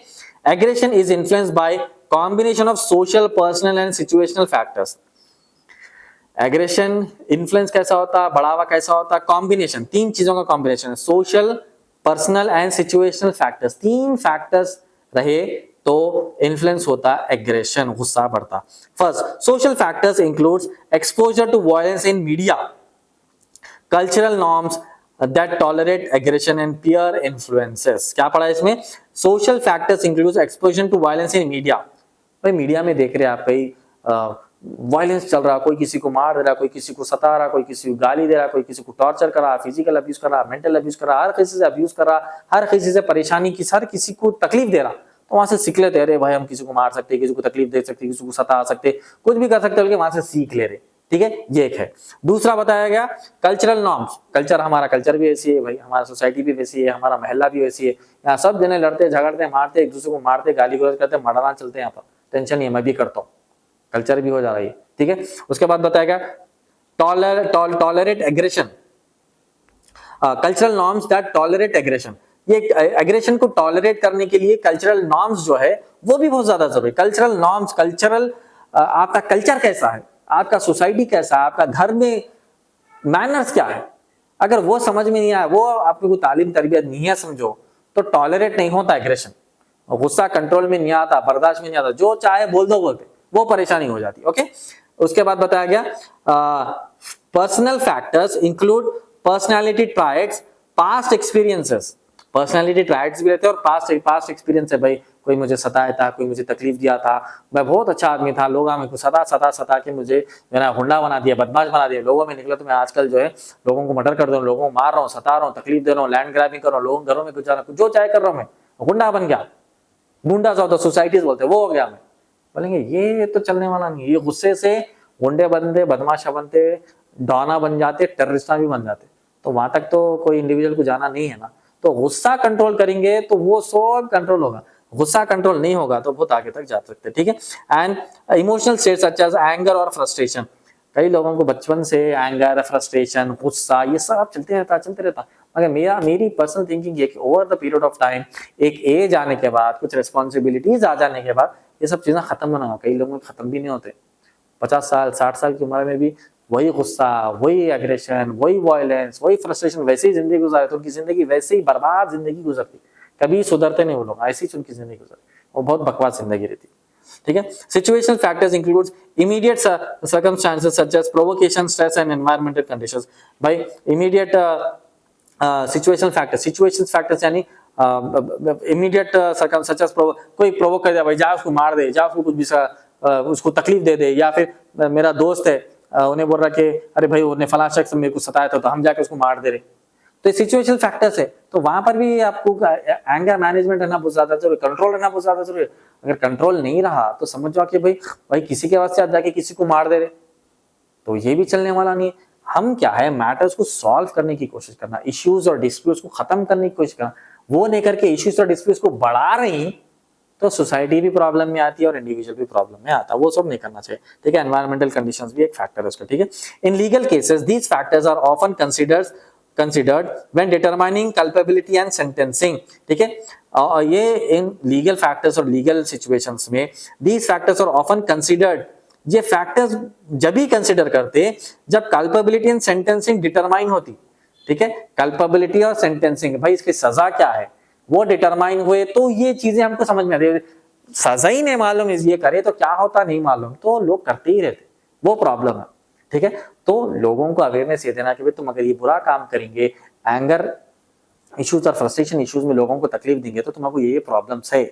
Aggression is influenced bye combination of social, personal and situational factors. Aggression influence कैसा होता है, बढ़ावा कैसा होता है, कॉम्बिनेशन, 3 चीजों का कॉम्बिनेशन है, social, personal and situational factors. 3 factors रहे तो इन्फ्लुएंस होता है एग्रेशन, गुस्सा बढ़ता। First, social factors includes exposure to violence in media, cultural norms that tolerate aggression and peer influences। क्या पढ़ा इसमें? social factors includes exposure to violence in media। भाई मीडिया में देख रहे हैं आप, कहीं वायलेंस चल रहा, कोई किसी को मार दे रहा, कोई किसी को सता रहा, कोई किसी को गाली दे रहा, कोई किसी को टॉर्चर कर रहा, फिजिकल अब्यूज कर रहा, मेंटल अब्यूज कर रहा, हर किसी से अब्यूज कर रहा, हर किसी से परेशानी की, हर किसी को तकलीफ दे रहा, तो वहां से सीख लेते, अरे भाई हम किसी को मार सकते, किसी को तकलीफ दे सकते, किसी को सता सकते, कुछ भी कर सकते, वहां से सीख ले रहे, ठीक है। ये एक है। दूसरा बताया गया कल्चरल नॉर्म्स, कल्चर, हमारा कल्चर भी ऐसी है भाई, हमारा सोसाइटी भी वैसी है, हमारा महल्ला भी वैसी है, यहाँ सब जने लड़ते झगड़ते मारते, एक दूसरे को मारते, गाली गलौज करते, मर्डरान चलते, यहाँ पर टेंशन नहीं है, मैं भी करता हूँ, कल्चर भी हो जा रही है, ठीक है। उसके बाद बताया गया tolerate aggression, cultural norms that tolerate aggression, ये एग्रेशन को टॉलरेट करने के लिए कल्चरल नॉर्म्स जो है वो भी बहुत ज्यादा जरूरी है। कल्चरल नॉर्म्स, कल्चरल आपका कल्चर कैसा है, आपका सोसाइटी कैसा है, आपका घर में मैनर्स क्या है, अगर वो समझ में नहीं आया, वो आपको कोई तालीम तरबियत नहीं है समझो, तो टॉलरेट नहीं होता एग्रेशन। गुस्सा कंट्रोल में नहीं आता, बर्दाश्त में नहीं आता, जो चाहे बोल दो बोलते, वो परेशानी हो जाती। ओके, उसके बाद बताया गया personal factors include personality traits, past experiences. Personality traits भी रहते हैं और पास्ट एक्सपीरियंस है, भाई कोई मुझे सताया था, कोई मुझे तकलीफ दिया था, मैं बहुत अच्छा आदमी था, लोग मेरे को सता के मुझे मेरा हुंडा बना दिया, बदमाश बना दिया, लोगों में निकला तो मैं आजकल जो है लोगों को मर्डर कर दे रहा हूँ, लोगों को मार रहा हूँ, सता रहा हूँ, तकलीफ दे रहा हूँ, लैंड ग्रैबिंग कर रहा हूँ, लोगों घरों में गुजारा, जो चाहे कर रहा हूँ, मैं गुंडा बन गया, गुंडा सा होता सोसाइटीज बोलते वो हो गया मैं। बोलेंगे ये तो चलने वाला नहीं, ये गुस्से से गुंडे बनते, बदमाशा बनते, डॉना बन जाते, टेररिस्टा भी बन जाते, तो वहां तक तो कोई इंडिविजुअल को जाना नहीं है ना। तो गुस्सा कंट्रोल करेंगे तो वो सब कंट्रोल होगा, गुस्सा कंट्रोल नहीं होगा तो बहुत आगे तक जा सकते हैं। ठीक है। And emotional states such as anger और फ्रस्ट्रेशन, कई लोगों को बचपन से एंगर, फ्रस्ट्रेशन, गुस्सा ये सब चलते रहता। मगर मेरी पर्सनल थिंकिंग ये कि over the period of time, एक एज आने के बाद, कुछ रिस्पॉन्सिबिलिटीज आ जाने के बाद ये सब चीजें खत्म होना, कई लोगों में खत्म भी नहीं होते। 50 साल 60 साल की उम्र में भी वही गुस्सा, वही एग्रेशन, वही वायलेंस, वही फ्रस्ट्रेशन, वैसे ही जिंदगी गुजारे, तो उनकी जिंदगी वैसे ही बर्बाद जिंदगी गुजरती, कभी सुधरते नहीं वो लोग, ऐसी ही उनकी जिंदगी गुजरती, वो बहुत बकवास जिंदगी रहती। ठीक है। Situational factors includes immediate circumstances such as provocation, stress and environmental conditions. भाई इमीडिएट सिचुएशनल फैक्टर्स यानी इमीडिएट सर्कम सच एज कोई प्रोवोक कर दिया, भाई जा उसको मार दे, जा उसको कुछ भी उसको तकलीफ दे दे, या फिर मेरा दोस्त है उन्हें बोल रहा कि अरे भाई उन्हें फलां शख्स मेरे को सताया था तो हम जाके उसको मार दे रहे, तो सिचुएशनल फैक्टर्स है। तो वहां पर भी आपको एंगर मैनेजमेंट रहना बहुत ज्यादा जरूरी, कंट्रोल रहना बहुत ज्यादा जरूरी। अगर कंट्रोल नहीं रहा तो समझ जाओ कि भाई किसी के वास्ते आप जाके किसी को मार दे रहे, तो ये भी चलने वाला नहीं। हम क्या है, मैटर्स को सॉल्व करने की कोशिश करना, इश्यूज और डिस्प्यूट्स को खत्म करने की कोशिश करना, वो नहीं करके इश्यूज और डिस्प्यूट्स को बढ़ा रही तो सोसाइटी भी प्रॉब्लम में आती है और इंडिविजुअल भी प्रॉब्लम में आता है, वो सब नहीं करना चाहिए। ठीक है। एनवायरमेंटल कंडीशंस भी एक फैक्टर है उसका। ठीक है। In legal cases these factors are often considered when determining culpability and sentencing. ठीक है। ये इन लीगल फैक्टर्स और लीगल सिचुएशंस में these factors are often considered, ये फैक्टर्स जब भी कंसिडर करते जब कल्पेबिलिटी एंड सेंटेंसिंग डिटरमाइन होती। ठीक है। कल्पेबिलिटी और सेंटेंसिंग, भाई इसकी सजा क्या है वो डिटरमाइन हुए तो ये चीजें हमको समझ में आती। सजा ही नहीं मालूम ये करे तो क्या होता नहीं मालूम, तो लोग करते ही रहते, वो प्रॉब्लम है। ठीक है। तो लोगों को अवेयरनेस ये देना कि भाई तुम अगर ये बुरा काम करेंगे, एंगर इश्यूज और फ्रस्ट्रेशन इश्यूज में लोगों को तकलीफ देंगे तो तुम्हारे ये प्रॉब्लम्स है,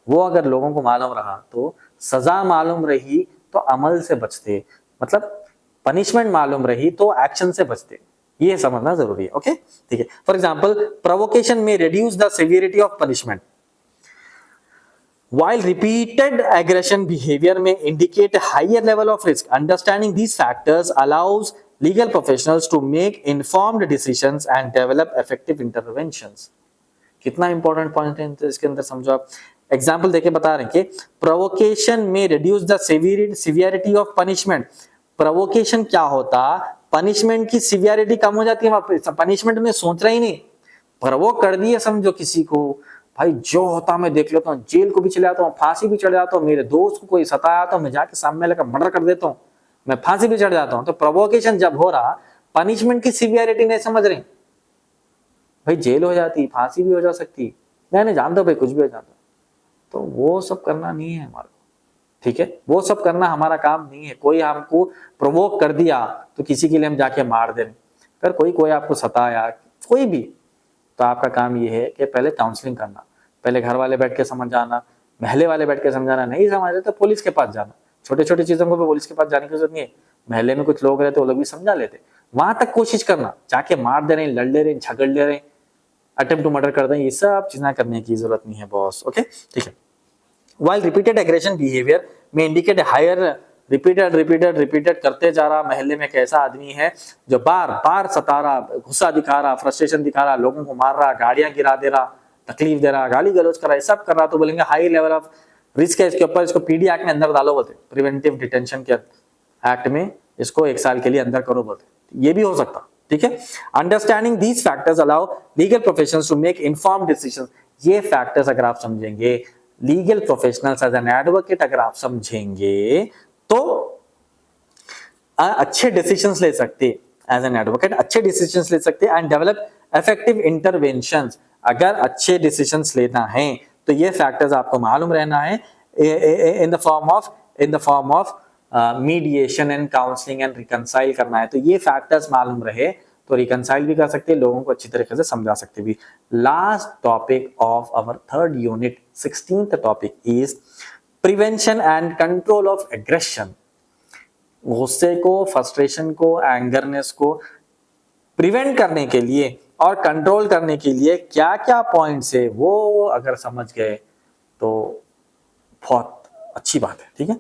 वो अगर लोगों को मालूम रहा तो सजा मालूम रही तो अमल से बचते, मतलब पनिशमेंट मालूम रही तो एक्शन से बचते, ये समझना जरूरी है। ओके। ठीक है। फॉर एग्जाम्पल प्रोवोकेशन में reduce the severity of punishment, while repeated aggression behavior may indicate a higher level of risk. Understanding these factors allows legal professionals to make informed decisions and develop effective interventions. कितना इंपॉर्टेंट पॉइंट है इसके अंदर, समझो आप। एग्जाम्पल देके बता रहे हैं कि प्रोवोकेशन में reduce the severity of punishment. Provocation क्या होता, पनिशमेंट की सिवियरिटी कम हो जाती है, पनिशमेंट में सोच रहा ही नहीं, प्रोवोक कर दिया समझो किसी को, भाई जो होता मैं देख लेता हूँ, जेल को भी चले जाता हूँ, फांसी भी चढ़ जाता हूँ, मेरे दोस्त को कोई सताया तो मैं जाके सामने लेकर मर्डर कर देता हूँ, मैं फांसी भी चढ़ जाता हूँ। तो प्रोवोकेशन जब हो रहा, पनिशमेंट की सिवियरिटी नहीं समझ रहे, भाई जेल हो जाती, फांसी भी हो जा सकती, नहीं जानता भाई कुछ भी हो जाता, तो वो सब करना नहीं है हमारा। ठीक है। वो सब करना हमारा काम नहीं है। कोई हमको प्रोवोक कर दिया तो किसी के लिए हम जाके मार दें, फिर कोई आपको सताया कोई भी, तो आपका काम ये है कि पहले काउंसलिंग करना, पहले घर वाले बैठ के समझाना, महल्ले वाले बैठ के समझाना, नहीं समझ रहे तो पुलिस के पास जाना। छोटे छोटे चीजों को भी पुलिस के पास जाने की जरूरत नहीं है, महल्ले में कुछ लोग रहते वो लोग भी समझा लेते, वहां तक कोशिश करना, जाके मार दे रहे, लड़ ले रहे, झगड़ ले रहे, अटेम्प्ट टू मर्डर कर दें, ये सब चीजें करने की जरूरत नहीं है बॉस। ओके। ठीक है। While repeated aggression behavior may indicate a higher repeated करते जा रहा, महल्ले में कैसा आदमी है जो बार बार सता रहा, गुस्सा दिखा रहा, फ्रस्ट्रेशन दिखा रहा, लोगों को मार रहा, गाड़ियां गिरा दे रहा, तकलीफ दे रहा, गाली गलौज कर रहा है, सब कर रहा, तो बोलेंगे हाई लेवल ऑफ रिस्क है इसके ऊपर, इसको पीडी एक्ट में अंदर डालो बोलते, प्रिवेंटिव डिटेंशन के एक्ट में इसको 1 साल के लिए अंदर करो बोलते। ये भी हो सकता, ठीक है। Understanding these factors allow legal professionals to make informed decisions. ये फैक्टर्स अगर आप समझेंगे, legal professionals as an advocate अगर आप समझेंगे तो अच्छे डिसीजंस ले सकते, एज एन एडवोकेट अच्छे डिसीजंस ले सकते एंड डेवलप इफेक्टिव इंटरवेंशंस। अगर अच्छे डिसीजंस लेना है तो ये फैक्टर्स आपको मालूम रहना है in the form of mediation and counselling and reconcile करना है। तो ये फैक्टर्स मालूम रहे तो रिकंसाइल भी कर सकते हैं, लोगों को अच्छी तरीके से समझा सकते भी। Last topic of our third unit 16th topic is prevention and control of aggression. गुस्से को, फ्रस्ट्रेशन को, एंगरनेस को प्रिवेंट करने के लिए और कंट्रोल करने के लिए क्या क्या पॉइंट्स है वो अगर समझ गए तो बहुत अच्छी बात है, ठीक है।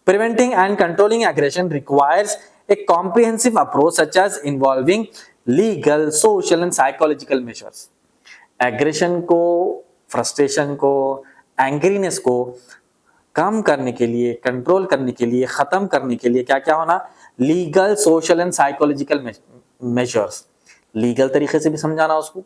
Preventing and controlling aggression requires a comprehensive approach such as involving legal, social and psychological measures. Aggression को, फ्रस्ट्रेशन को, एंग्रीनेस को कम करने के लिए, कंट्रोल करने के लिए, खत्म करने के लिए क्या क्या होना, legal, social and psychological measures. Legal तरीके से भी समझाना उसको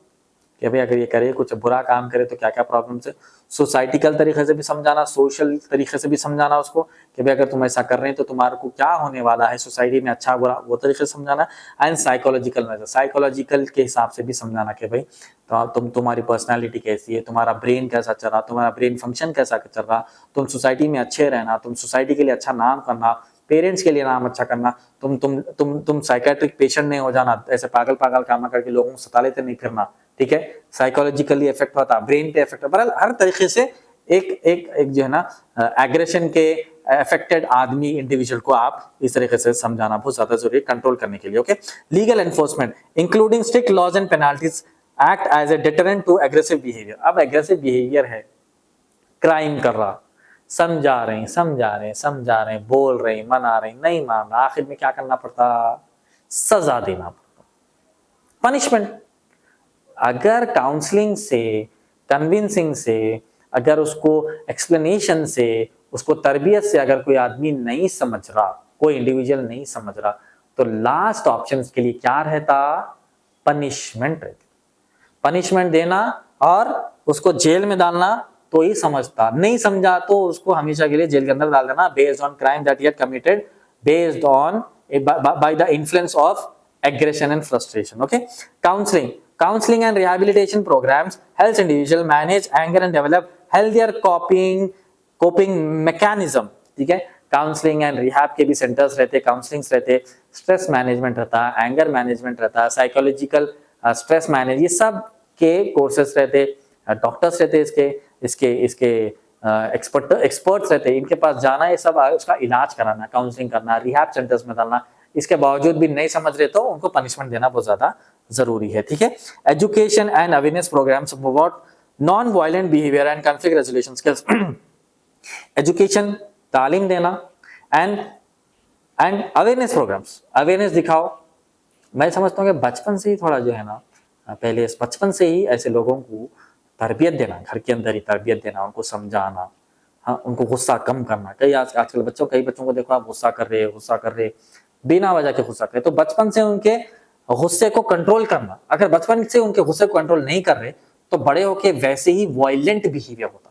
कि भाई अगर ये करे, कुछ बुरा काम करे तो क्या क्या प्रॉब्लम्स है। सोसाइटिकल तरीके से भी समझाना, सोशल तरीके से भी समझाना उसको कि भाई अगर तुम ऐसा कर रहे हैं तो तुम्हारे को क्या होने वाला है सोसाइटी में, अच्छा बुरा, वो तरीके से समझाना। एंड साइकोलॉजिकल मेजर, साइकोलॉजिकल के हिसाब से भी समझाना कि भाई तो तुम्हारी पर्सनालिटी कैसी है, तुम्हारा ब्रेन कैसा चल रहा, तुम्हारा ब्रेन फंक्शन कैसा चल रहा, तुम सोसाइटी में अच्छे रहना, तुम सोसाइटी के लिए अच्छा नाम करना, पेरेंट्स के लिए नाम अच्छा करना, तुम साइकेट्रिक पेशेंट नहीं हो जाना, ऐसे पागल पागल काम करके लोगों को सता लेते नहीं फिरना, ठीक है। साइकोलॉजिकली इफेक्ट होता, ब्रेन पे इफेक्ट, बहरहाल हर तरीके से एक जो है ना एग्रेशन के अफेक्टेड आदमी, इंडिविजुअल को आप इस तरीके से समझाना बहुत ज्यादा जरूरी है कंट्रोल करने के लिए, okay. Legal enforcement including strict laws and penalties act as a deterrent to aggressive behaviour. अब एग्रेसिव बिहेवियर है, क्राइम कर रहा, समझा रहे, बोल रहे, मना रहे, नहीं मानना, आखिर में क्या करना पड़ता, सजा देना पड़ता, पनिशमेंट। अगर काउंसलिंग से, कन्विंसिंग से, अगर उसको एक्सप्लेनेशन से, उसको तरबियत से अगर कोई आदमी नहीं समझ रहा, कोई इंडिविजुअल नहीं समझ रहा, तो लास्ट ऑप्शन के लिए क्या रहता, पनिशमेंट रहती। पनिशमेंट देना और उसको जेल में डालना तो ही समझता, नहीं समझा तो उसको हमेशा के लिए जेल के अंदर डाल देना, based on crime that he had committed, based on by the influence of aggression and frustration, okay। counseling and rehabilitation programs helps individual manage anger and develop healthier coping mechanism, ठीक है। काउंसलिंग एंड रिहैब के भी सेंटर्स रहते, काउंसलिंग्स रहते, स्ट्रेस मैनेजमेंट रहता है, एंगर मैनेजमेंट रहता है, साइकोलॉजिकल स्ट्रेस मैनेज, ये सब के कोर्सेस रहते, डॉक्टर्स रहते, इसके एक्सपर्ट्स रहते, इनके पास जाना, ये सब उसका इलाज कराना, काउंसलिंग करना, रिहैब सेंटर्स में डालना। इसके बावजूद भी नहीं समझ रहे तो उनको पनिशमेंट देना बहुत ज्यादा जरूरी है, ठीक है। Education and awareness programs about non violent behaviour and conflict resolution skills. Education, तालीम देना, एंड अवेयरनेस प्रोग्राम्स, अवेयरनेस दिखाओ। मैं समझता हूँ कि बचपन से ही थोड़ा जो है ना, पहले बचपन से ही ऐसे लोगों को तरबियत देना, घर के अंदर ही तरबियत देना, उनको समझाना, हाँ, उनको गुस्सा कम करना। आजकल कई बच्चों को देखो आप गुस्सा कर रहे बिना वजह के गुस्सा करे, तो बचपन से उनके गुस्से को कंट्रोल करना। अगर बचपन से उनके गुस्से को कंट्रोल नहीं कर रहे तो बड़े होके वैसे ही वायलेंट बिहेवियर होता,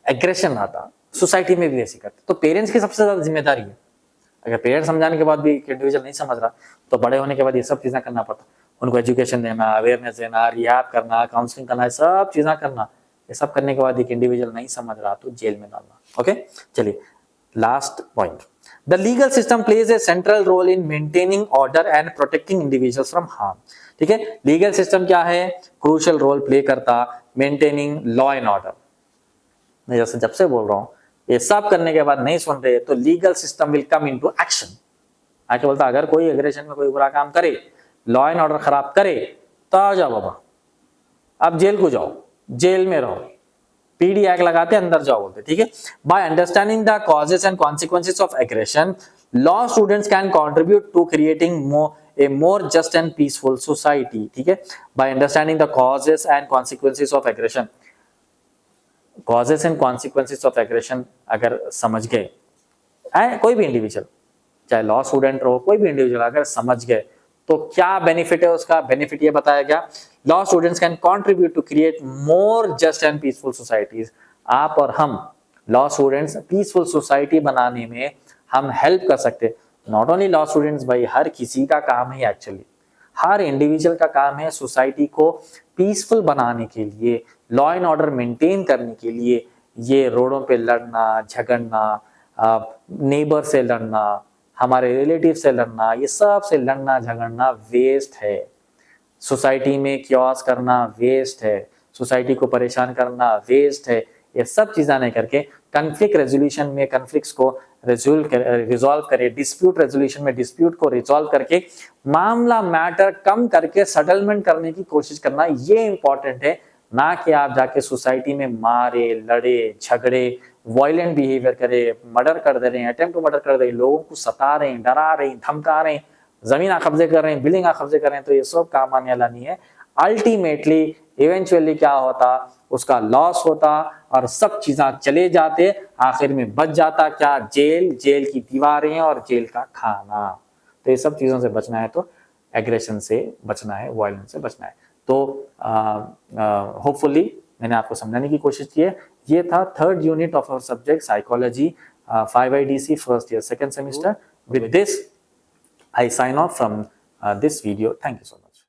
एग्रेशन आता, सोसाइटी में भी वैसे करते। तो पेरेंट्स की सबसे ज्यादा जिम्मेदारी है। अगर पेरेंट्स समझाने के बाद भी इंडिविजुअल नहीं समझ रहा तो बड़े होने के बाद ये सब चीजें करना पड़ता, उनको एजुकेशन देना, अवेयरनेस देना, रिहैब करना, काउंसलिंग करना, सब चीजें करना। ये सब करने के बाद एक इंडिविजुअल नहीं समझ रहा तो जेल में डालना, ओके। चलिए last point, the legal system plays a central role in maintaining order and protecting individuals from harm, ठीक है। लीगल सिस्टम क्या है, क्रूशियल रोल प्ले करता मेंटेनिंग लॉ एंड ऑर्डर। मैं जैसे जब से बोल रहा हूं, ये सब करने के बाद नहीं सुन रहे तो legal system will come into action. आके बोलता अगर कोई एग्रेशन में कोई बुरा काम करे, लॉ एंड ऑर्डर खराब करे तो आ जाओ बाबा, आप जेल को जाओ, जेल में रहो, पीडी एक्ट लगाते अंदर जाओ बोलते, ठीक है। By understanding the causes and consequences of aggression, law students can contribute to creating a more just and peaceful society, ठीक है। By understanding the causes and consequences of aggression, causes and consequences of aggression अगर समझ गए, कोई भी इंडिविजुअल, चाहे लॉ स्टूडेंट हो, कोई भी इंडिविजुअल अगर समझ गए तो क्या बेनिफिट है उसका? बेनिफिट ये बताया गया, law students can contribute to create more just and peaceful societies. आप और हम लॉ स्टूडेंट्स पीसफुल सोसाइटी बनाने में हम हेल्प कर सकते। नॉट ओनली लॉ स्टूडेंट्स भाई, हर किसी का काम है एक्चुअली, हर इंडिविजुअल का काम है सोसाइटी को पीसफुल बनाने के लिए, लॉ एंड ऑर्डर मेंटेन करने के लिए। ये रोडों पे लड़ना झगड़ना, नेबर से लड़ना, हमारे रिलेटिव से लड़ना, ये सब से लड़ना झगड़ना वेस्ट है। सोसाइटी में क्योस करना वेस्ट है, सोसाइटी को परेशान करना वेस्ट है। ये सब चीजें नहीं करके कन्फ्लिक्ट रेजोल्यूशन में कन्फ्लिक्ट्स को रिजॉल्व करे, डिस्प्यूट रेजोल्यूशन में डिस्प्यूट को रिजॉल्व करके मामला मैटर कम करके सेटलमेंट करने की कोशिश करना, ये इंपॉर्टेंट है। ना कि आप जाके सोसाइटी में मारे, लड़े, झगड़े, वायलेंट बिहेवियर करे, मर्डर कर दे रहे हैं, अटेम्प्ट टू मर्डर कर रहे हैं, लोगों को सता रहे हैं, डरा रहे हैं, धमका रहे हैं, जमीन कब्जे कर रहे हैं, बिल्डिंग कब्जे कर रहे हैं, तो ये सब काम आने वाला नहीं है। अल्टीमेटली इवेंचुअली क्या होता, उसका लॉस होता और सब चीजें चले जाते, आखिर में बच जाता क्या? जेल, जेल की दीवारें और जेल का खाना। तो ये सब चीजों से बचना है तो एग्रेशन से बचना है, वायलेंस से बचना है। तो होपफुली मैंने आपको समझाने की कोशिश की है। ये था third unit of our subject psychology, 5IDC first year second semester. With this I sign off from this video. Thank you so much.